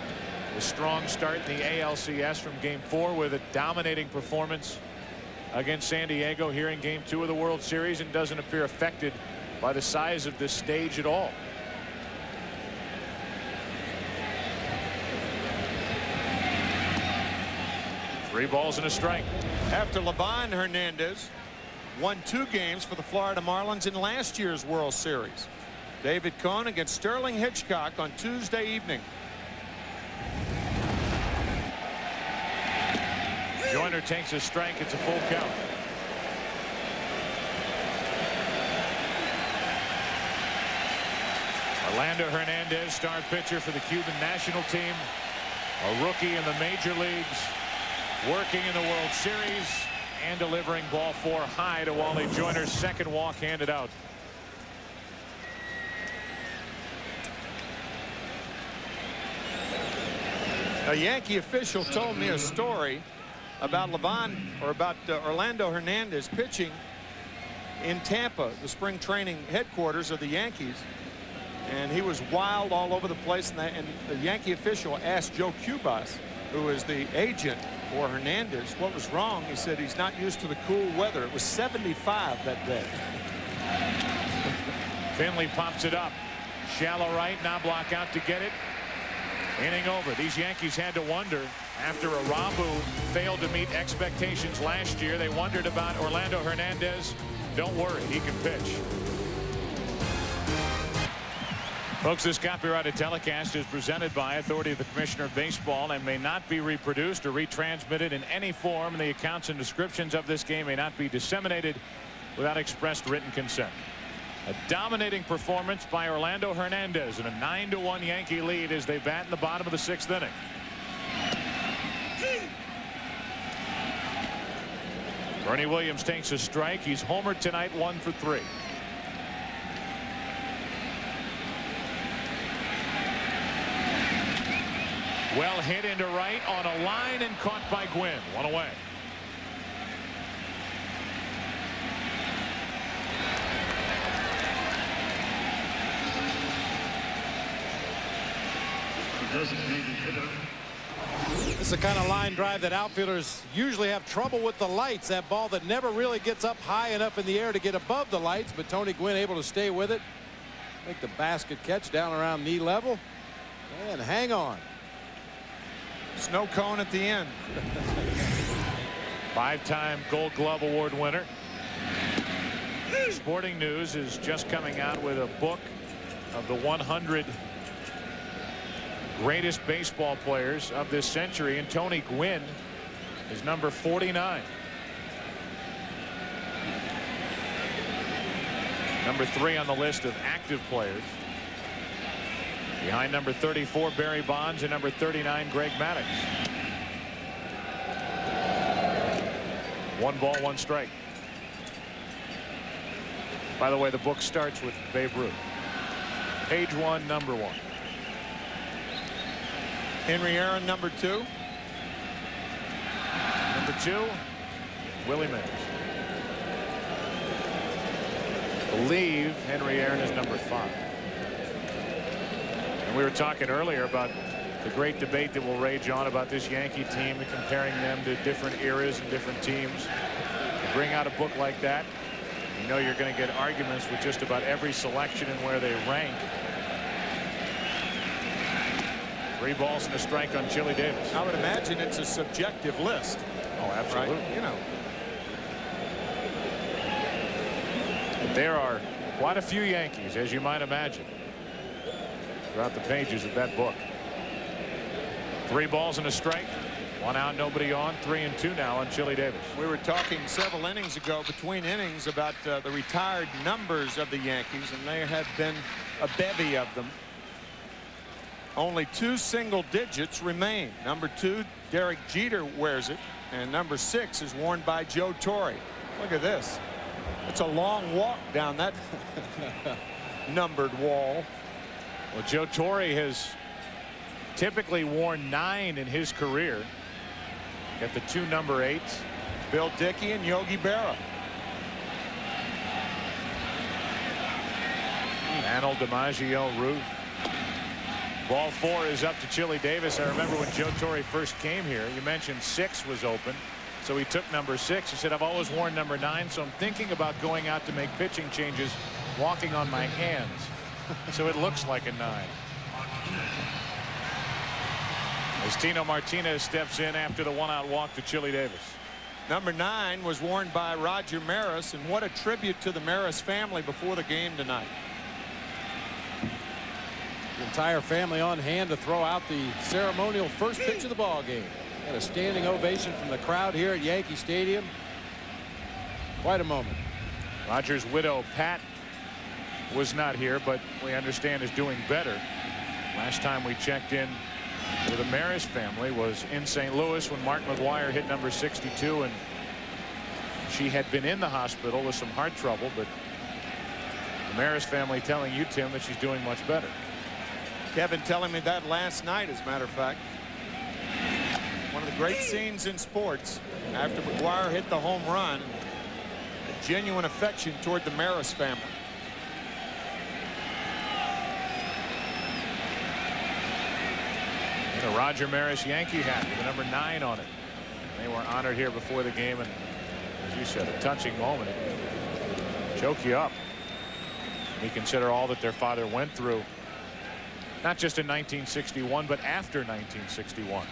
a strong start in the ALCS from Game 4 with a dominating performance against San Diego here in Game 2 of the World Series, and doesn't appear affected by the size of this stage at all. Three balls and a strike. After Livan Hernandez won 2 games for the Florida Marlins in last year's World Series. David Cohn against Sterling Hitchcock on Tuesday evening. Joyner takes a strike. It's a full count. Orlando Hernandez, star pitcher for the Cuban national team, a rookie in the major leagues, working in the World Series and delivering ball 4 high to Wally Joyner's second walk handed out. A Yankee official told me a story about Orlando Hernandez pitching in Tampa, the spring training headquarters of the Yankees, and he was wild all over the place. And the Yankee official asked Joe Cubas, who is the agent for Hernandez, what was wrong. He said he's not used to the cool weather. It was 75 that day. Finley pops it up. Shallow right, Knobloch out to get it. Inning over. These Yankees had to wonder, after Arabu failed to meet expectations last year, they wondered about Orlando Hernandez. Don't worry, he can pitch. Folks, this copyrighted telecast is presented by authority of the Commissioner of Baseball and may not be reproduced or retransmitted in any form. The accounts and descriptions of this game may not be disseminated without expressed written consent. A dominating performance by Orlando Hernandez and a 9-1 Yankee lead as they bat in the bottom of the 6th inning. Bernie Williams takes a strike. He's homered tonight, 1 for 3. Well hit into right on a line and caught by Gwynn. 1 away. This is the kind of line drive that outfielders usually have trouble with the lights. That ball that never really gets up high enough in the air to get above the lights, but Tony Gwynn able to stay with it, make the basket catch down around knee level, and hang on. Snow cone at the end. 5-time Gold Glove Award winner. Sporting News is just coming out with a book of the 100 greatest baseball players of this century, and Tony Gwynn is number 49. Number 3 on the list of active players. Behind number 34 Barry Bonds and number 39 Greg Maddux. 1 ball, 1 strike. By the way, the book starts with Babe Ruth. Page 1, number 1. Henry Aaron, number 2. Number 2, Willie Mays. I believe Henry Aaron is number 5. And we were talking earlier about the great debate that will rage on about this Yankee team and comparing them to different eras and different teams. You bring out a book like that, you know you're going to get arguments with just about every selection and where they rank. 3 balls and a strike on Chili Davis. I would imagine it's a subjective list. Oh, absolutely. Right? You know. There are quite a few Yankees, as you might imagine, throughout the pages of that book. 3 balls and a strike. 1 out, nobody on. 3-2 now on Chili Davis. We were talking several innings ago, between innings, about the retired numbers of the Yankees, and there have been a bevy of them. Only 2 single digits remain. Number 2, Derek Jeter wears it, and number 6 is worn by Joe Torre. Look at this. It's a long walk down that numbered wall. Well, Joe Torre has typically worn 9 in his career. Got the 2 number 8s. Bill Dickey and Yogi Berra. Mantle, DiMaggio, Ruth. Ball 4 is up to Chili Davis. I remember when Joe Torre first came here, you mentioned 6 was open. So he took number 6. He said, I've always worn number 9, so I'm thinking about going out to make pitching changes, walking on my hands. So it looks like a 9. As Tino Martinez steps in after the 1-out walk to Chili Davis. Number 9 was worn by Roger Maris, and what a tribute to the Maris family before the game tonight. The entire family on hand to throw out the ceremonial first pitch of the ball game. Got a standing ovation from the crowd here at Yankee Stadium. Quite a moment. Roger's widow Pat was not here, but we understand is doing better. Last time we checked in with the Maris family was in St. Louis when Mark McGwire hit number 62, and she had been in the hospital with some heart trouble, but the Maris family telling you, Tim, that she's doing much better. Kevin telling me that last night, as a matter of fact. One of the great scenes in sports after McGwire hit the home run. A genuine affection toward the Maris family. And a Roger Maris Yankee hat with the number 9 on it. They were honored here before the game, and as you said, a touching moment. It'll choke you up. You consider all that their father went through, not just in 1961, but after 1961.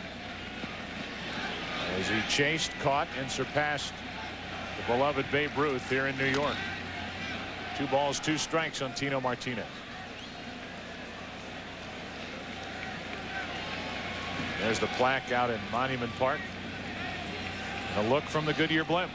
As he chased, caught, and surpassed the beloved Babe Ruth here in New York. 2 balls, 2 strikes on Tino Martinez. There's the plaque out in Monument Park. A look from the Goodyear blimp.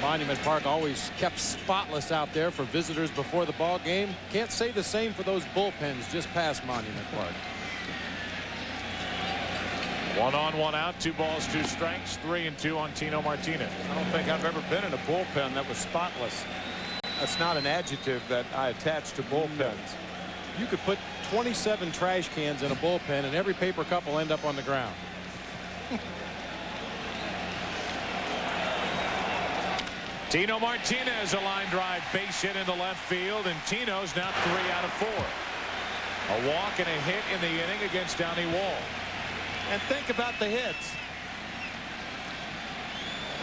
Monument Park always kept spotless out there for visitors before the ball game. Can't say the same for those bullpens just past Monument Park. 1 on, 1 out, 2 balls, 2 strikes, 3-2 on Tino Martinez. I don't think I've ever been in a bullpen that was spotless. That's not an adjective that I attach to bullpens. You could put 27 trash cans in a bullpen and every paper cup will end up on the ground. Tino Martinez, a line drive base hit into left field, and Tino's now 3 out of 4. A walk and a hit in the inning against Downey Wall. And think about the hits.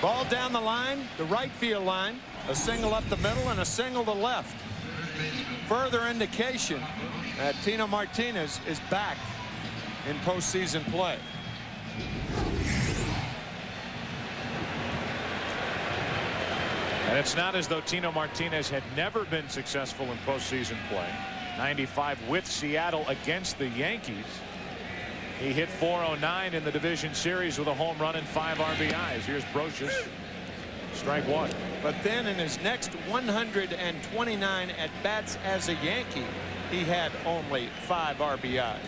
Ball down the line, the right field line, a single up the middle, and a single to left. Further indication that Tino Martinez is back in postseason play. And it's not as though Tino Martinez had never been successful in postseason play. 95 with Seattle against the Yankees. He hit .409 in the division series with a home run and 5 RBIs. Here's Brocious. Strike 1. But then in his next 129 at-bats as a Yankee, he had only 5 RBIs.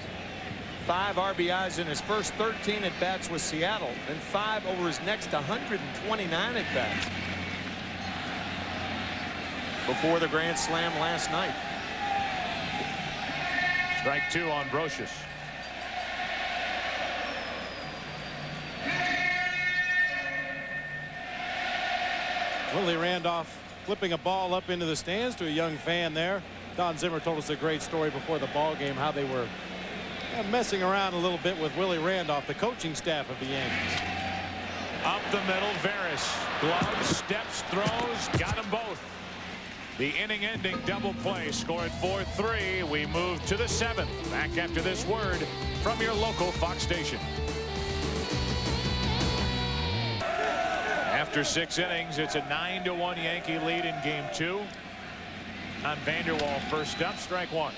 5 RBIs in his first 13 at-bats with Seattle, and 5 over his next 129 at-bats. Before the grand slam last night. Strike 2 on Brocious. Willie Randolph flipping a ball up into the stands to a young fan there. Don Zimmer told us a great story before the ball game, how they were messing around a little bit with Willie Randolph, the coaching staff of the Yankees. Up the middle, Veras. Glove, steps, throws, got them both. The inning-ending double play, score at 4-3. We move to the 7th. Back after this word from your local Fox station. After 6 innings, it's a 9-1 Yankee lead in game 2. On Vanderwall first up, strike 1.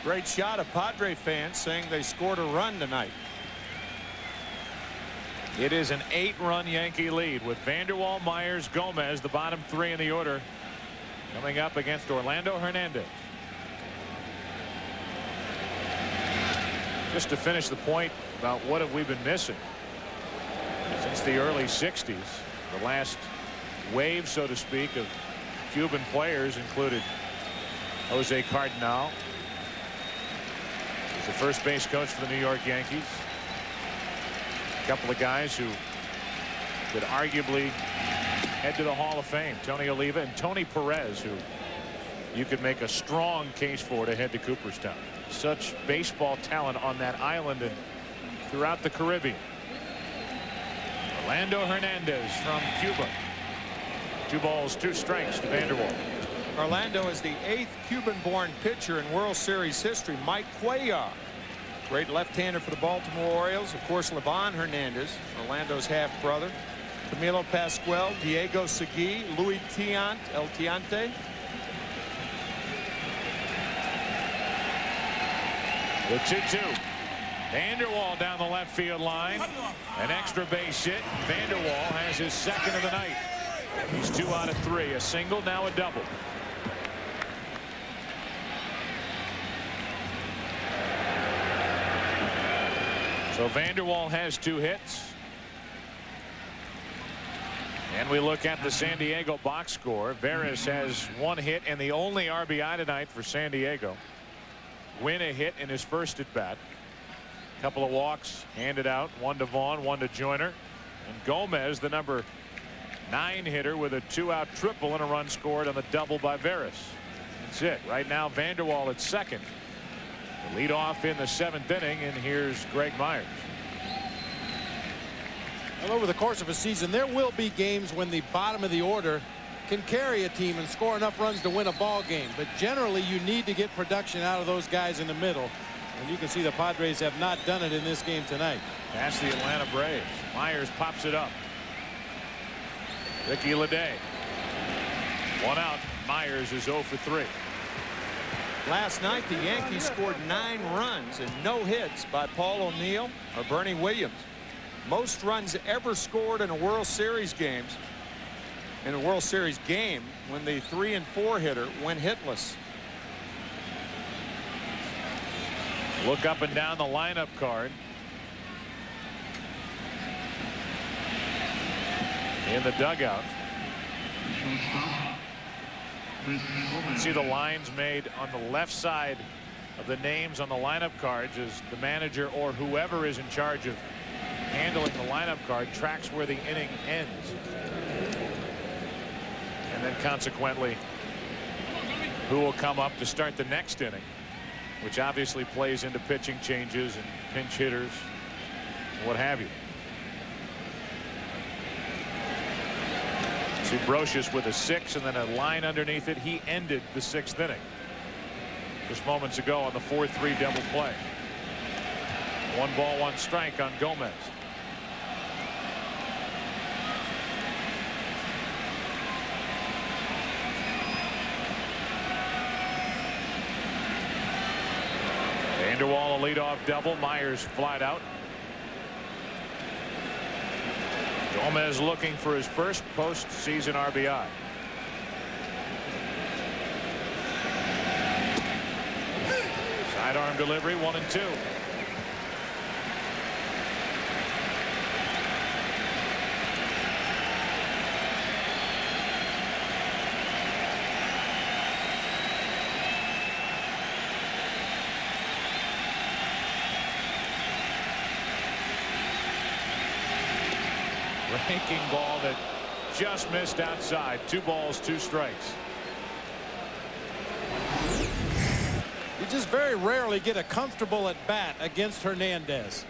Great shot of Padre fans saying they scored a run tonight. It is an 8-run Yankee lead with Vanderwall, Myers, Gomez, the bottom 3 in the order, coming up against Orlando Hernandez. Just to finish the point about what have we been missing since the early 60s. The last wave, so to speak, of Cuban players included Jose Cardinal, the first base coach for the New York Yankees. A couple of guys who could arguably head to the Hall of Fame. Tony Oliva and Tony Perez, who you could make a strong case for to head to Cooperstown. Such baseball talent on that island and throughout the Caribbean. Orlando Hernandez from Cuba. 2 balls, 2 strikes to Vanderwall. Orlando is the 8th Cuban-born pitcher in World Series history. Mike Cuellar, great left-hander for the Baltimore Orioles. Of course, Livan Hernandez, Orlando's half-brother. Camilo Pascual, Diego Segui, Luis Tiant, El Tiante. The 2-2. Vanderwall down the left field line. An extra base hit. Vanderwall has his second of the night. He's 2 out of 3. A single, now a double. So Vanderwall has 2 hits. And we look at the San Diego box score. Veras has 1 hit and the only RBI tonight for San Diego. Win a hit in his first at bat. Couple of walks handed out, 1 to Vaughn, 1 to Joyner. And Gomez, the number 9 hitter, with a 2-out triple and a run scored on the double by Veras. That's it. Right now Vanderwall at second. The lead off in the 7th inning, and here's Greg Myers. Well, over the course of a season, there will be games when the bottom of the order can carry a team and score enough runs to win a ball game. But generally, you need to get production out of those guys in the middle. And you can see the Padres have not done it in this game tonight. Past the Atlanta Braves. Myers pops it up. Ricky Leday. 1 out. Myers is 0 for 3. Last night, the Yankees scored 9 runs and no hits by Paul O'Neill or Bernie Williams. Most runs ever scored in a World Series game when the 3 and 4 hitter went hitless. Look up and down the lineup card. In the dugout. See the lines made on the left side of the names on the lineup cards as the manager or whoever is in charge of handling the lineup card tracks where the inning ends. And then consequently who will come up to start the next inning, which obviously plays into pitching changes and pinch hitters, what have you. See Brocious with a 6 and then a line underneath it. He ended the 6th inning just moments ago on the 4-3 double play. 1 ball, 1 strike on Gomez. Vanderwall a leadoff double. Myers flied out. Gomez looking for his first postseason RBI. Sidearm delivery, 1-2. Ranking ball that just missed outside. 2 balls, 2 strikes. You just very rarely get a comfortable at bat against Hernandez.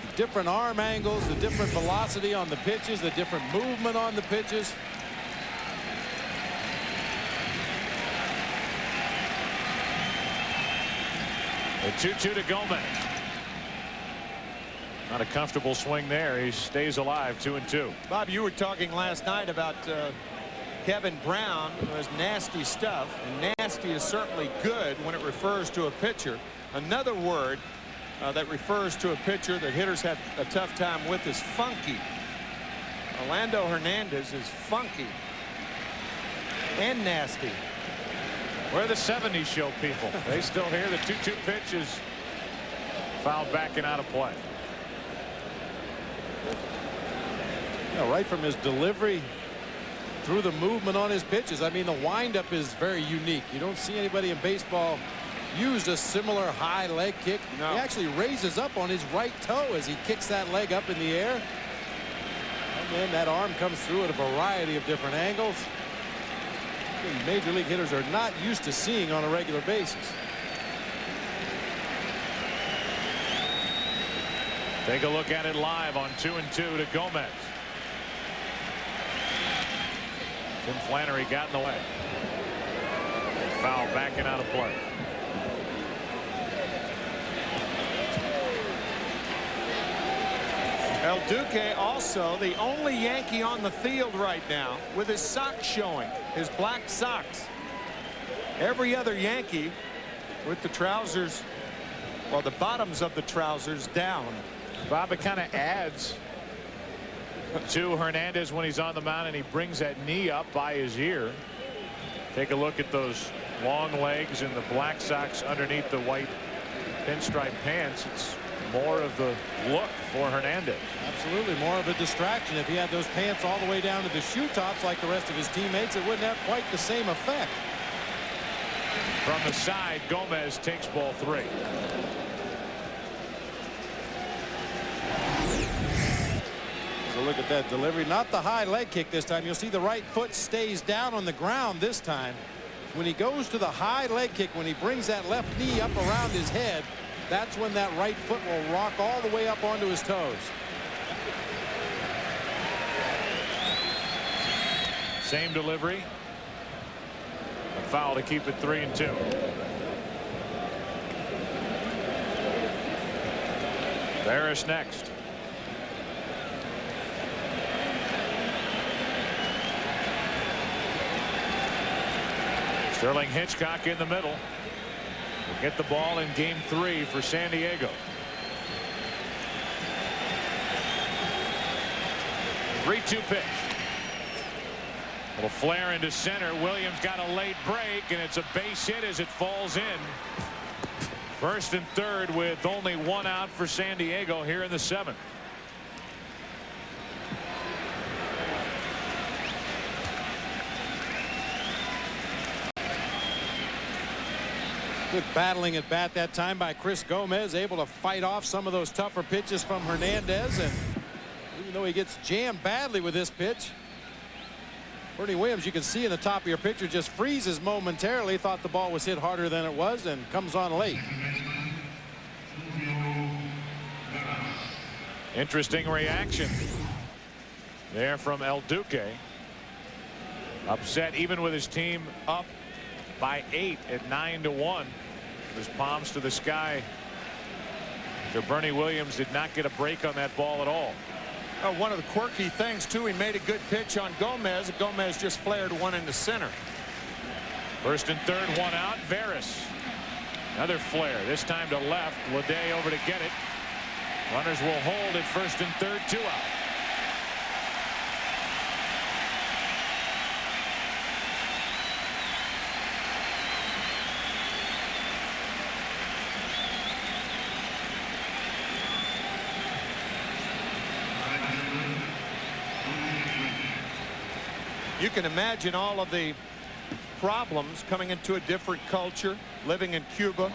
The different arm angles, the different velocity on the pitches, the different movement on the pitches. The 2-2 to Gomez. Not a comfortable swing there. He stays alive. 2-2. Bob, you were talking last night about Kevin Brown, who has nasty stuff, and nasty is certainly good when it refers to a pitcher. Another word that refers to a pitcher that hitters have a tough time with is funky. Orlando Hernandez is funky and nasty. Where the 70s show people. They still hear the 2-2 pitch is fouled back and out of play. Yeah, right from his delivery through the movement on his pitches. I mean, the windup is very unique. You don't see anybody in baseball used a similar high leg kick. No. He actually raises up on his right toe as he kicks that leg up in the air. And then that arm comes through at a variety of different angles. Major league hitters are not used to seeing on a regular basis. Take a look at it live on 2-2 to Gomez. Tim Flannery got in the way. Foul backing out of play. El Duque also the only Yankee on the field right now with his socks showing, his black socks. Every other Yankee with the trousers, well, the bottoms of the trousers down. Bob, it kind of adds to Hernandez when he's on the mound and he brings that knee up by his ear. Take a look at those long legs and the black socks underneath the white pinstripe pants. It's more of the look for Hernandez. Absolutely more of a distraction. If he had those pants all the way down to the shoe tops like the rest of his teammates, it wouldn't have quite the same effect. From the side, Gomez takes ball 3. So look at that delivery. Not the high leg kick this time. You'll see the right foot stays down on the ground this time. When he goes to the high leg kick, when he brings that left knee up around his head, that's when that right foot will rock all the way up onto his toes. Same delivery. A foul to keep it 3-2. Barris next. Sterling Hitchcock in the middle. Will get the ball in game 3 for San Diego. 3-2 pitch. Little flare into center. Williams got a late break, and it's a base hit as it falls in. First and third with only 1 out for San Diego here in the 7th. Good battling at bat that time by Chris Gomez, able to fight off some of those tougher pitches from Hernandez. And even though he gets jammed badly with this pitch, Bernie Williams, you can see in the top of your picture, just freezes momentarily. Thought the ball was hit harder than it was and comes on late. Interesting reaction there from El Duque. Upset even with his team up by 8 at 9-1. His palms to the sky. Bernie Williams did not get a break on that ball at all. One of the quirky things too, he made a good pitch on Gomez. Gomez just flared one into center. First and third, 1 out. Barris. Another flare, this time to left. Leday over to get it. Runners will hold at first and third, 2 out. You can imagine all of the problems coming into a different culture, living in Cuba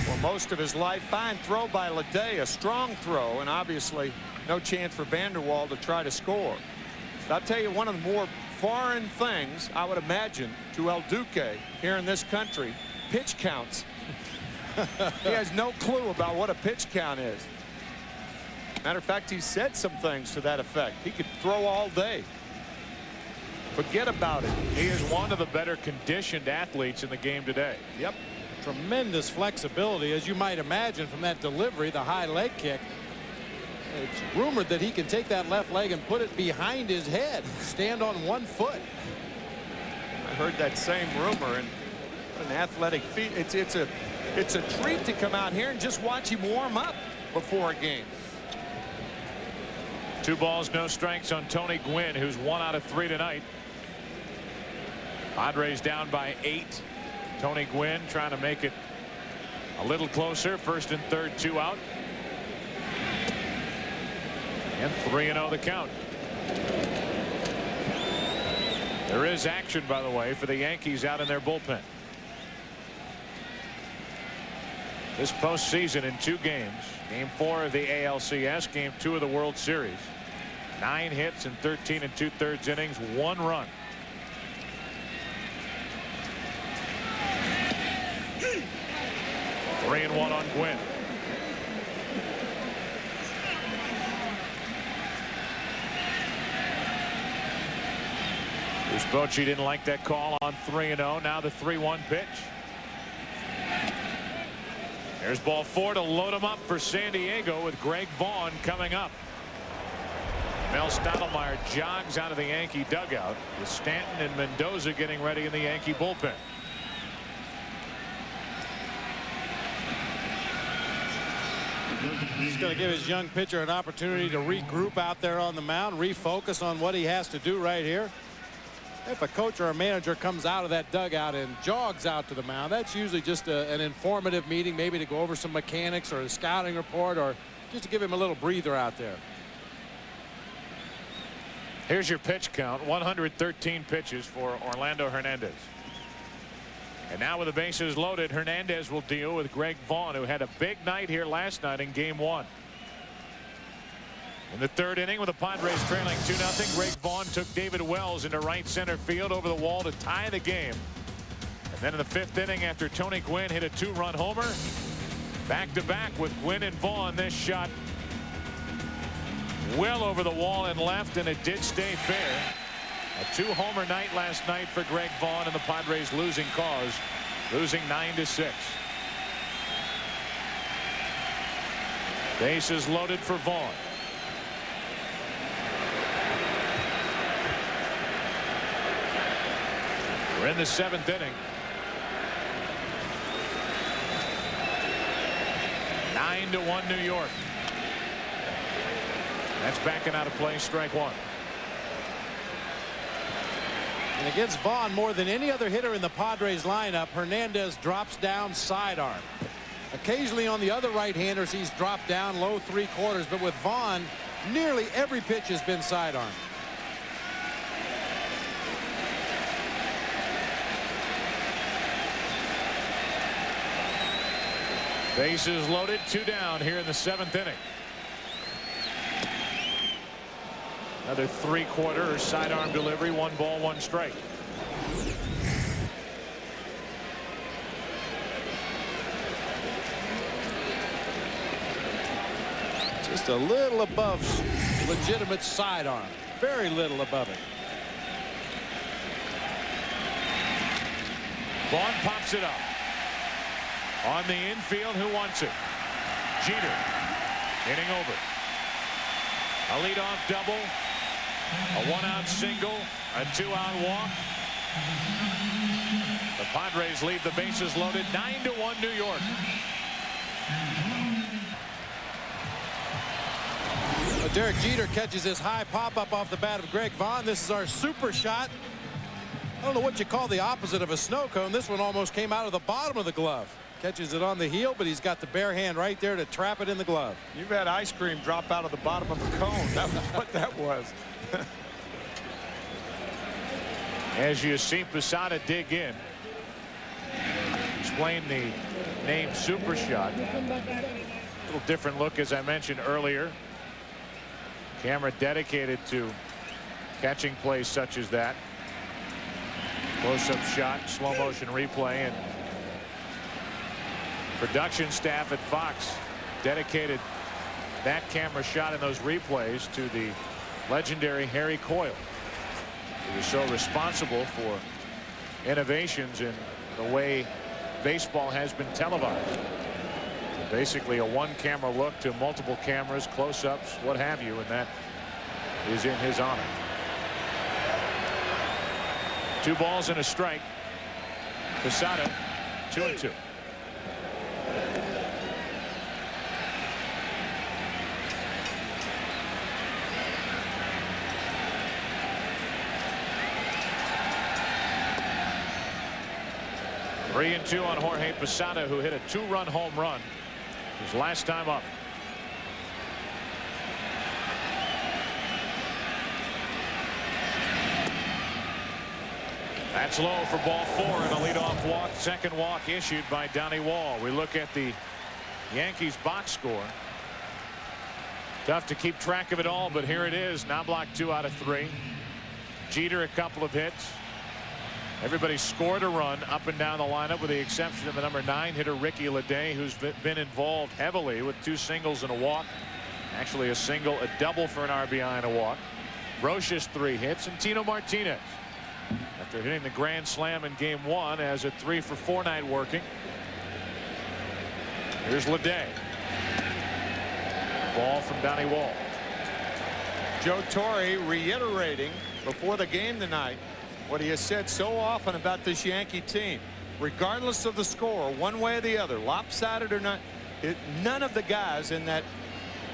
for most of his life. Fine throw by Leday, a strong throw, and obviously no chance for Vanderwall to try to score. But I'll tell you, one of the more foreign things I would imagine to El Duque here in this country, pitch counts. He has no clue about what a pitch count is. Matter of fact, he said some things to that effect. He could throw all day. Forget about it. He is one of the better conditioned athletes in the game today. Yep. Tremendous flexibility, as you might imagine, from that delivery, the high leg kick. It's rumored that he can take that left leg and put it behind his head, stand on 1 foot. I heard that same rumor, and what an athletic feat. It's a treat to come out here and just watch him warm up before a game. 2 balls, no strikes on Tony Gwynn, who's 1 out of 3 tonight. Padres down by 8. Tony Gwynn trying to make it a little closer. First and third, 2 out. And 3-0 the count. There is action, by the way, for the Yankees out in their bullpen. this postseason in 2 games. Game 4 of the ALCS, Game 2 of the World Series. 9 hits in 13 2/3 innings, 1 run. Three and 1 on Gwynn. Bruce Bochy didn't like that call on 3-0. Now the 3-1 pitch. There's ball 4 to load him up for San Diego with Greg Vaughn coming up. Mel Stottlemyre jogs out of the Yankee dugout with Stanton and Mendoza getting ready in the Yankee bullpen. He's going to give his young pitcher an opportunity to regroup out there on the mound, refocus on what he has to do right here. If a coach or a manager comes out of that dugout and jogs out to the mound, that's usually just an informative meeting, maybe to go over some mechanics or a scouting report, or just to give him a little breather out there. Here's your pitch count. 113 pitches for Orlando Hernandez. And now with the bases loaded, Hernandez will deal with Greg Vaughn, who had a big night here last night in Game 1. In the 3rd inning, with the Padres trailing 2-0, Greg Vaughn took David Wells into right center field over the wall to tie the game. And then in the 5th inning, after Tony Gwynn hit a 2-run homer, back-to-back with Gwynn and Vaughn, this shot well over the wall and left, and it did stay fair. A 2-homer night last night for Greg Vaughn, and the Padres losing cause, losing 9-6. Bases loaded for Vaughn. We're in the 7th inning. 9-1 New York. That's backing out of play, strike 1. And against Vaughn, more than any other hitter in the Padres lineup, Hernandez drops down sidearm. Occasionally on the other right-handers, he's dropped down low 3/4, but with Vaughn, nearly every pitch has been sidearm. Bases loaded, 2 down here in the 7th inning. Another 3/4 sidearm delivery, 1 ball, 1 strike. Just a little above legitimate sidearm. Very little above it. Vaughn pops it up. On the infield, who wants it? Jeter. Hitting over. A leadoff double. A 1-out single. A 2-out walk. The Padres leave the bases loaded. 9-1 New York. Derek Jeter catches this high pop-up off the bat of Greg Vaughn. This is our super shot. I don't know what you call the opposite of a snow cone. This one almost came out of the bottom of the glove. Catches it on the heel, but he's got the bare hand right there to trap it in the glove. You've had ice cream drop out of the bottom of a cone. That was what that was. As you see Posada dig in. Explain the name Super Shot. A little different look, as I mentioned earlier. Camera dedicated to catching plays such as that. Close-up shot, slow motion replay, and production staff at Fox dedicated that camera shot and those replays to the legendary Harry Coyle, who was so responsible for innovations in the way baseball has been televised. Basically a 1-camera look to multiple cameras, close-ups, what have you, and that is in his honor. 2 balls and a strike. Posada 2-2. Three and 2 on Jorge Posada, who hit a 2-run home run his last time up. That's low for ball 4 and a leadoff walk. Second walk issued by Donnie Wall. We look at the Yankees box score. Tough to keep track of it all, but here it is. Knobloch 2 out of 3. Jeter a couple of hits. Everybody scored a run up and down the lineup with the exception of the number 9 hitter Ricky Leday, who's been involved heavily with 2 singles and a walk. Actually a single, a double for an RBI and a walk. Brocious 3 hits, and Tino Martinez, after hitting the grand slam in game 1, has a 3-for-4 night working. Here's Leday. Ball from Donnie Wall. Joe Torre reiterating before the game tonight what he has said so often about this Yankee team. Regardless of the score, one way or the other, lopsided or not, none of the guys in that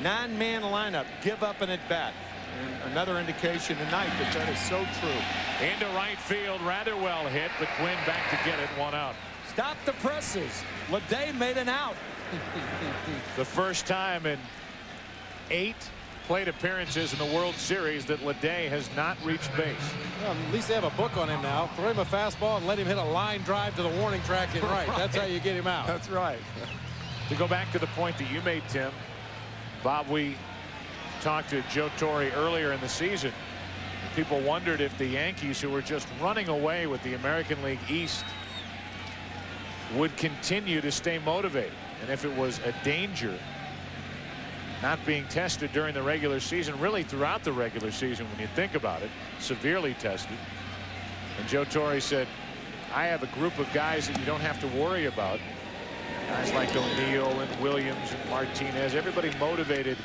9-man lineup give up an at-bat. And another indication tonight that that is so true. Into right field, rather well hit, but Gwynn back to get it, 1 out. Stop the presses. Leday made an out. The first time in 8 plate appearances in the World Series that Leday has not reached base. Well, at least they have a book on him now. Throw him a fastball and let him hit a line drive to the warning track in right. That's how you get him out. That's right. To go back to the point that you made, Tim, Bob, we talked to Joe Torre earlier in the season. People wondered if the Yankees, who were just running away with the American League East, would continue to stay motivated, and if it was a danger not being tested during the regular season, really throughout the regular season when you think about it, severely tested. And Joe Torre said, I have a group of guys that you don't have to worry about. Guys like O'Neill and Williams and Martinez, everybody motivated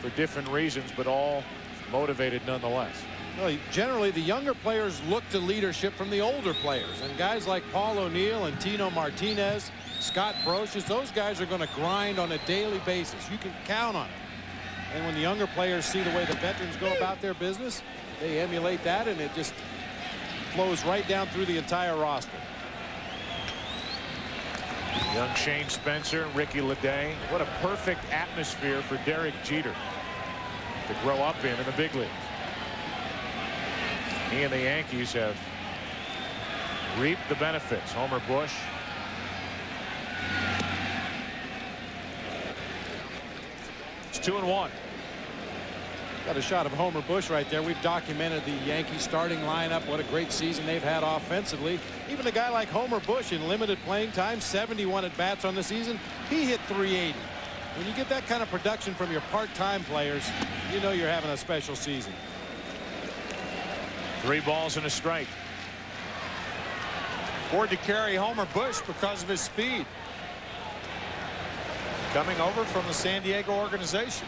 for different reasons, but all motivated nonetheless. Well, generally the younger players look to leadership from the older players, and guys like Paul O'Neill and Tino Martinez, Scott Brocious, those guys are going to grind on a daily basis. You can count on it. And when the younger players see the way the veterans go about their business, they emulate that, and it just flows right down through the entire roster. Young Shane Spencer, Ricky Leday. What a perfect atmosphere for Derek Jeter to grow up in the big leagues. He and the Yankees have reaped the benefits. Homer Bush. It's 2-1. Got a shot of Homer Bush right there. We've documented the Yankees starting lineup. What a great season they've had offensively. Even a guy like Homer Bush in limited playing time, 71 at bats on the season, he hit 380. When you get that kind of production from your part-time players, you know you're having a special season. 3 balls and a strike. Afford to carry Homer Bush because of his speed. Coming over from the San Diego organization.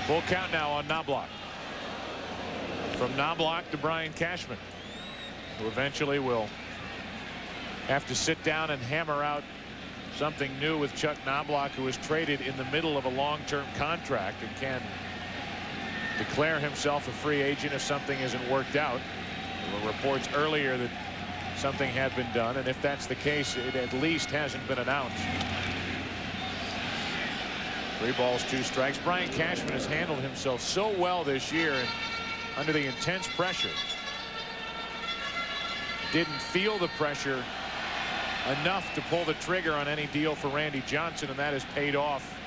Full count now on Knobloch. From Knobloch to Brian Cashman, who eventually will have to sit down and hammer out something new with Chuck Knobloch, who was traded in the middle of a long-term contract and can declare himself a free agent if something isn't worked out. There were reports earlier that something had been done, and if that's the case, it at least hasn't been announced. 3 balls, 2 strikes. Brian Cashman has handled himself so well this year, and under the intense pressure, didn't feel the pressure enough to pull the trigger on any deal for Randy Johnson, and that has paid off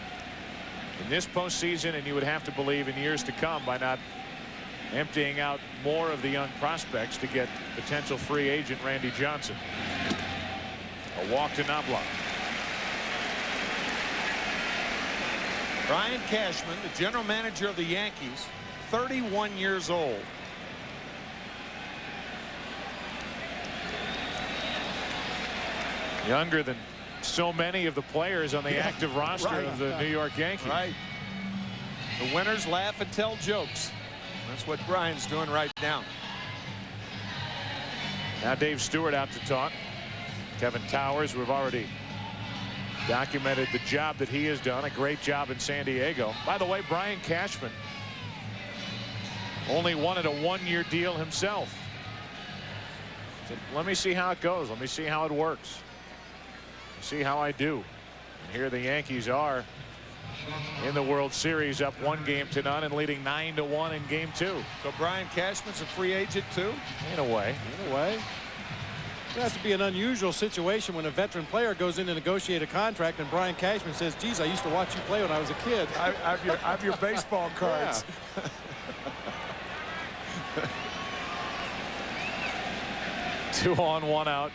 in this postseason, and you would have to believe in years to come, by not emptying out more of the young prospects to get potential free agent Randy Johnson. A walk to Knobloch. Brian Cashman, the general manager of the Yankees, 31 years old. Younger than so many of the players on the active roster of the New York Yankees. Right. The winners laugh and tell jokes. That's what Brian's doing right now. Now Dave Stewart out to talk. Kevin Towers, we've already documented the job that he has done. A great job in San Diego. By the way, Brian Cashman only wanted a 1-year deal himself. So let me see how it goes. Let me see how it works. See how I do. And here the Yankees are in the World Series, up 1-0 and leading 9-1 in Game 2. So Brian Cashman's a free agent too? In a way. In a way. It has to be an unusual situation when a veteran player goes in to negotiate a contract and Brian Cashman says, geez, I used to watch you play when I was a kid. I have your baseball cards. Yeah. 2 on, 1 out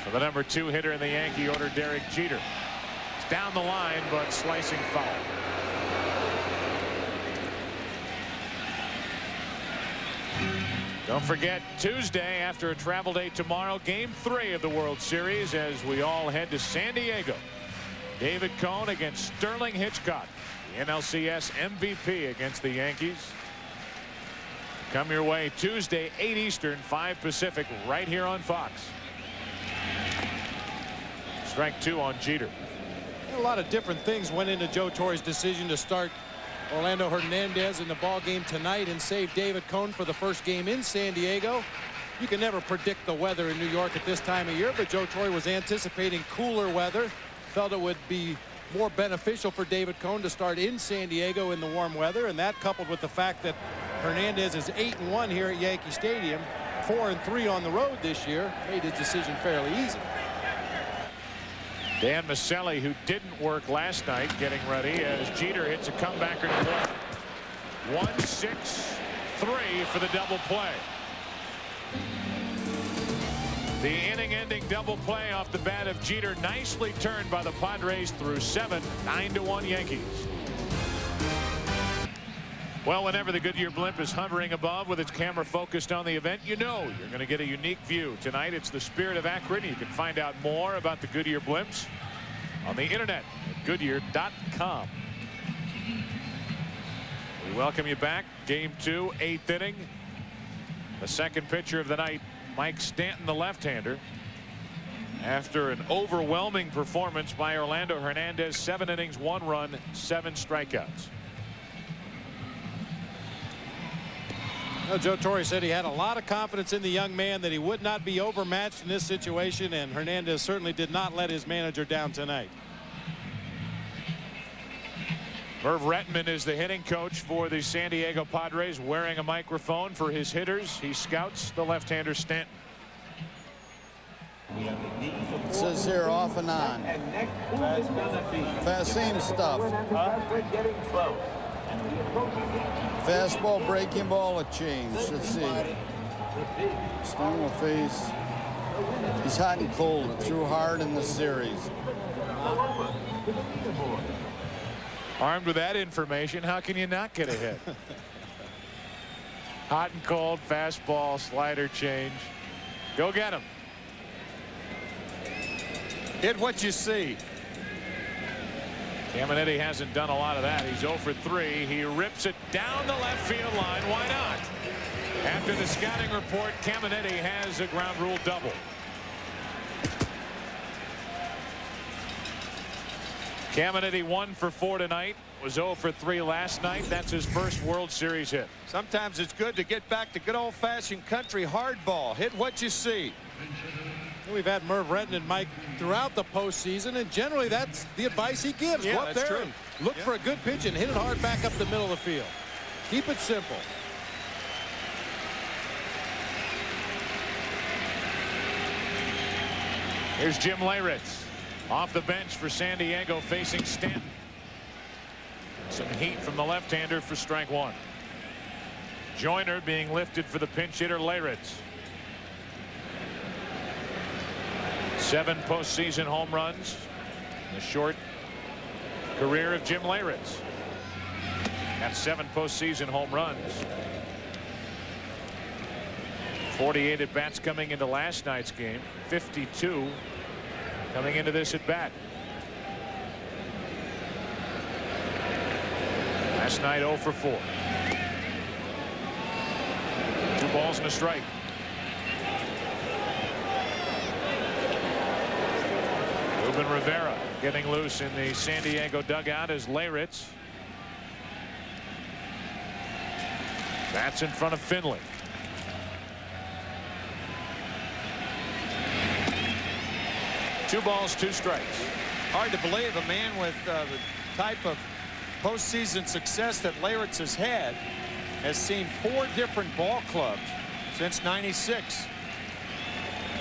for the number 2 hitter in the Yankee order, Derek Jeter. It's down the line, but slicing foul. Don't forget, Tuesday after a travel day tomorrow, Game 3 of the World Series as we all head to San Diego. David Cone against Sterling Hitchcock, the NLCS MVP against the Yankees. Come your way Tuesday, 8 Eastern, 5 Pacific, right here on Fox. Strike 2 on Jeter. A lot of different things went into Joe Torre's decision to start Orlando Hernandez in the ball game tonight and save David Cone for the first game in San Diego. You can never predict the weather in New York at this time of year, but Joe Torre was anticipating cooler weather, felt it would be more beneficial for David Cone to start in San Diego in the warm weather, and that coupled with the fact that Hernandez is 8-1 here at Yankee Stadium, 4-3 on the road this year, made his decision fairly easy. Dan Maselli, who didn't work last night, getting ready as Jeter hits a comebacker to play. 1-6-3 for the double play. The inning-ending double play off the bat of Jeter, nicely turned by the Padres through 7, 9-1 Yankees. Well, whenever the Goodyear blimp is hovering above with its camera focused on the event, you know you're going to get a unique view. Tonight, it's the Spirit of Akron. You can find out more about the Goodyear blimps on the internet at Goodyear.com. We welcome you back. Game 2, 8th inning. The second pitcher of the night, Mike Stanton, the left-hander. After an overwhelming performance by Orlando Hernandez, 7 innings, 1 run, 7 strikeouts. Well, Joe Torre said he had a lot of confidence in the young man, that he would not be overmatched in this situation, and Hernandez certainly did not let his manager down tonight. Merv Rettenman is the hitting coach for the San Diego Padres, wearing a microphone for his hitters. He scouts the left-hander Stanton. It says here off and on. Same stuff. Fastball, breaking ball, a change. Let's see. Stone will face. He's hot and cold. It threw hard in the series. Armed with that information, how can you not get a hit? Hot and cold, fastball, slider change. Go get him. Hit what you see. Caminiti hasn't done a lot of that. He's 0 for 3. He rips it down the left field line. Why not? After the scouting report, Caminiti has a ground rule double. Caminiti 1 for 4 tonight. Was 0 for 3 last night. That's his first World Series hit. Sometimes it's good to get back to good old-fashioned country hardball. Hit what you see. We've had Merv Rettenman and Mike throughout the postseason, and generally that's the advice he gives. Yeah, Go up there true. and look for a good pitch and hit it hard back up the middle of the field. Keep it simple. Here's Jim Leyritz off the bench for San Diego, facing Stanton. Some heat from the left-hander for strike 1. Joyner being lifted for the pinch hitter Leyritz. 7 postseason home runs. The short career of Jim Leyritz. That's 7 postseason home runs. 48 at bats coming into last night's game. 52 coming into this at bat. Last night 0 for 4. 2 balls and a strike. Ruben Rivera getting loose in the San Diego dugout as Leyritz. That's in front of Finley. Two balls, 2 strikes. Hard to believe a man with the type of postseason success that Leyritz has had has seen 4 different ball clubs since '96.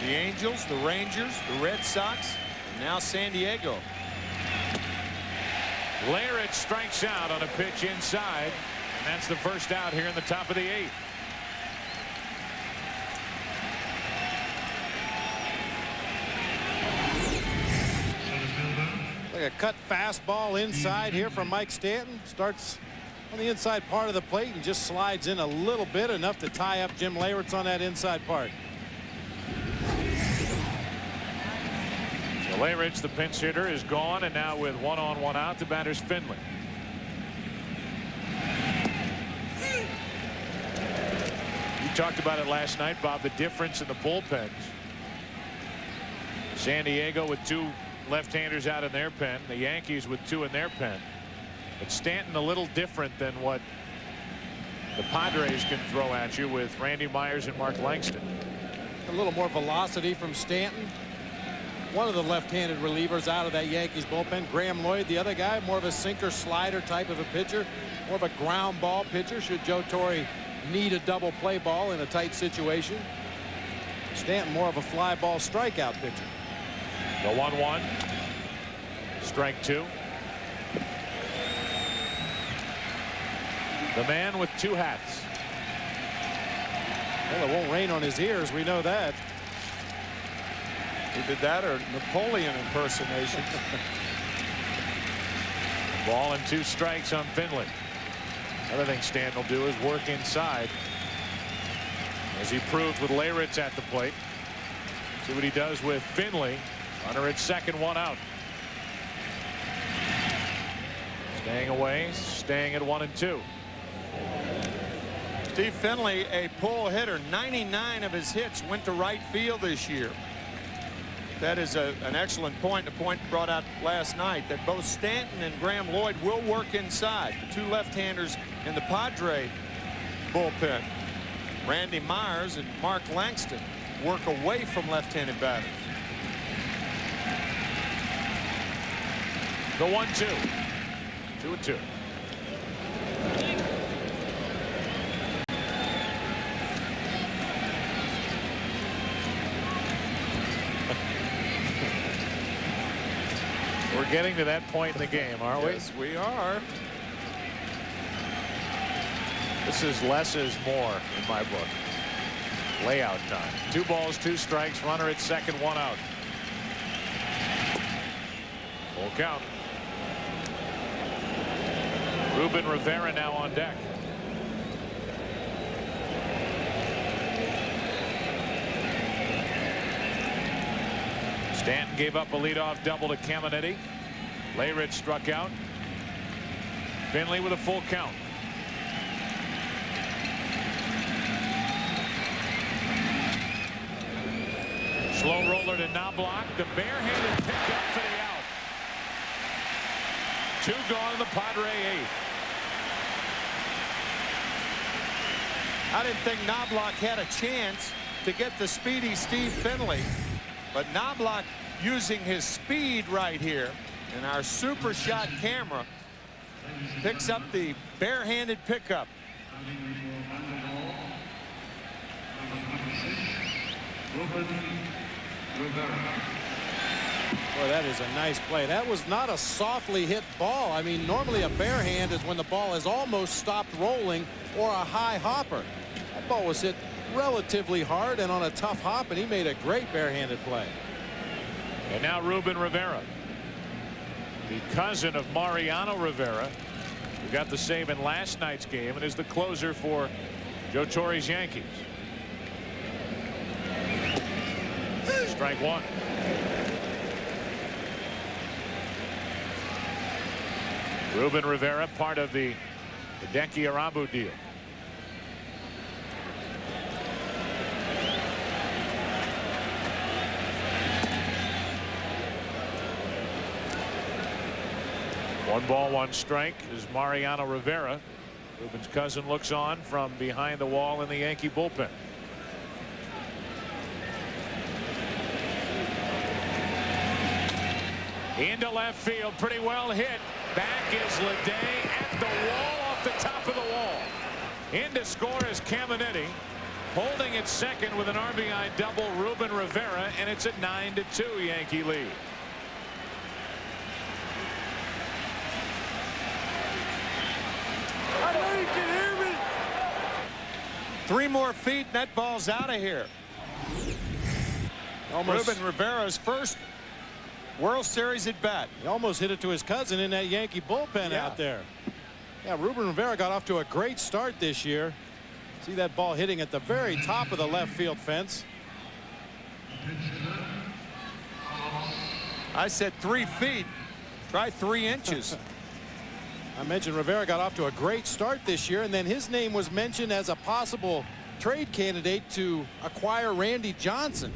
The Angels, the Rangers, the Red Sox, and now San Diego. Leyritz strikes out on a pitch inside, and that's the first out here in the top of the 8th. Like a cut fastball inside here from Mike Stanton. Starts on the inside part of the plate and just slides in a little bit, enough to tie up Jim Leyritz on that inside part. So Leyritz, the pinch hitter, is gone, and now with 1 on 1 out, the batter's Finley. You talked about it last night, Bob, the difference in the bullpens. San Diego with 2 left-handers out in their pen, the Yankees with 2 in their pen. But Stanton a little different than what the Padres can throw at you with Randy Myers and Mark Langston. A little more velocity from Stanton. One of the left-handed relievers out of that Yankees bullpen. Graham Lloyd, the other guy, more of a sinker slider type of a pitcher, more of a ground ball pitcher should Joe Torre need a double play ball in a tight situation. Stanton more of a fly ball strikeout pitcher. The 1-1. Strike 2. The man with 2 hats. Well, it won't rain on his ears. We know that. He did that or Napoleon impersonation. Ball and 2 strikes on Finley. Another thing Stanton will do is work inside, as he proved with Leyritz at the plate. See what he does with Finley. Runner at second, 1 out. Staying away, staying at 1 and 2. Steve Finley, a pull hitter. 99 of his hits went to right field this year. That is an excellent point, a point brought out last night, that both Stanton and Graham Lloyd will work inside. The 2 left-handers in the Padre bullpen. Randy Myers and Mark Langston work away from left-handed batters. The 1-2. 2-2. We're getting to that point in the game, aren't we? Yes, we are. This is less is more in my book. Layout time. 2 balls, 2 strikes. Runner at second, 1 out. Full count. Ruben Rivera now on deck. Stanton gave up a leadoff double to Caminiti. Leyritz struck out. Finley with a full count. Slow roller to Knobloch. The barehanded pickup for the out. 2 gone in the Padre 8th. I didn't think Knobloch had a chance to get the speedy Steve Finley, but Knobloch using his speed right here, and our super shot camera picks up the barehanded pickup. Boy, that is a nice play. That was not a softly hit ball. I mean, normally a bare hand is when the ball has almost stopped rolling or a high hopper. That ball was hit relatively hard and on a tough hop, and he made a great barehanded play. And now Ruben Rivera, the cousin of Mariano Rivera, who got the save in last night's game and is the closer for Joe Torre's Yankees. Strike 1. Ruben Rivera, part of the Hideki Arabu deal. One ball, 1 strike is Mariano Rivera. Ruben's cousin looks on from behind the wall in the Yankee bullpen. Into left field, pretty well hit. Back is Leday at the wall, off the top of the wall. In to score is Caminetti. Holding at second with an RBI double, Ruben Rivera, and it's a 9-2 Yankee lead. I know you can hear me. 3 more feet, and that ball's out of here. Ruben Rivera's first World Series at bat. He almost hit it to his cousin in that Yankee bullpen out there. Yeah, Ruben Rivera got off to a great start this year. See that ball hitting at the very top of the left field fence. I said 3 feet. Try 3 inches. I mentioned Rivera got off to a great start this year, and then his name was mentioned as a possible trade candidate to acquire Randy Johnson.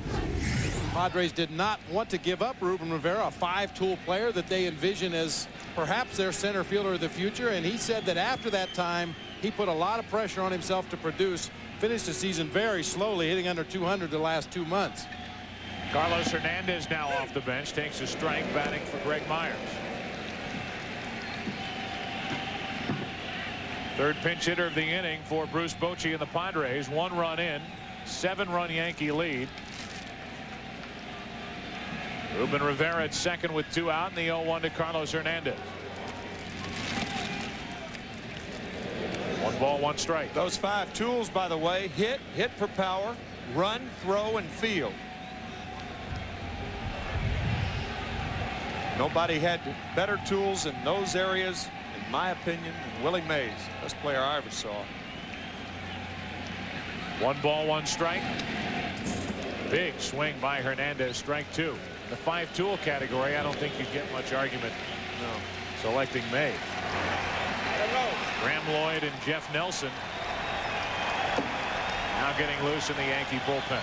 Padres did not want to give up Ruben Rivera, a 5-tool player that they envision as perhaps their center fielder of the future, and he said that after that time he put a lot of pressure on himself to produce. Finished the season very slowly, hitting under 200 the last 2 months. Carlos Hernandez now off the bench, takes a strike, batting for Greg Myers. Third pinch hitter of the inning for Bruce Bochy and the Padres. 1 run in, 7-run Yankee lead. Ruben Rivera at second with 2 out, and the 0-1 to Carlos Hernandez. 1 ball, 1 strike. Those 5 tools, by the way: hit for power, run, throw, and field. Nobody had better tools in those areas, in my opinion, than Willie Mays, best player I ever saw. 1 ball, 1 strike. Big swing by Hernandez, strike 2. The 5-tool category, I don't think you'd get much argument selecting May. Graham Lloyd and Jeff Nelson now getting loose in the Yankee bullpen.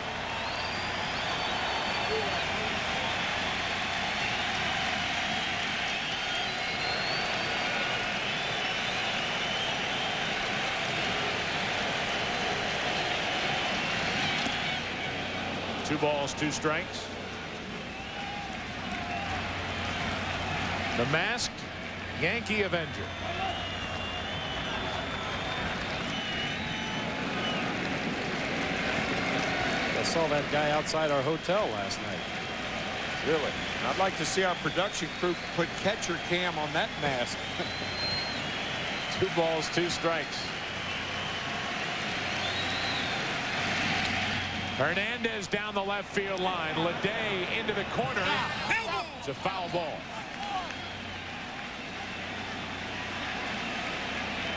Two balls, 2 strikes. The masked Yankee Avenger. I saw that guy outside our hotel last night. Really? I'd like to see our production crew put catcher cam on that mask. 2 balls, 2 strikes. Hernandez down the left field line. Leday into the corner. It's a foul ball.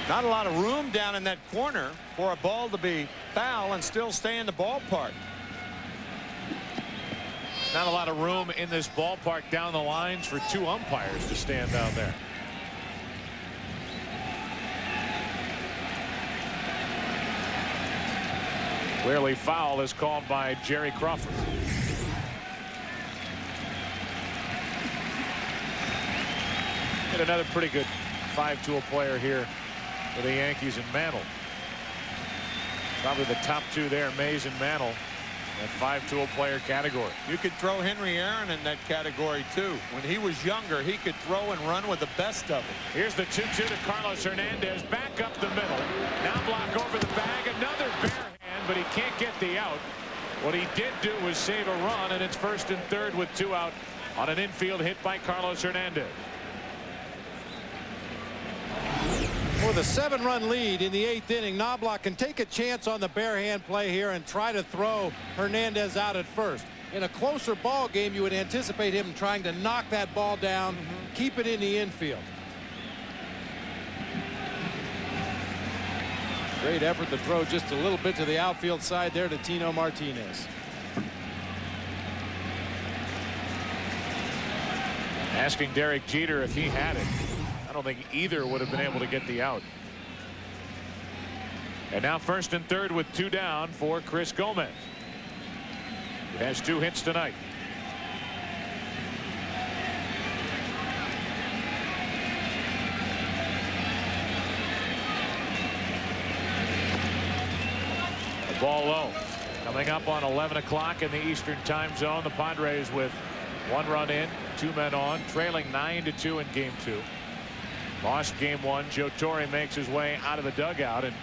Not a lot of room down in that corner for a ball to be foul and still stay in the ballpark. Not a lot of room in this ballpark down the lines for 2 umpires to stand out there. Clearly foul is called by Jerry Crawford. And another pretty good 5-tool player here for the Yankees in Mantle. Probably the top 2 there, Mays and Mantle, that 5-tool player category. You could throw Henry Aaron in that category too. When he was younger, he could throw and run with the best of them. Here's the 2-2 to Carlos Hernandez, back up the middle. Now block over the bag, another bare hand, but he can't get the out. What he did do was save a run, and it's 1st and 3rd with 2 out on an infield hit by Carlos Hernandez. With a 7-run lead in the 8th inning, Knobloch can take a chance on the bare hand play here and try to throw Hernandez out at first. In a closer ball game, you would anticipate him trying to knock that ball down, keep it in the infield. Great effort to throw just a little bit to the outfield side there to Tino Martinez. Asking Derek Jeter if he had it. I don't think either would have been able to get the out. And now 1st and 3rd with 2 down for Chris Gomez. He has 2 hits tonight. The ball low. Coming up on 11 o'clock in the Eastern time zone, the Padres with 1 run in, 2 men on, trailing 9-2 in game 2. Lost game 1. Joe Torre makes his way out of the dugout, and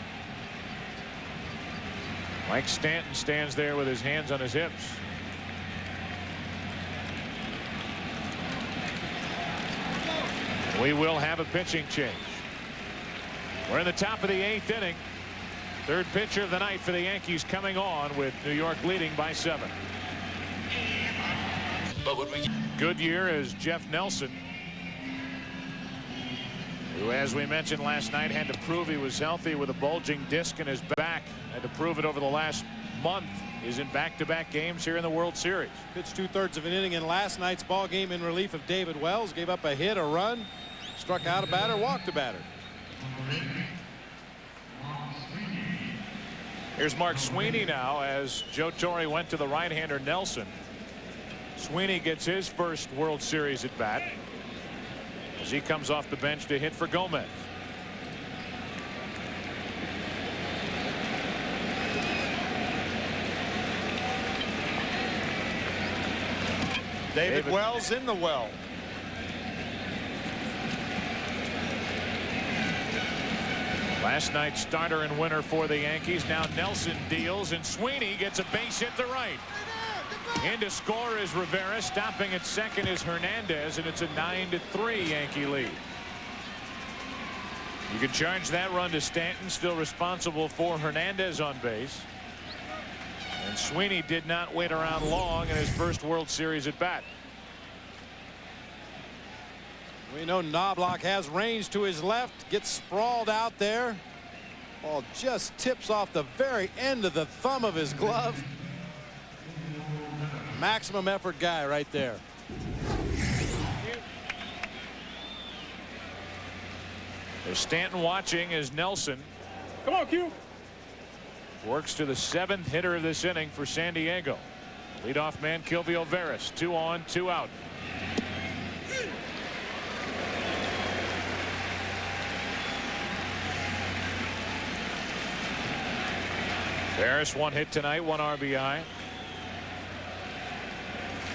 Mike Stanton stands there with his hands on his hips. We will have a pitching change. We're in the top of the 8th inning. Third pitcher of the night for the Yankees coming on, with New York leading by 7. Good year is Jeff Nelson, who, as we mentioned last night, had to prove he was healthy with a bulging disc in his back. Had to prove it over the last month. Is in back-to-back games here in the World Series. Pitched 2/3 of an inning in last night's ball game in relief of David Wells. Gave up a hit, a run, struck out a batter, walked a batter. Here's Mark Sweeney now, as Joe Torre went to the right-hander Nelson. Sweeney gets his first World Series at bat as he comes off the bench to hit for Gomez. David Wells in the well. Last night's starter and winner for the Yankees. Now Nelson deals, and Sweeney gets a base hit to right. In to score is Rivera. Stopping at second is Hernandez, and it's a 9-3 Yankee lead. You can charge that run to Stanton, still responsible for Hernandez on base. And Sweeney did not wait around long in his first World Series at bat. We know Knobloch has range to his left, gets sprawled out there. Ball just tips off the very end of the thumb of his glove. Maximum effort guy right there. There's Stanton watching as Nelson. Come on, Q. Works to the 7th hitter of this inning for San Diego. Leadoff man Kilvio Veras. 2 on, 2 out. Veras 1 hit tonight, 1 RBI.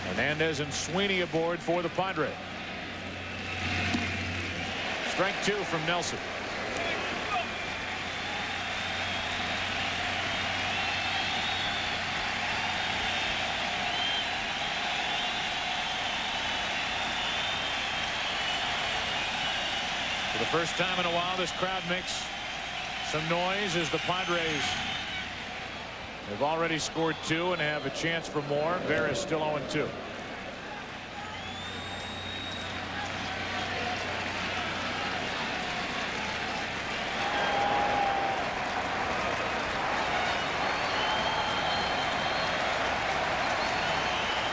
Hernandez and Sweeney aboard for the Padres. Strike 2 from Nelson. For the first time in a while, this crowd makes some noise as the Padres have already scored 2 and have a chance for more. Veras still 0-2.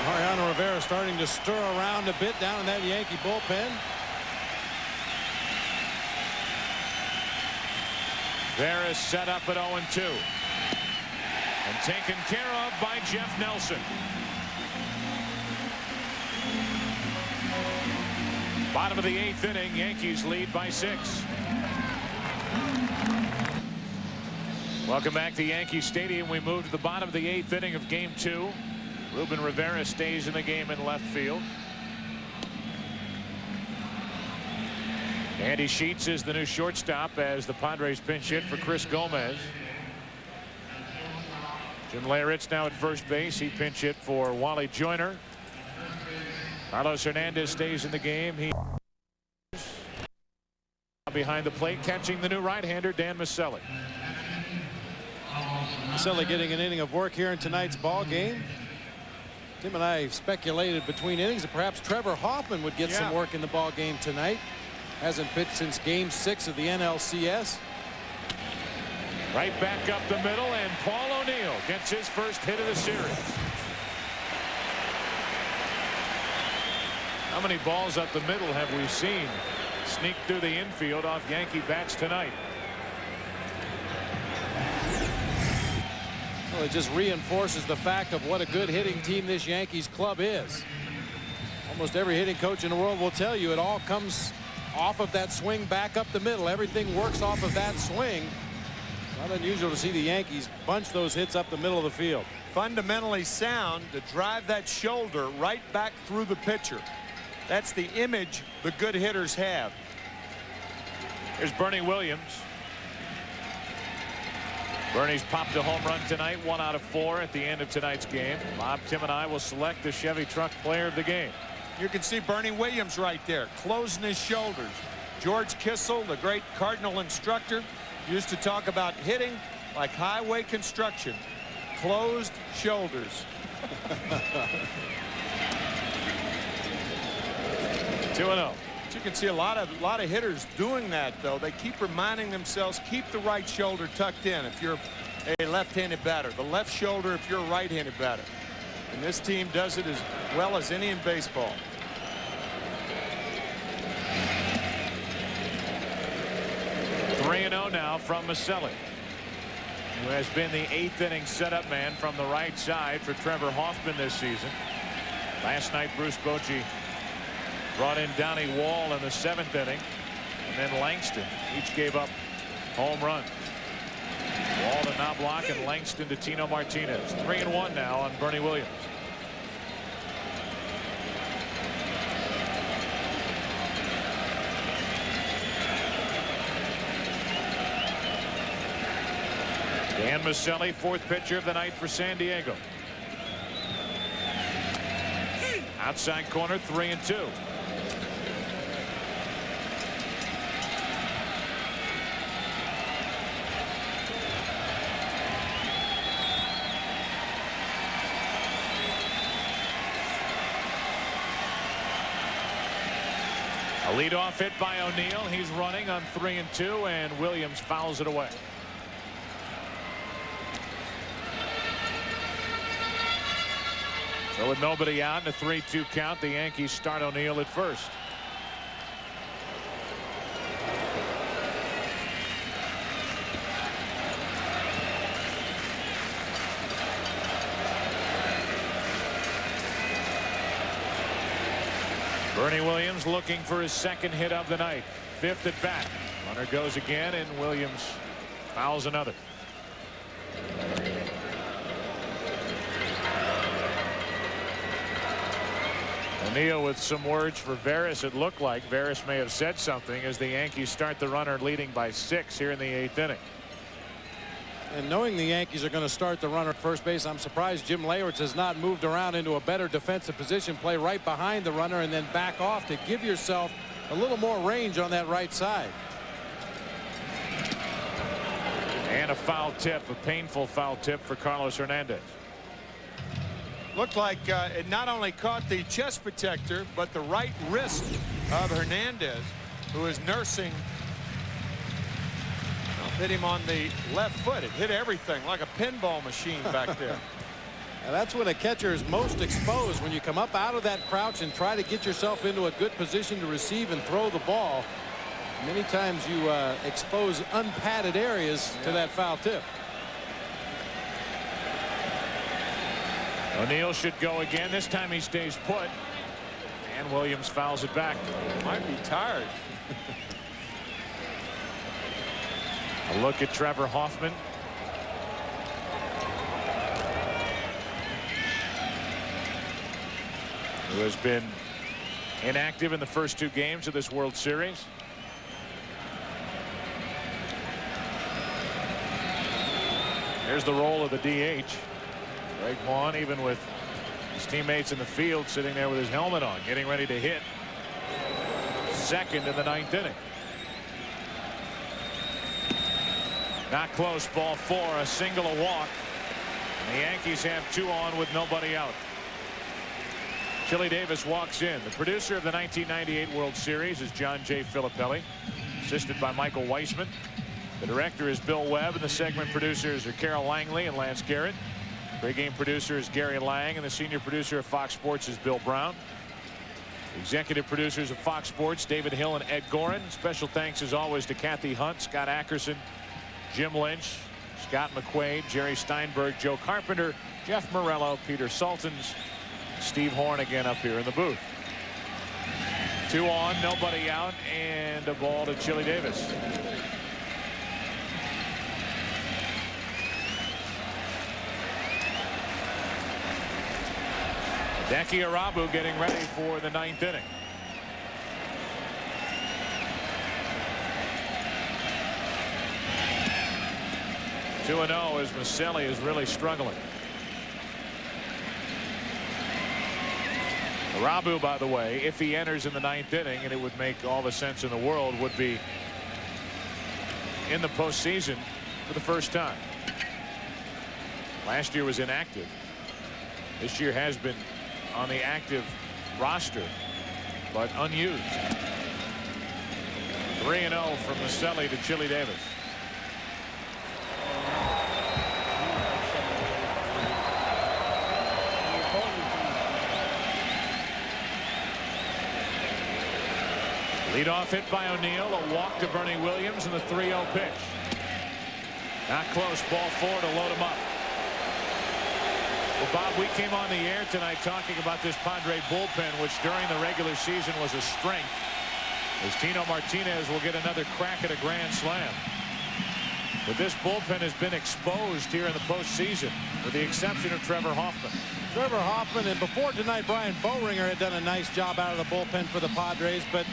Mariano Rivera starting to stir around a bit down in that Yankee bullpen. Veras set up at 0-2. And taken care of by Jeff Nelson. Bottom of the 8th inning, Yankees lead by 6. Welcome back to Yankee Stadium. We move to the bottom of the 8th inning of game 2. Ruben Rivera stays in the game in left field. Andy Sheets is the new shortstop as the Padres pinch hit for Chris Gomez. Jim Leyritz now at first base. He pinch hit for Wally Joyner. Carlos Hernandez stays in the game. He behind the plate, catching the new right-hander Dan Maselli. Maselli getting an inning of work here in tonight's ball game. Tim and I speculated between innings that perhaps Trevor Hoffman would get some work in the ball game tonight. Hasn't pitched since game 6 of the NLCS. Right back up the middle, and Paul O'Neill gets his first hit of the series. How many balls up the middle have we seen sneak through the infield off Yankee bats tonight? Well, it just reinforces the fact of what a good hitting team this Yankees club is. Almost every hitting coach in the world will tell you it all comes off of that swing back up the middle. Everything works off of that swing. Not unusual to see the Yankees bunch those hits up the middle of the field. fundamentally sound to drive that shoulder right back through the pitcher. That's the image the good hitters have. Here's Bernie Williams. Bernie's popped a home run tonight, 1 out of 4 at the end of tonight's game. Bob, Tim, and I will select the Chevy Truck player of the game. You can see Bernie Williams right there, closing his shoulders. George Kissel, the great Cardinal instructor, used to talk about hitting like highway construction. Closed shoulders. 2-0. You can see a lot of hitters doing that, though. They keep reminding themselves, keep the right shoulder tucked in if you're a left-handed batter. The left shoulder if you're a right-handed batter. And this team does it as well as any in baseball. (3-0) now from Maselli, who has been the 8th inning setup man from the right side for Trevor Hoffman this season. Last night, Bruce Bochy brought in Donnie Wall in the 7th inning, and then Langston. Each gave up home runs. Wall to Knobloch and Langston to Tino Martinez. 3-1 now on Bernie Williams. Dan Maselli, 4th pitcher of the night for San Diego. Outside corner, 3-2. A leadoff hit by O'Neill. He's running on 3-2, and Williams fouls it away. So with nobody out in a 3-2 count, the Yankees start O'Neill at first. Bernie Williams looking for his 2nd hit of the night. 5th at bat. Runner goes again, and Williams fouls another. O'Neill with some words for Veras. It looked like Veras may have said something as the Yankees start the runner leading by 6 here in the 8th inning. And knowing the Yankees are going to start the runner at first base, I'm surprised Jim Leyritz has not moved around into a better defensive position, play right behind the runner and then back off to give yourself a little more range on that right side. And a foul tip, a painful foul tip for Carlos Hernandez. Looked like it not only caught the chest protector, but the right wrist of Hernandez, who is nursing. Hit him on the left foot. It hit everything like a pinball machine back there. And that's when a catcher is most exposed, when you come up out of that crouch and try to get yourself into a good position to receive and throw the ball. Many times you expose unpadded areas to that foul tip. O'Neill should go again. This time he stays put, and Williams fouls it back. Might be tired. A look at Trevor Hoffman. Who has been inactive in the first 2 games of this World Series. There's the role of the DH. Greg Vaughn, even with his teammates in the field, sitting there with his helmet on, getting ready to hit 2nd in the 9th inning. Not close, ball 4, a single, a walk. And the Yankees have 2 on with nobody out. Chili Davis walks in. The producer of the 1998 World Series is John J. Filippelli, assisted by Michael Weissman. The director is Bill Webb, and the segment producers are Carol Langley and Lance Garrett. Pre-game producer is Gary Lang, and the senior producer of Fox Sports is Bill Brown. Executive producers of Fox Sports, David Hill and Ed Gorin. Special thanks, as always, to Kathy Hunt, Scott Ackerson, Jim Lynch, Scott McQuaid, Jerry Steinberg, Joe Carpenter, Jeff Morello, Peter Sultans, Steve Horn again up here in the booth. 2 on, nobody out, and a ball to Chili Davis. Hideki Arabu getting ready for the 9th inning. Two and 0 as Maselli is really struggling. Arabu, by the way, if he enters in the 9th inning, and it would make all the sense in the world, would be in the postseason for the first time. Last year was inactive. This year has been on the active roster, but unused. 3-0 from Maselli to Chili Davis. Leadoff hit by O'Neill, a walk to Bernie Williams, and the 3-0 pitch. Not close, ball 4 to load him up. Well, Bob, we came on the air tonight talking about this Padre bullpen, which during the regular season was a strength, as Tino Martinez will get another crack at a grand slam. But this bullpen has been exposed here in the postseason, with the exception of Trevor Hoffman. Trevor Hoffman, and before tonight, Brian Boehringer had done a nice job out of the bullpen for the Padres, but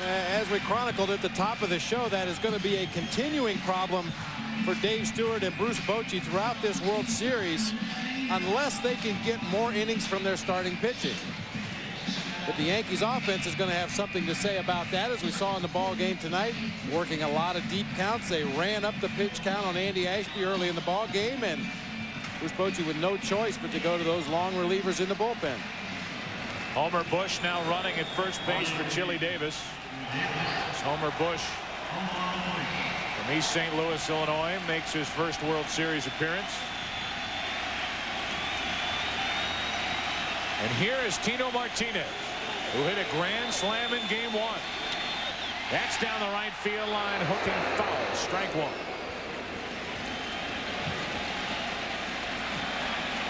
as we chronicled at the top of the show, that is going to be a continuing problem for Dave Stewart and Bruce Bochy throughout this World Series, unless they can get more innings from their starting pitching. But the Yankees offense is going to have something to say about that, as we saw in the ball game tonight, working a lot of deep counts. They ran up the pitch count on Andy Ashby early in the ball game, and Bruce Bochy with no choice but to go to those long relievers in the bullpen. Homer Bush now running at first base for Chili Davis. It's Homer Bush from East St. Louis, Illinois, makes his first World Series appearance. And here is Tino Martinez, who hit a grand slam in game 1. That's down the right field line, hooking foul, strike 1.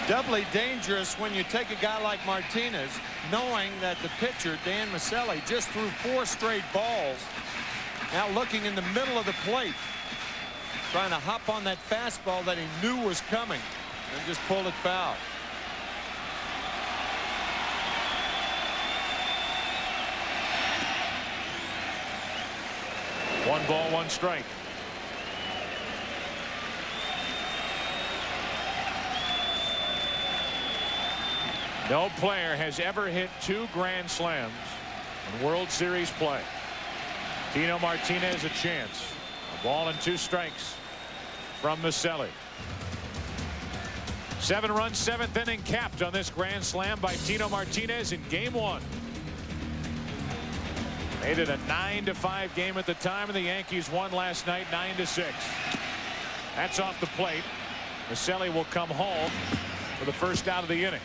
Doubly dangerous when you take a guy like Martinez, knowing that the pitcher, Dan Maselli, just threw 4 straight balls. Now looking in the middle of the plate, trying to hop on that fastball that he knew was coming, and just pulled it foul. One ball, one strike. No player has ever hit 2 grand slams in World Series play. Tino Martinez a chance. A ball and 2 strikes from Maselli. 7-run 7th inning capped on this grand slam by Tino Martinez in game 1. Made it a 9-5 game at the time, and the Yankees won last night 9-6. That's off the plate. Maselli will come home for the first out of the inning.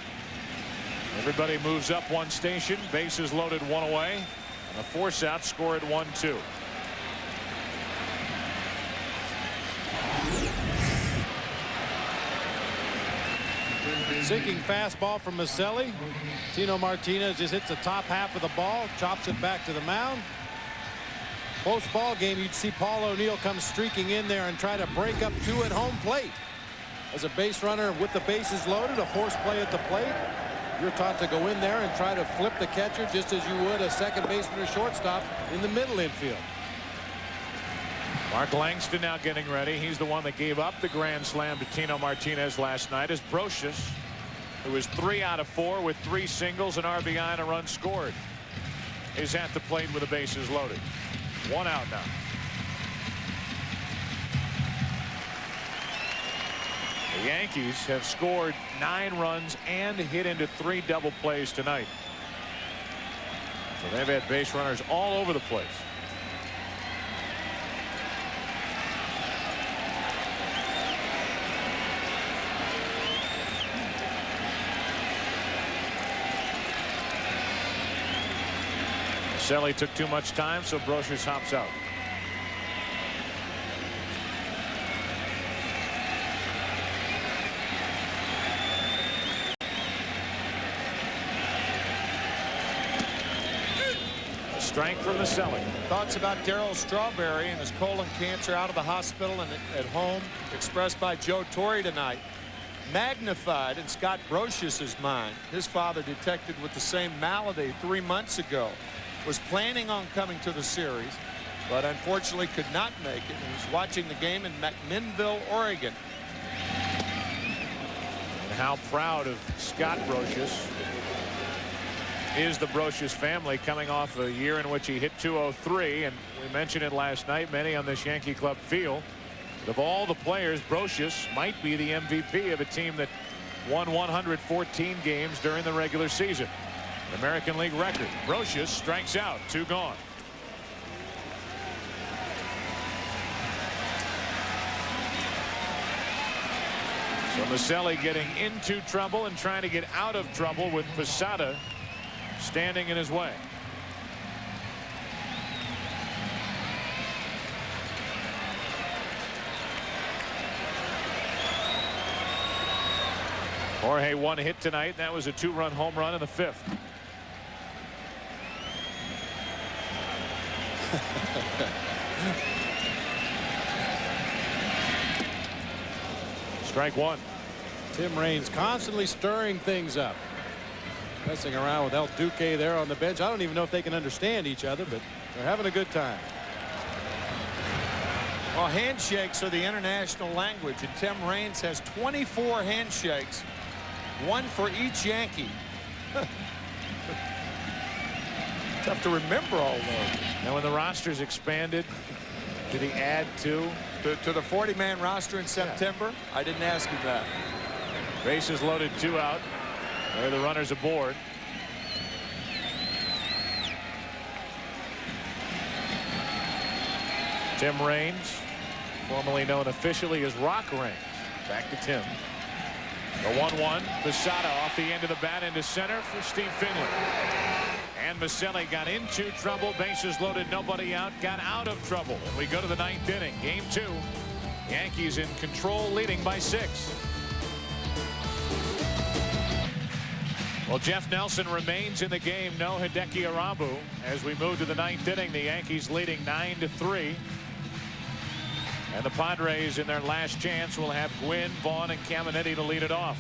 Everybody moves up 1 station. Bases loaded 1 away. And a force out, scored 1-2. Sinking fastball from Maselli. Tino Martinez just hits the top half of the ball, chops it back to the mound. Close ball game, you'd see Paul O'Neill come streaking in there and try to break up 2 at home plate. As a base runner with the bases loaded, a force play at the plate. You're taught to go in there and try to flip the catcher just as you would a second baseman or shortstop in the middle infield. Mark Langston now getting ready. He's the one that gave up the grand slam to Tino Martinez last night, as Brocious, who was 3 out of 4 with 3 singles, an RBI, and a run scored, is at the plate with the bases loaded. 1 out now. The Yankees have scored 9 runs and hit into 3 double plays tonight. So they've had base runners all over the place. Maselli took too much time, so Brocious hops out. Strength from Maselli. Thoughts about Darryl Strawberry and his colon cancer, out of the hospital and at home, expressed by Joe Torre tonight. magnified in Scott Brocious' mind. His father, detected with the same malady 3 months ago, was planning on coming to the series, but unfortunately could not make it. He was watching the game in McMinnville, Oregon. And how proud of Scott Brocious is the Brocious family, coming off a year in which he hit .203, and we mentioned it last night, many on this Yankee Club field. Of all the players, Brocious might be the MVP of a team that won 114 games during the regular season. An American League record. Brocious strikes out, 2 gone. So Maselli getting into trouble and trying to get out of trouble with Posada standing in his way. Jorge one hit tonight. That was a 2-run home run in the 5th. Strike 1. Tim Raines constantly stirring things up, messing around with El Duque there on the bench. I don't even know if they can understand each other, but they're having a good time. Well, handshakes are the international language, and Tim Raines has 24 handshakes, 1 for each Yankee. Tough to remember all those. Now, when the roster's expanded, did he add to the 40-man roster in September? Yeah. I didn't ask him that. Bases loaded, 2 out. There are the runners aboard. Tim Raines, formerly known officially as Rock Raines. Back to Tim. The 1-1. Posada off the end of the bat into center for Steve Finley. And Maselli got into trouble. Bases loaded, nobody out. Got out of trouble. And we go to the 9th inning. Game 2. Yankees in control, leading by 6. Well, Jeff Nelson remains in the game. No Hideki Arabu. As we move to the 9th inning, the Yankees leading 9-3. And the Padres, in their last chance, will have Gwynn, Vaughn, and Caminetti to lead it off.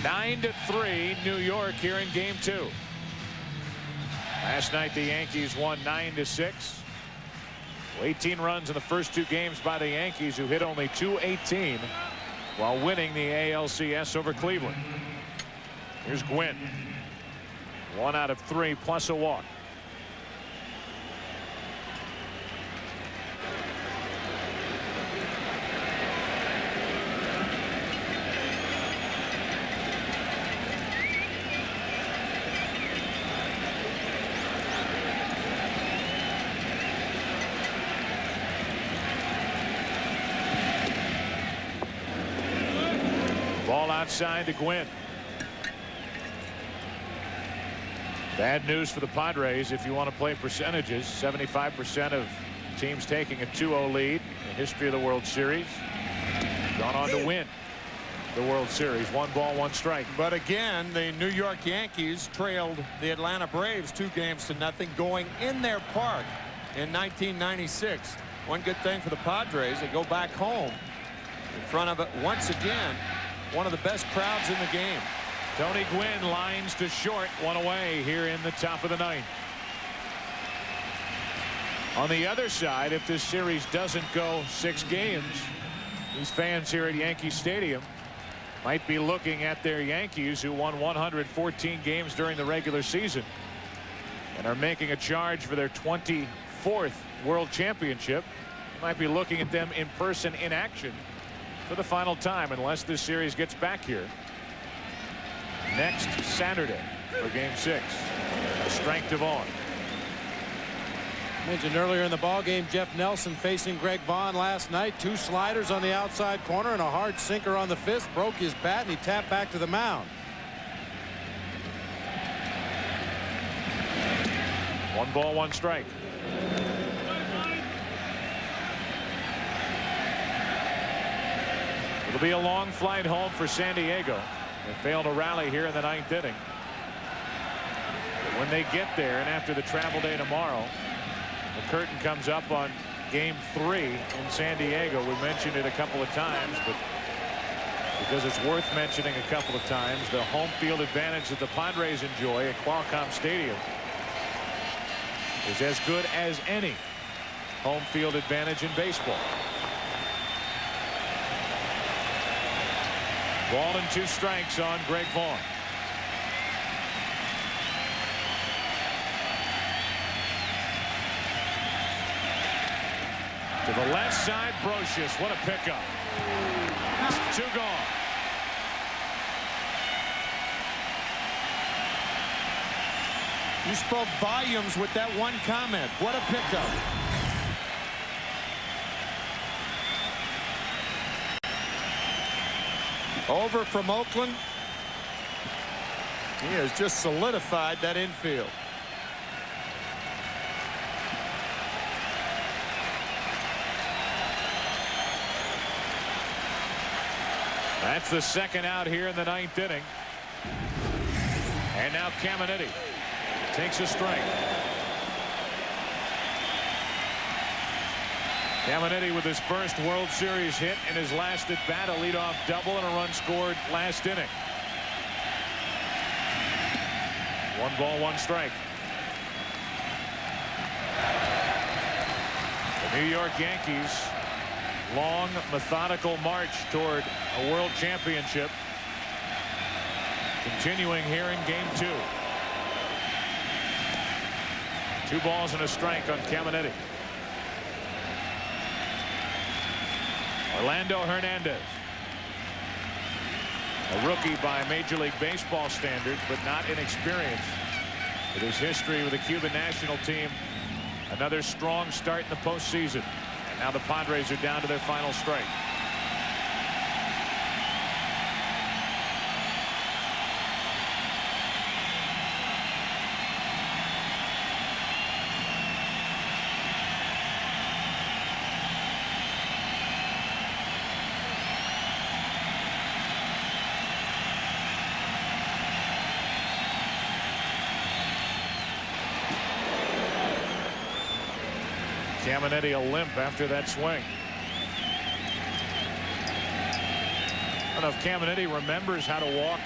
9-3 New York here in game 2. Last night the Yankees won 9-6. 18 runs in the first 2 games by the Yankees, who hit only .218 while winning the ALCS over Cleveland. Here's Gwynn. 1 out of 3 plus a walk. Outside to Gwynn. Bad news for the Padres if you want to play percentages. 75% of teams taking a 2-0 lead in the history of the World Series. Gone on to win the World Series. 1 ball, 1 strike. But again, the New York Yankees trailed the Atlanta Braves 2-0 going in their park in 1996. One good thing for the Padres, they go back home in front of it once again. One of the best crowds in the game. Tony Gwynn lines to short, 1 away here in the top of the 9th. On the other side, if this series doesn't go 6 games, these fans here at Yankee Stadium might be looking at their Yankees, who won 114 games during the regular season and are making a charge for their 24th World Championship. Might be looking at them in person in action for the final time, unless this series gets back here next Saturday for game 6. A strike to Vaughn. Mentioned earlier in the ball game, Jeff Nelson facing Greg Vaughn last night. 2 sliders on the outside corner and a hard sinker on the fist. Broke his bat and he tapped back to the mound. 1 ball, 1 strike. It'll be a long flight home for San Diego. They failed to rally here in the 9th inning. But when they get there, and after the travel day tomorrow, the curtain comes up on Game 3 in San Diego. We mentioned it a couple of times, but because it's worth mentioning a couple of times, the home field advantage that the Padres enjoy at Qualcomm Stadium is as good as any home field advantage in baseball. Ball and 2 strikes on Greg Vaughn. To the left side, Brocious. What a pickup. 2 gone. You spoke volumes with that one comment. What a pickup. Over from Oakland. He has just solidified that infield. That's the second out here in the 9th inning. And now Caminiti takes a strike. Caminiti with his first World Series hit in his last at bat, a leadoff double and a run scored last inning. 1 ball, 1 strike. The New York Yankees, long, methodical march toward a world championship, continuing here in Game 2. 2 balls and a strike on Caminiti. Orlando Hernandez, a rookie by Major League Baseball standards, but not inexperienced. With his history with the Cuban national team, another strong start in the postseason. And now the Padres are down to their final strike. Caminiti a limp after that swing. I don't know if Caminiti remembers how to walk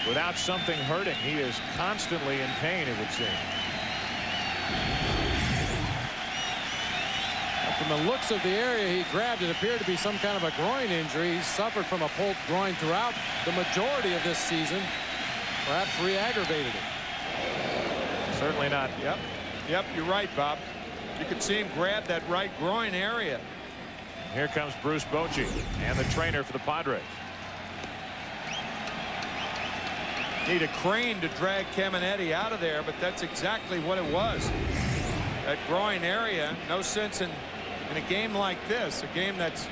without something hurting. He is constantly in pain, it would seem. From the looks of the area he grabbed, it appeared to be some kind of a groin injury. He suffered from a pulled groin throughout the majority of this season. Perhaps re-aggravated it. Certainly not. Yep, you're right, Bob. You could see him grab that right groin area. Here comes Bruce Bochy and the trainer for the Padres. Need a crane to drag Caminiti out of there, but that's exactly what it was. That groin area. No sense in a game like this, a game that's,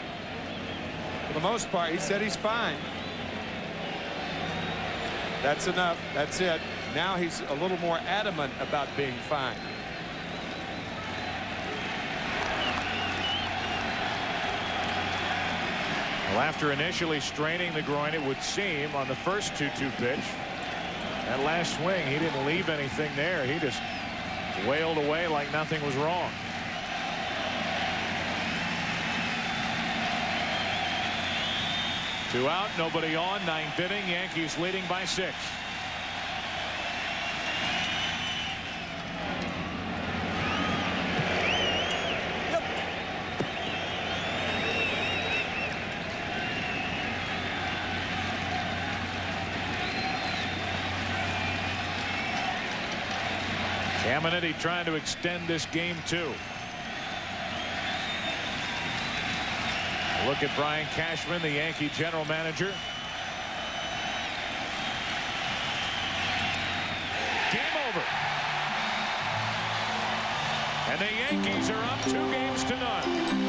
for the most part, he said he's fine. That's enough. That's it. Now he's a little more adamant about being fine. Well, after initially straining the groin, it would seem, on the first 2-2 pitch, that last swing, he didn't leave anything there. He just wailed away like nothing was wrong. Two out, nobody on, 9th inning. Yankees leading by 6. Caminiti trying to extend this game 2. Look at Brian Cashman, the Yankee general manager. Game over. And the Yankees are up 2-0.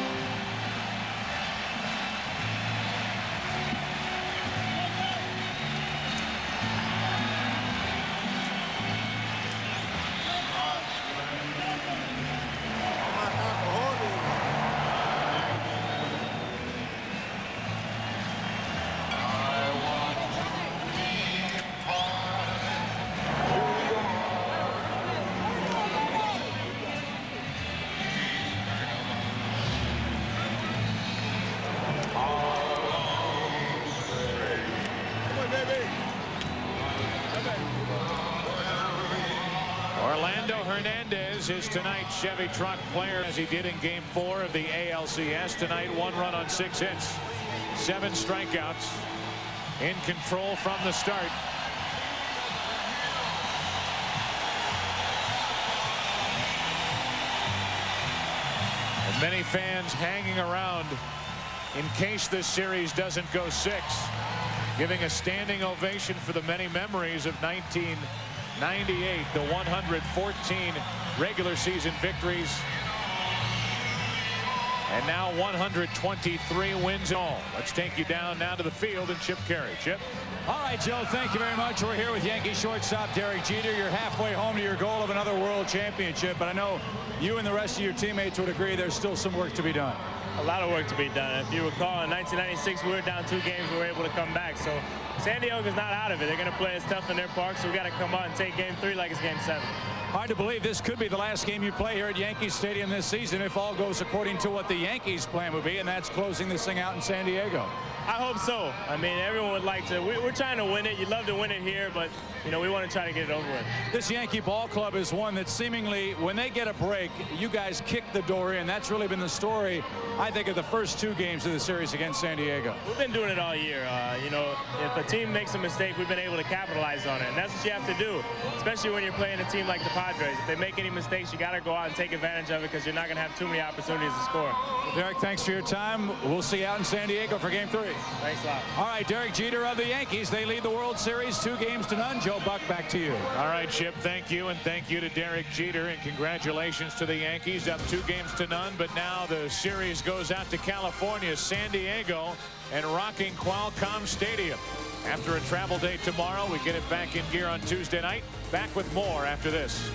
Orlando Hernandez is tonight's Chevy Truck player, as he did in Game 4 of the ALCS. Tonight, 1 run on 6 hits, 7 strikeouts, in control from the start. And many fans hanging around in case this series doesn't go 6, giving a standing ovation for the many memories of 1998, the 114 regular season victories, and now 123 wins in all. Let's take you down now to the field and Chip Carey. Chip. All right, Joe, thank you very much. We're here with Yankee shortstop Derek Jeter. You're halfway home to your goal of another world championship, but I know you and the rest of your teammates would agree there's still some work to be done. A lot of work to be done. If you recall, in 1996, we were down 2 games. We were able to come back. So San Diego's not out of it. They're going to play us tough in their park, so we got to come out and take Game 3 like it's Game 7. Hard to believe this could be the last game you play here at Yankee Stadium this season if all goes according to what the Yankees' plan would be, and that's closing this thing out in San Diego. I hope so. I mean, everyone would like to. We're trying to win it. You'd love to win it here, but, you know, we want to try to get it over with. This Yankee ball club is one that seemingly, when they get a break, you guys kick the door in. That's really been the story, I think, of the first 2 games of the series against San Diego. We've been doing it all year. You know, if a team makes a mistake, we've been able to capitalize on it. And that's what you have to do, especially when you're playing a team like the Padres. If they make any mistakes, you got to go out and take advantage of it because you're not going to have too many opportunities to score. Well, Derek, thanks for your time. We'll see you out in San Diego for Game 3. Thanks a lot. All right, Derek Jeter of the Yankees. They lead the World Series 2-0. Joe Buck, back to you. All right, Chip, thank you, and thank you to Derek Jeter, and congratulations to the Yankees, up 2-0. But now the series goes out to California, San Diego, and rocking Qualcomm Stadium. After a travel day tomorrow, we get it back in gear on Tuesday night. Back with more after this.